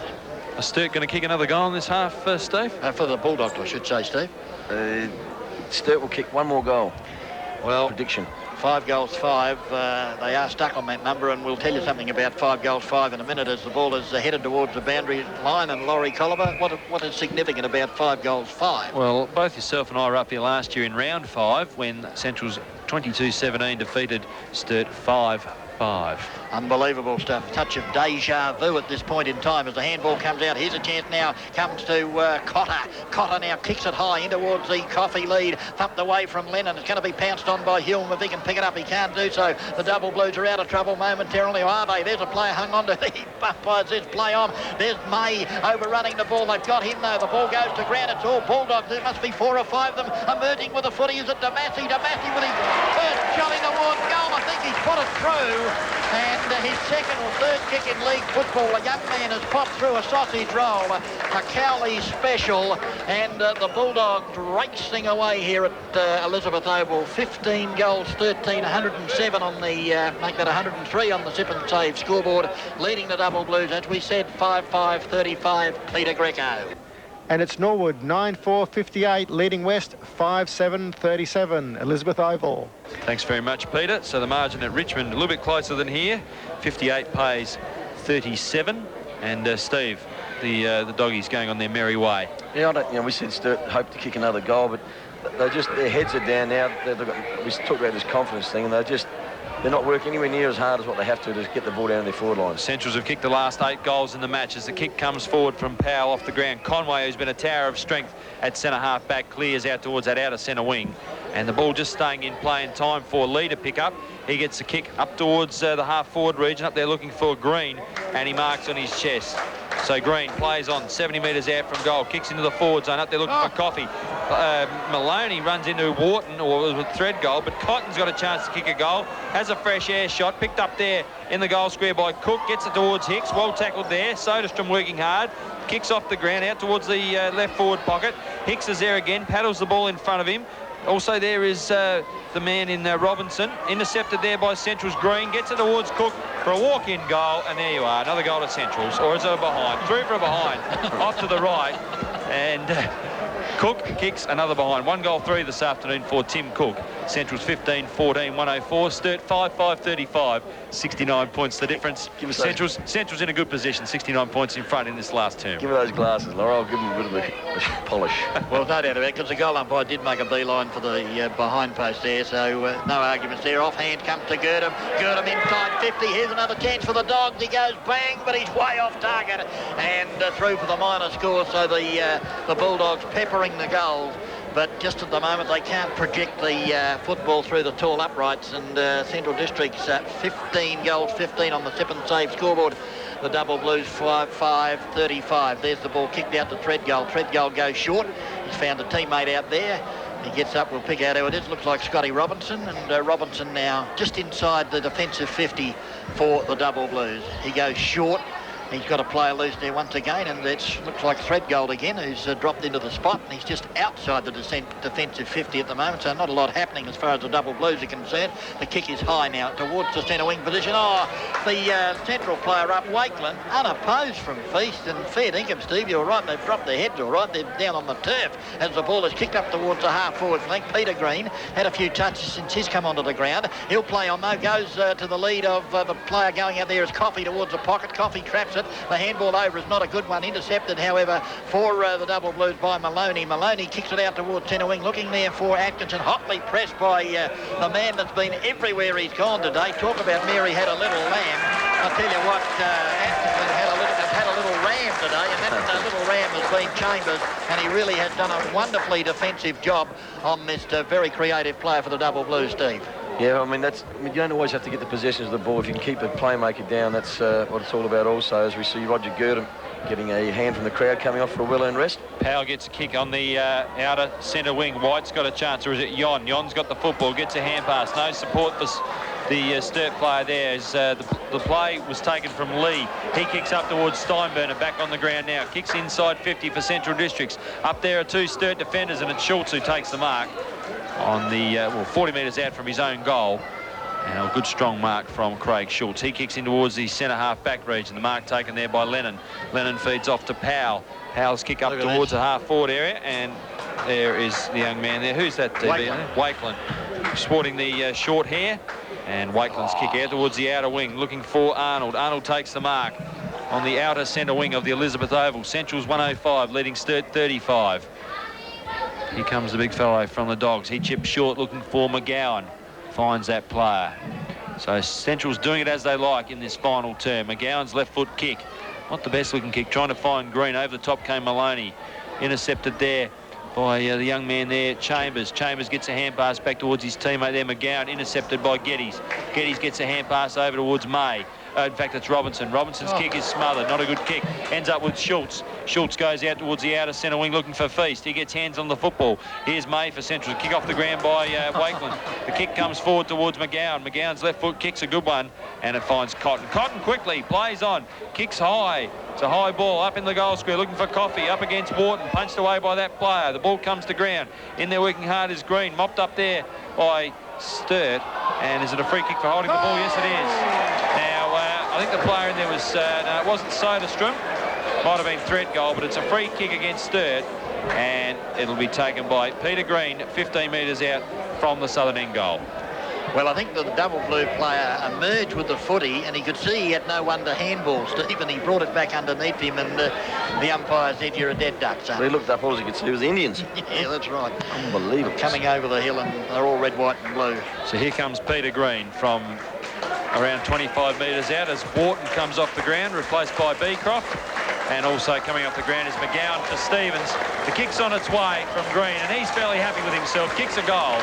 Speaker 2: Is Sturt going to kick another goal in this half, Steve?
Speaker 1: For the Bulldogs, I should say, Steve.
Speaker 3: Sturt will kick one more goal.
Speaker 1: Well,
Speaker 3: prediction.
Speaker 1: 5 goals 5. They are stuck on that number, and we'll tell you something about 5 goals 5 in a minute as the ball is headed towards the boundary line. And Laurie Colliver, what is significant about 5 goals 5?
Speaker 2: Well, both yourself and I were up here last year in round 5 when Central's 22-17 defeated Sturt 5-5.
Speaker 1: Unbelievable stuff. Touch of deja vu at this point in time as the handball comes out. Here's a chance now. Comes to Cotter. Cotter now kicks it high in towards the Coffey lead. Thumped away from Lennon. It's going to be pounced on by Hulme. If he can pick it up, he can't do so. The Double Blues are out of trouble momentarily. Are they? There's a player hung on to the umpire says play on. There's May overrunning the ball. They've got him though. The ball goes to ground. It's all Bulldogs. There must be 4 or 5 of them emerging with a footy. Is it Damasi? Damasi with his first shot in towards goal. I think he's put it through. And his second or third kick in league football, a young man has popped through a sausage roll, a Cowley special, and the Bulldogs racing away here at Elizabeth Oval. 15 goals, 13, 107 on the, make that 103 on the Sip and Save scoreboard, leading the Double Blues, as we said, 5-5-35, Peter Greco.
Speaker 4: And it's Norwood, 9-4-58, leading West, 5-7-37, Elizabeth Oval.
Speaker 2: Thanks very much, Peter. So the margin at Richmond a little bit closer than here. 58 pays 37. And Steve, the doggies going on their merry way.
Speaker 3: Yeah, we said Sturt hoped to kick another goal, but their heads are down now. We talked about this confidence thing, and they're not working anywhere near as hard as what they have to get the ball down their forward line.
Speaker 2: Centrals have kicked the last 8 goals in the match as the kick comes forward from Powell off the ground. Conway, who's been a tower of strength at centre half back, clears out towards that outer centre wing. And the ball just staying in play in time for Lee to pick up. He gets the kick up towards the half forward region, up there looking for Green, and he marks on his chest. So Green plays on 70 metres out from goal, kicks into the forward zone, up there looking for Coffey. Maloney runs into Wharton, or with thread goal, but Cotton's got a chance to kick a goal, has a fresh air shot, picked up there in the goal square by Cook, gets it towards Hicks, well tackled there. Soderstrom working hard, kicks off the ground out towards the left forward pocket. Hicks is there again, paddles the ball in front of him. Also there is the man in Robinson, intercepted there by Central's Green, gets it towards Cook for a walk-in goal, and there you are, another goal to Central's, or is it a behind? Through for a behind, off to the right, and Cook kicks another behind. 1 goal 3 this afternoon for Tim Cook. Central's 15-14, 104. Sturt 5-5-35, 69 points the difference. Central's in a good position, 69 points in front in this last term.
Speaker 3: Give me those glasses, Laura. I'll give them a bit of a polish.
Speaker 1: Well, no doubt about it, because the goal umpire did make a beeline for the behind post there, so no arguments there. Offhand comes to Girdham. Girdham inside 50. Here's another chance for the Dogs. He goes bang, but he's way off target, and through for the minor score. So the Bulldogs peppering the goals, but just at the moment they can't project the football through the tall uprights, and Central District's 15 goals, 15 on the Sip and Save scoreboard. The Double Blues 5-5-35. There's the ball kicked out to Threadgold. Threadgold goes short. He's found a teammate out there. He gets up, we'll pick out who it is. Looks like Scotty Robinson, and Robinson now just inside the defensive 50 for the Double Blues. He goes short. He's got a player loose there once again, and it looks like Threadgold again, who's dropped into the spot, and he's just outside the defensive 50 at the moment, so not a lot happening as far as the Double Blues are concerned. The kick is high now towards the centre wing position. Oh, the central player up, Wakeland, unopposed from Feast, and fair dinkum, Steve, you're right, they've dropped their heads all right, they're down on the turf as the ball is kicked up towards the half-forward flank. Peter Green had a few touches since he's come onto the ground. He'll play on though, goes to the lead of the player going out there is Coffey towards the pocket. Coffey traps it. The handball over is not a good one. Intercepted, however, for the Double Blues by Maloney. Maloney kicks it out towards centre wing, looking there for Atkinson. Hotly pressed by the man that's been everywhere he's gone today. Talk about Mary had a little lamb. I'll tell you what, Atkinson had a little ram today, and that little ram has been Chambers, and he really has done a wonderfully defensive job on this very creative player for the Double Blues, Steve.
Speaker 3: Yeah, I mean, you don't always have to get the possessions of the ball. If you can keep a playmaker down, that's what it's all about also, as we see Roger Girdham getting a hand from the crowd coming off for a well-earned rest.
Speaker 2: Powell gets a kick on the outer centre wing. White's got a chance, or is it Yon? Yon's got the football, gets a hand pass. No support for the Sturt player there, as the play was taken from Lee. He kicks up towards Steinburner, back on the ground now. Kicks inside 50 for Central Districts. Up there are 2 Sturt defenders, and it's Schultz who takes the mark on the 40 metres out from his own goal. And a good strong mark from Craig Schultz. He kicks in towards the centre half back region. The mark taken there by Lennon. Lennon feeds off to Powell. Powell's kick up towards the half forward area, and there is the young man there. Who's that? Wakeland. Sporting the short hair, and Wakeland's kick out towards the outer wing, looking for Arnold. Arnold takes the mark on the outer centre wing of the Elizabeth Oval. Central's 105, leading Sturt 35. Here comes the big fellow from the Dogs. He chips short, looking for McGowan. Finds that player. So Central's doing it as they like in this final term. McGowan's left foot kick, not the best looking kick, trying to find Green. Over the top came Maloney. Intercepted there by the young man there, Chambers. Chambers gets a hand pass back towards his teammate there, McGowan. Intercepted by Geddes. Geddes gets a hand pass over towards May. In fact, it's Robinson. Robinson's kick is smothered. Not a good kick. Ends up with Schultz. Schultz goes out towards the outer centre wing looking for Feast. He gets hands on the football. Here's May for Central. Kick off the ground by Wakeland. The kick comes forward towards McGowan. McGowan's left foot kicks a good one, and it finds Cotton. Cotton quickly plays on. Kicks high. It's a high ball up in the goal square looking for Coffey. Up against Wharton. Punched away by that player. The ball comes to ground. In there working hard is Green. Mopped up there by Sturt. And is it a free kick for holding the ball? Yes, it is. Now, I think the player in there was, no, it wasn't Soderstrom. Might have been threat goal, but it's a free kick against Sturt. And it'll be taken by Peter Green, 15 metres out from the southern end goal.
Speaker 1: Well, I think the double blue player emerged with the footy, and he could see he had no one to handball, Steve, and he brought it back underneath him, and the umpire said, "You're a dead duck, son."
Speaker 3: He looked up, all he could see was the Indians.
Speaker 1: Yeah, that's right.
Speaker 3: Unbelievable.
Speaker 1: Coming over the hill, and they're all red, white and blue.
Speaker 2: So here comes Peter Green from around 25 metres out as Wharton comes off the ground, replaced by Beecroft. And also coming off the ground is McGowan for Stevens. The kick's on its way from Green, and he's fairly happy with himself. Kicks a goal.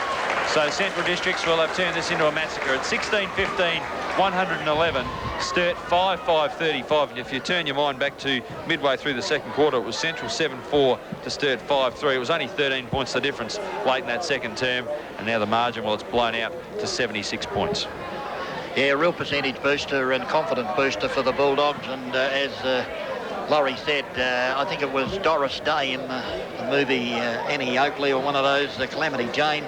Speaker 2: So Central Districts will have turned this into a massacre at 16-15, 111. Sturt 5-5-35. And if you turn your mind back to midway through the second quarter, it was Central 7-4 to Sturt 5-3. It was only 13 points the difference late in that second term. And now the margin, well, it's blown out to 76 points.
Speaker 1: Yeah, a real percentage booster and confidence booster for the Bulldogs. And as Laurie said, I think it was Doris Day in the movie Annie Oakley or one of those, Calamity Jane.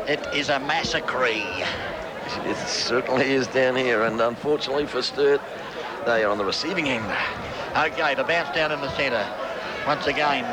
Speaker 1: It is a massacre.
Speaker 3: It certainly is down here, and unfortunately for Sturt, they are on the receiving end.
Speaker 1: Okay, the bounce down in the centre. Once again,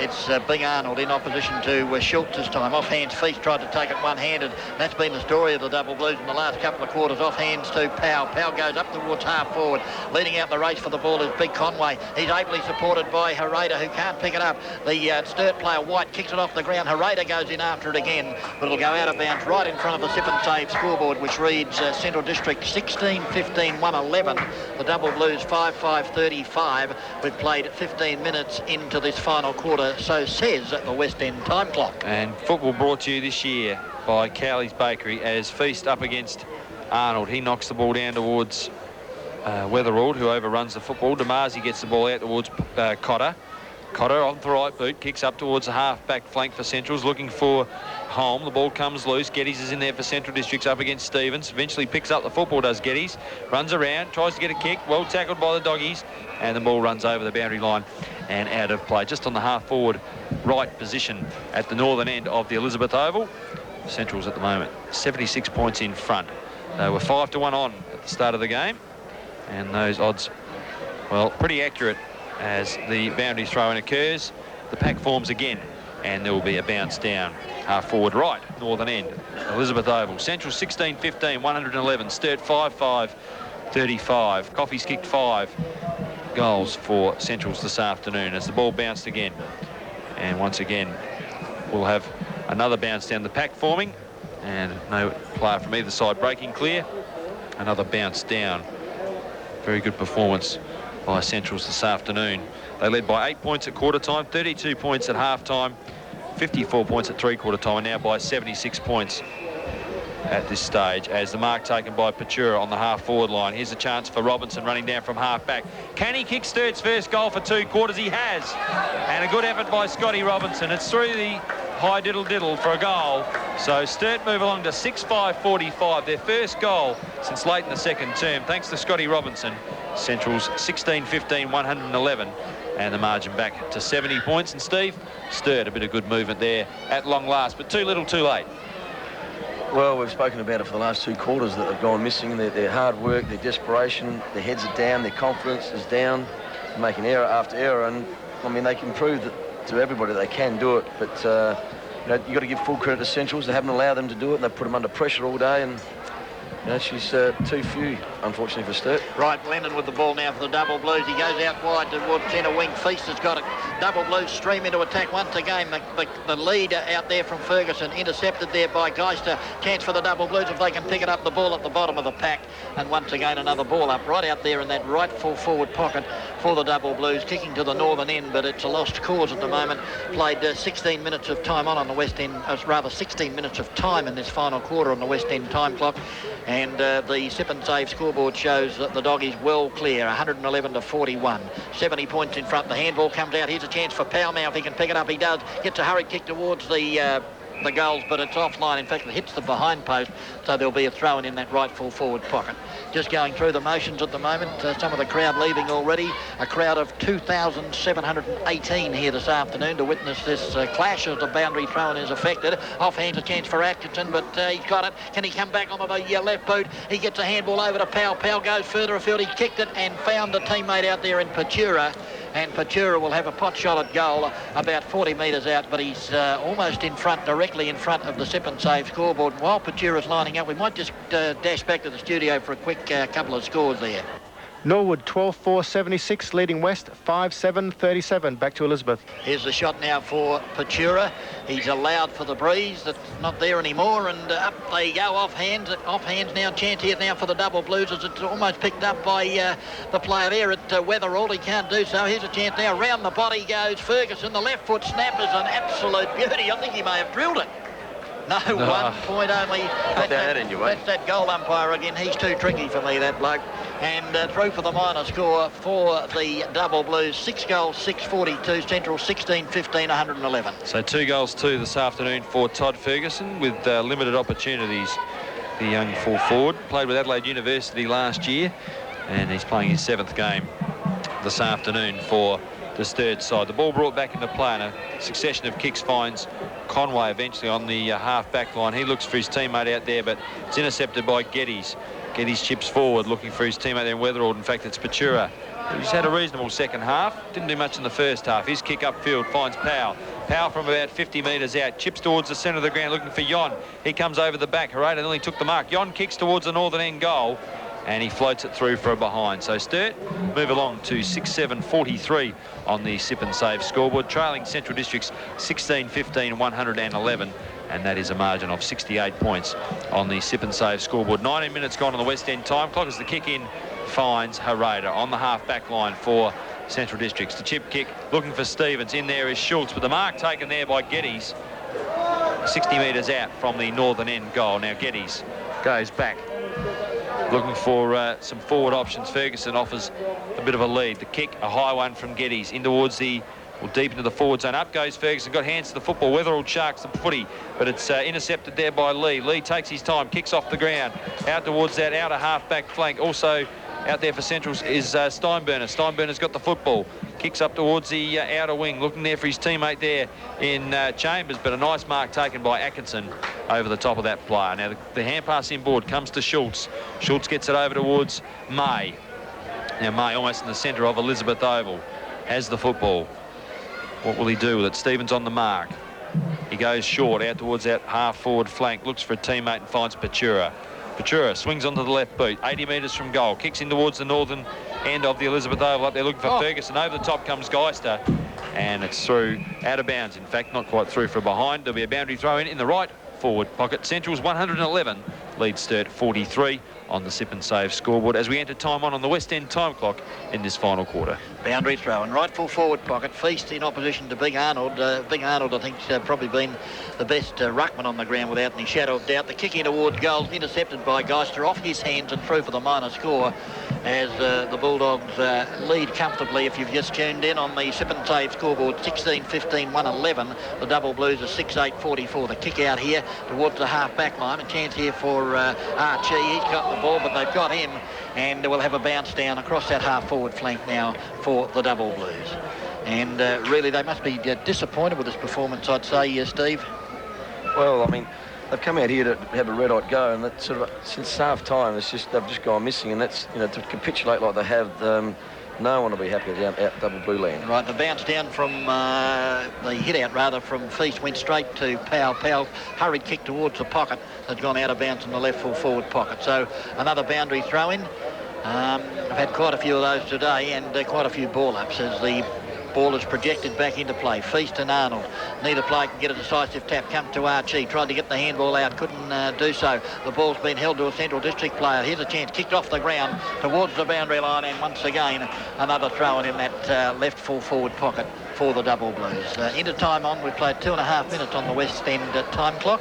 Speaker 1: it's Big Arnold in opposition to Schultz this time. Off-hands, Feast tried to take it one-handed. That's been the story of the Double Blues in the last couple of quarters. Off-hands to Powell. Powell goes up towards half-forward. Leading out the race for the ball is Big Conway. He's ably supported by Hereda, who can't pick it up. The Sturt player, White, kicks it off the ground. Hereda goes in after it again, but it'll go out of bounds right in front of the Sip and Save scoreboard, which reads Central District 16-15, 111. The Double Blues 5-5-35. We've played 15 minutes into this final quarter, so says the West End time clock.
Speaker 2: And football brought to you this year by Cowley's Bakery as Feast up against Arnold. He knocks the ball down towards Weatherald, who overruns the football. Damasi gets the ball out towards Cotter. Cotter on the right boot, kicks up towards the half-back flank for Centrals, looking for Holm. The ball comes loose. Geddes is in there for Central Districts up against Stevens. Eventually picks up the football, does Geddes. Runs around, tries to get a kick. Well tackled by the doggies. And the ball runs over the boundary line and out of play. Just on the half-forward right position at the northern end of the Elizabeth Oval. Centrals at the moment 76 points in front. They were 5-1 on at the start of the game. And those odds, well, pretty accurate as the boundary throw-in occurs. The pack forms again, and there will be a bounce down half-forward right, northern end, Elizabeth Oval. Central 16-15, 111. Sturt 5-5-35. Coffey's kicked 5 goals for Centrals this afternoon as the ball bounced again. And once again, we'll have another bounce down the pack forming, and no player from either side breaking clear. Another bounce down. Very good performance by Centrals this afternoon. They led by 8 points at quarter time, 32 points at half time, 54 points at three-quarter time, and now by 76 points at this stage as the mark taken by Patura on the half-forward line. Here's a chance for Robinson running down from half-back. Can he kick Sturt's first goal for 2 quarters? He has. And a good effort by Scotty Robinson. It's through the high diddle-diddle for a goal. So Sturt move along to 6-5-45, their first goal since late in the second term, thanks to Scotty Robinson. Central's 16-15, 111, and the margin back to 70 points. And Steve, Sturt, a bit of good movement there at long last, but too little, too late.
Speaker 3: Well, we've spoken about it for the last 2 quarters that have gone missing. Their hard work, their desperation, their heads are down, their confidence is down, making error after error. And, I mean, they can prove that to everybody they can do it, but, you know, you've got to give full credit to Centrals. They haven't allowed them to do it, and they've put them under pressure all day, and you know, she's too few, unfortunately, for Sturt.
Speaker 1: Right, Lennon with the ball now for the Double Blues. He goes out wide towards centre wing. Feast has got it. Double Blues stream into attack once again. The lead out there from Ferguson, intercepted there by Geister. Chance for the Double Blues if they can pick it up, the ball at the bottom of the pack. And once again, another ball up right out there in that right full forward pocket for the Double Blues, kicking to the northern end, but it's a lost cause at the moment. Played 16 minutes of time on the West End, rather 16 minutes of time in this final quarter on the West End time clock. And the Sip and Save scoreboard shows that the dog is well clear, 111 to 41. 70 points in front. The handball comes out. Here's a chance for Powell now if he can pick it up. He does. Gets a hurried kick towards the goals, but it's offline. In fact, it hits the behind post, so there'll be a throw-in in that right full forward pocket. Just going through the motions at the moment. Some of the crowd leaving already. A crowd of 2,718 here this afternoon to witness this clash as the boundary throw-in is affected. Offhand's a chance for Atkinson, but he's got it. Can he come back on the left boot? He gets a handball over to Powell. Powell goes further afield. He kicked it and found a teammate out there in Patura. And Patura will have a pot shot at goal about 40 metres out, but he's almost in front, directly in front of the Sip and Save scoreboard. While Patura's lining up, we might just dash back to the studio for a quick couple of scores there.
Speaker 4: Norwood 12-4-76 leading West 5-7-37. Back to Elizabeth.
Speaker 1: Here's the shot now for Patura. He's allowed for the breeze. That's not there anymore, and up they go off hands. Off hands now. Chance here now for the double blues as it's almost picked up by the player there at Weatherall. He can't do so. Here's a chance now. Round the body goes Ferguson. The left foot snap is an absolute beauty. I think he may have drilled it. No, 1 point only. That's that goal umpire again. He's too tricky for me, that bloke. And through for the minor score for the double blues. 6 goals, 642. Central 16-15, 111.
Speaker 2: So 2 goals, 2 this afternoon for Todd Ferguson with limited opportunities. The young full forward played with Adelaide University last year, and he's playing his 7th game this afternoon for the Sturt side. The ball brought back into play, and a succession of kicks finds Conway eventually on the half-back line. He looks for his teammate out there, but it's intercepted by Geddes. Geddes chips forward, looking for his teammate there in Weatherall. In fact, it's Patura. He's had a reasonable second half. Didn't do much in the first half. His kick upfield finds Powell. Powell from about 50 metres out. Chips towards the centre of the ground, looking for Yon. He comes over the back. Harada nearly took the mark. Yon kicks towards the northern end goal, and he floats it through for a behind. So Sturt move along to 6-7-43 on the Sip and Save scoreboard, trailing Central Districts 16-15, 111. And that is a margin of 68 points on the Sip and Save scoreboard. 19 minutes gone on the West End time clock as the kick-in finds Harada on the half-back line for Central Districts. The chip kick looking for Stevens. In there is Schultz, but the mark taken there by Geddes. 60 metres out from the northern end goal. Now Geddes goes back, looking for some forward options. Ferguson offers a bit of a lead. The kick, a high one from Geddes in towards the, well, deep into the forward zone. Up goes Ferguson, got hands to the football. Weatherall sharks the footy, but it's intercepted there by Lee. Lee takes his time, kicks off the ground, out towards that outer half-back flank. Also out there for Centrals is Steinburner. Steinburner's got the football, kicks up towards the outer wing, looking there for his teammate there in Chambers, but a nice mark taken by Atkinson over the top of that player. Now the hand pass inboard comes to Schultz. Schultz gets it over towards May. Now May almost in the centre of Elizabeth Oval has the football. What will he do with it? Stevens on the mark. He goes short out towards that half-forward flank, looks for a teammate and finds Patura. Patura swings onto the left boot, 80 metres from goal, kicks in towards the northern end of the Elizabeth Oval up there looking for Ferguson. Over the top comes Geister, and it's through, out of bounds. In fact, not quite through for behind. There'll be a boundary throw in the right forward pocket. Central's 111, leads Sturt 43 on the Sip and Save scoreboard as we enter time on the West End time clock in this final quarter.
Speaker 1: Boundary throw and right full forward pocket. Feast in opposition to Big Arnold. Big Arnold, I think, probably been the best ruckman on the ground without any shadow of doubt. The kick in towards goal, intercepted by Geister off his hands and through for the minor score as the Bulldogs lead comfortably. If you've just tuned in on the Sip and Save scoreboard, 16-15, 111. The double blues are 6-8-44. The kick out here towards the half-back line. A chance here for Archie. He's got the ball, but they've got him, and we'll have a bounce down across that half-forward flank now for the double blues. And really, they must be disappointed with this performance, I'd say, Steve.
Speaker 3: Well, I mean, they've come out here to have a red-hot go, and that sort of since half-time, it's just they've just gone missing, and that's, you know, to capitulate like they have. No one will be happy out double blue land. Right,
Speaker 1: the bounce down from the hit out rather from Feast went straight to Powell. Powell hurried kick towards the pocket, has gone out of bounds in the left full forward pocket. So another boundary throw in. I've had quite a few of those today, and quite a few ball ups as the ball is projected back into play. Feast and Arnold. Neither player can get a decisive tap. Comes to Archie. Tried to get the handball out. Couldn't do so. The ball's been held to a Central District player. Here's a chance. Kicked off the ground towards the boundary line. And once again, another throw in that left full forward pocket for the double blues. Into time on. We've played 2.5 minutes on the West End time clock.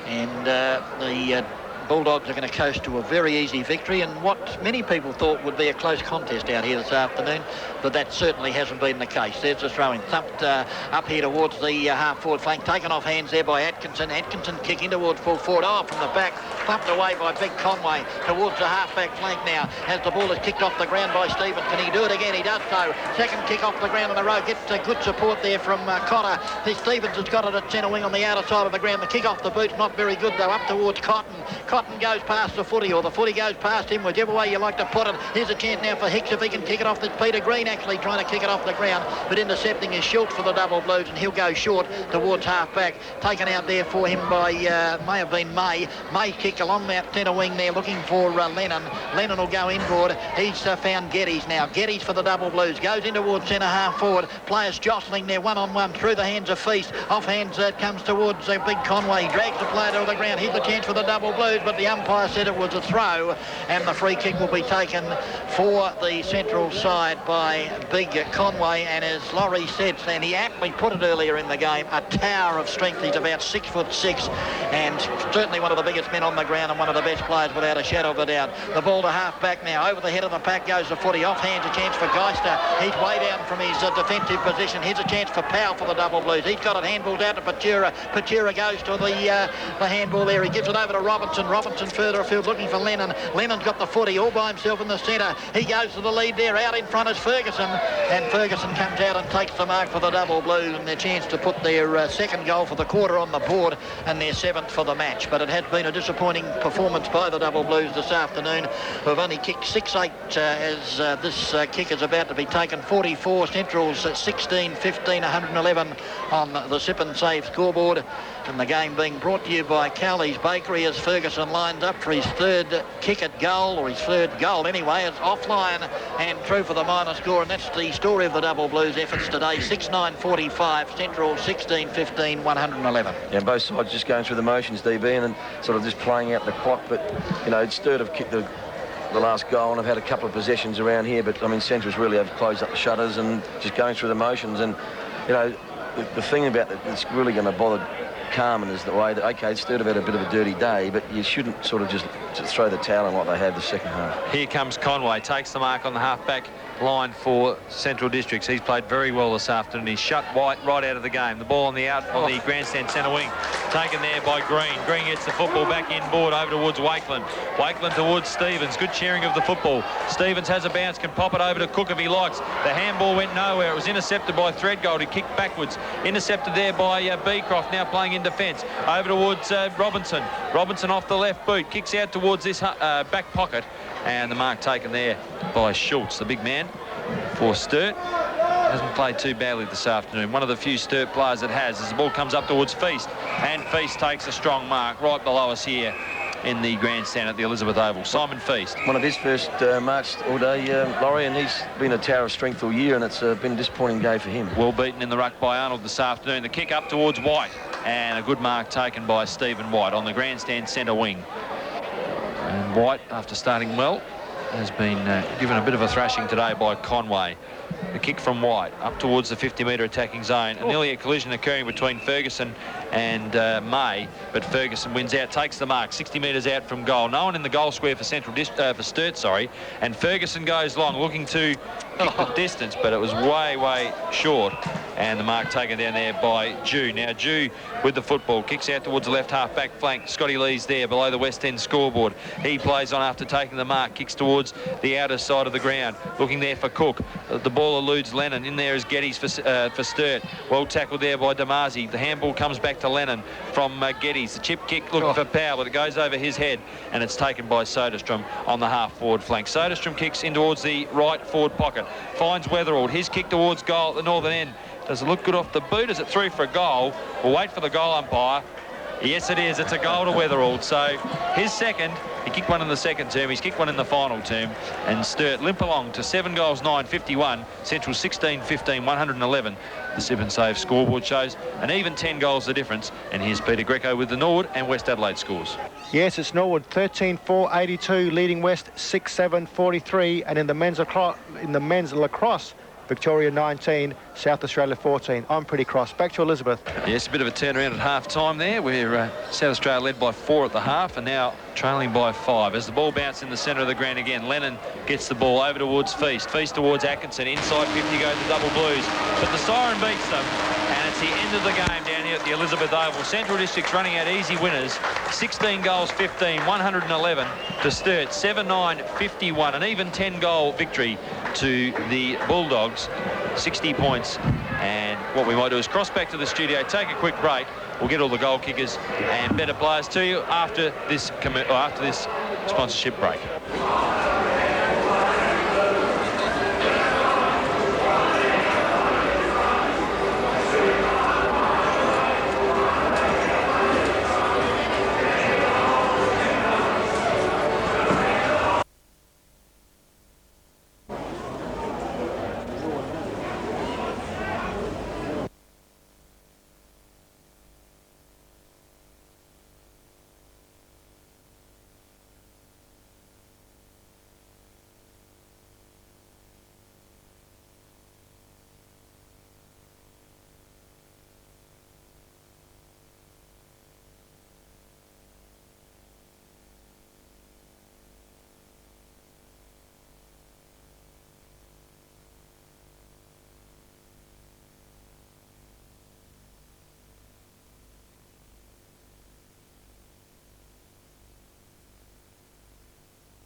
Speaker 1: And the Bulldogs are going to coast to a very easy victory and what many people thought would be a close contest out here this afternoon, but that certainly hasn't been the case. There's the throw-in, thumped up here towards the half-forward flank, taken off hands there by Atkinson. Atkinson kicking towards full forward. Oh, from the back, thumped away by Big Conway towards the half-back flank now. As the ball is kicked off the ground by Stevens. Can he do it again? He does so. Second kick off the ground in a row. Gets good support there from Cotter. Stevens has got it at centre wing on the outer side of the ground. The kick off the boot's not very good though. Up towards Cotton. Cotton goes past the footy, or the footy goes past him, whichever way you like to put it. Here's a chance now for Hicks if he can kick it off. There's Peter Green actually trying to kick it off the ground, but intercepting is Schultz for the Double Blues, and he'll go short towards half-back. Taken out there for him by, may have been May. May kick along that centre wing there looking for Lennon. Lennon will go inboard. He's found Geddes now. Geddes for the Double Blues. Goes in towards centre half forward. Players jostling there one-on-one through the hands of Feast. Off hands comes towards Big Conway. Drags the player to the ground. Here's the chance for the Double Blues, but the umpire said it was a throw, and the free kick will be taken for the Central side by Big Conway. And as Laurie said, and he aptly put it earlier in the game, a tower of strength. He's about 6'6", and certainly one of the biggest men on the ground and one of the best players without a shadow of a doubt. The ball to half back now. Over the head of the pack goes the footy. Off hands, a chance for Geister. He's way down from his defensive position. Here's a chance for Powell for the Double Blues. He's got it handballed out to Patura. Patura goes to the handball there. He gives it over to Robinson. Robinson further afield looking for Lennon. Lennon's got the footy all by himself in the centre. He goes to the lead there. Out in front is Ferguson, and Ferguson comes out and takes the mark for the Double Blues, and their chance to put their second goal for the quarter on the board and their seventh for the match. But it has been a disappointing performance by the Double Blues this afternoon, who've only kicked 6-8 as this kick is about to be taken. 44, Central's 16, 15, 111 on the Sip and Save scoreboard. And the game being brought to you by Cowley's Bakery as Ferguson lines up for his third kick at goal, or his third goal anyway. It's offline and through for the minor score, and that's the story of the Double Blues efforts today. 6-9-45, Central 16-15, 111.
Speaker 3: Yeah, both sides just going through the motions, DB, and then sort of just playing out the clock. But, you know, Sturt have kicked the last goal and have had a couple of possessions around here, but, I mean, Central's really have closed up the shutters and just going through the motions. And, you know, the thing about it that's really going to bother Carmen is the way that, okay, Sturt have had a bit of a dirty day, but you shouldn't sort of just throw the towel in like they had the second half.
Speaker 2: Here comes Conway, takes the mark on the half-back line for Central Districts. He's played very well this afternoon. He's shut White right out of the game. The ball on the grandstand centre wing, taken there by Green. Green gets the football back inboard over towards Wakeland. Wakeland towards Stevens. Good sharing of the football. Stevens has a bounce, can pop it over to Cook if he likes. The handball went nowhere. It was intercepted by Threadgold, who kicked backwards. Intercepted there by Beecroft, now playing in defence. Over towards Robinson. Robinson off the left boot, kicks out towards this back pocket, and the mark taken there by Schultz, the big man for Sturt. Hasn't played too badly this afternoon. One of the few Sturt players that has, as the ball comes up towards Feast, and Feast takes a strong mark right below us here in the grandstand at the Elizabeth Oval. Simon Feast.
Speaker 3: One of his first marks all day, Laurie, and he's been a tower of strength all year, and it's been a disappointing game for him.
Speaker 2: Well beaten in the ruck by Arnold this afternoon. The kick up towards White, and a good mark taken by Stephen White on the grandstand centre wing. And White, after starting well, has been given a bit of a thrashing today by Conway. The kick from White up towards the 50-metre attacking zone. And nearly a collision occurring between Ferguson and May, but Ferguson wins out, takes the mark, 60 metres out from goal. No one in the goal square for for Sturt, sorry. And Ferguson goes long, looking to kick the distance, but it was way short. And the mark taken down there by Jew. Now Jew with the football, kicks out towards the left half-back flank. Scotty Lee's there below the West End scoreboard. He plays on after taking the mark, kicks towards the outer side of the ground, looking there for Cook. The ball eludes Lennon. In there is Geddes for Sturt. Well tackled there by Damasi. The handball comes back to Lennon from Geddes. The chip kick looking for Powell, but it goes over his head, and it's taken by Soderstrom on the half-forward flank. Soderstrom kicks in towards the right forward pocket, finds Weatherald. His kick towards goal at the northern end. Does it look good off the boot? Is it through for a goal? We'll wait for the goal umpire. Yes, it is. It's a goal to Weatherald. So his second. He kicked one in the second term. He's kicked one in the final term. And Sturt limp along to 7 goals, 9-51. Central 16-15, 111. The Sip and Save scoreboard shows an even 10 goals the difference. And here's Peter Greco with the Norwood and West Adelaide scores.
Speaker 4: Yes, it's Norwood 13-4-82, leading West 6-7-43, and in the men's lacrosse, Victoria 19, South Australia 14. I'm pretty cross. Back to Elizabeth.
Speaker 2: Yes, a bit of a turnaround at half-time there, where South Australia led by 4 at the half and now trailing by 5. As the ball bounced in the centre of the ground again, Lennon gets the ball over towards Feast. Feast towards Atkinson. Inside 50 goes the double Blues. But the siren beats them, and it's the end of the game down here at the Elizabeth Oval. Central District's running out easy winners. 16 goals, 15, 111 to Sturt. 7-9, 51. An even 10-goal victory to the Bulldogs. 60 points. And what we might do is cross back to the studio, take a quick break. We'll get all the goal kickers and better players to you after this sponsorship break.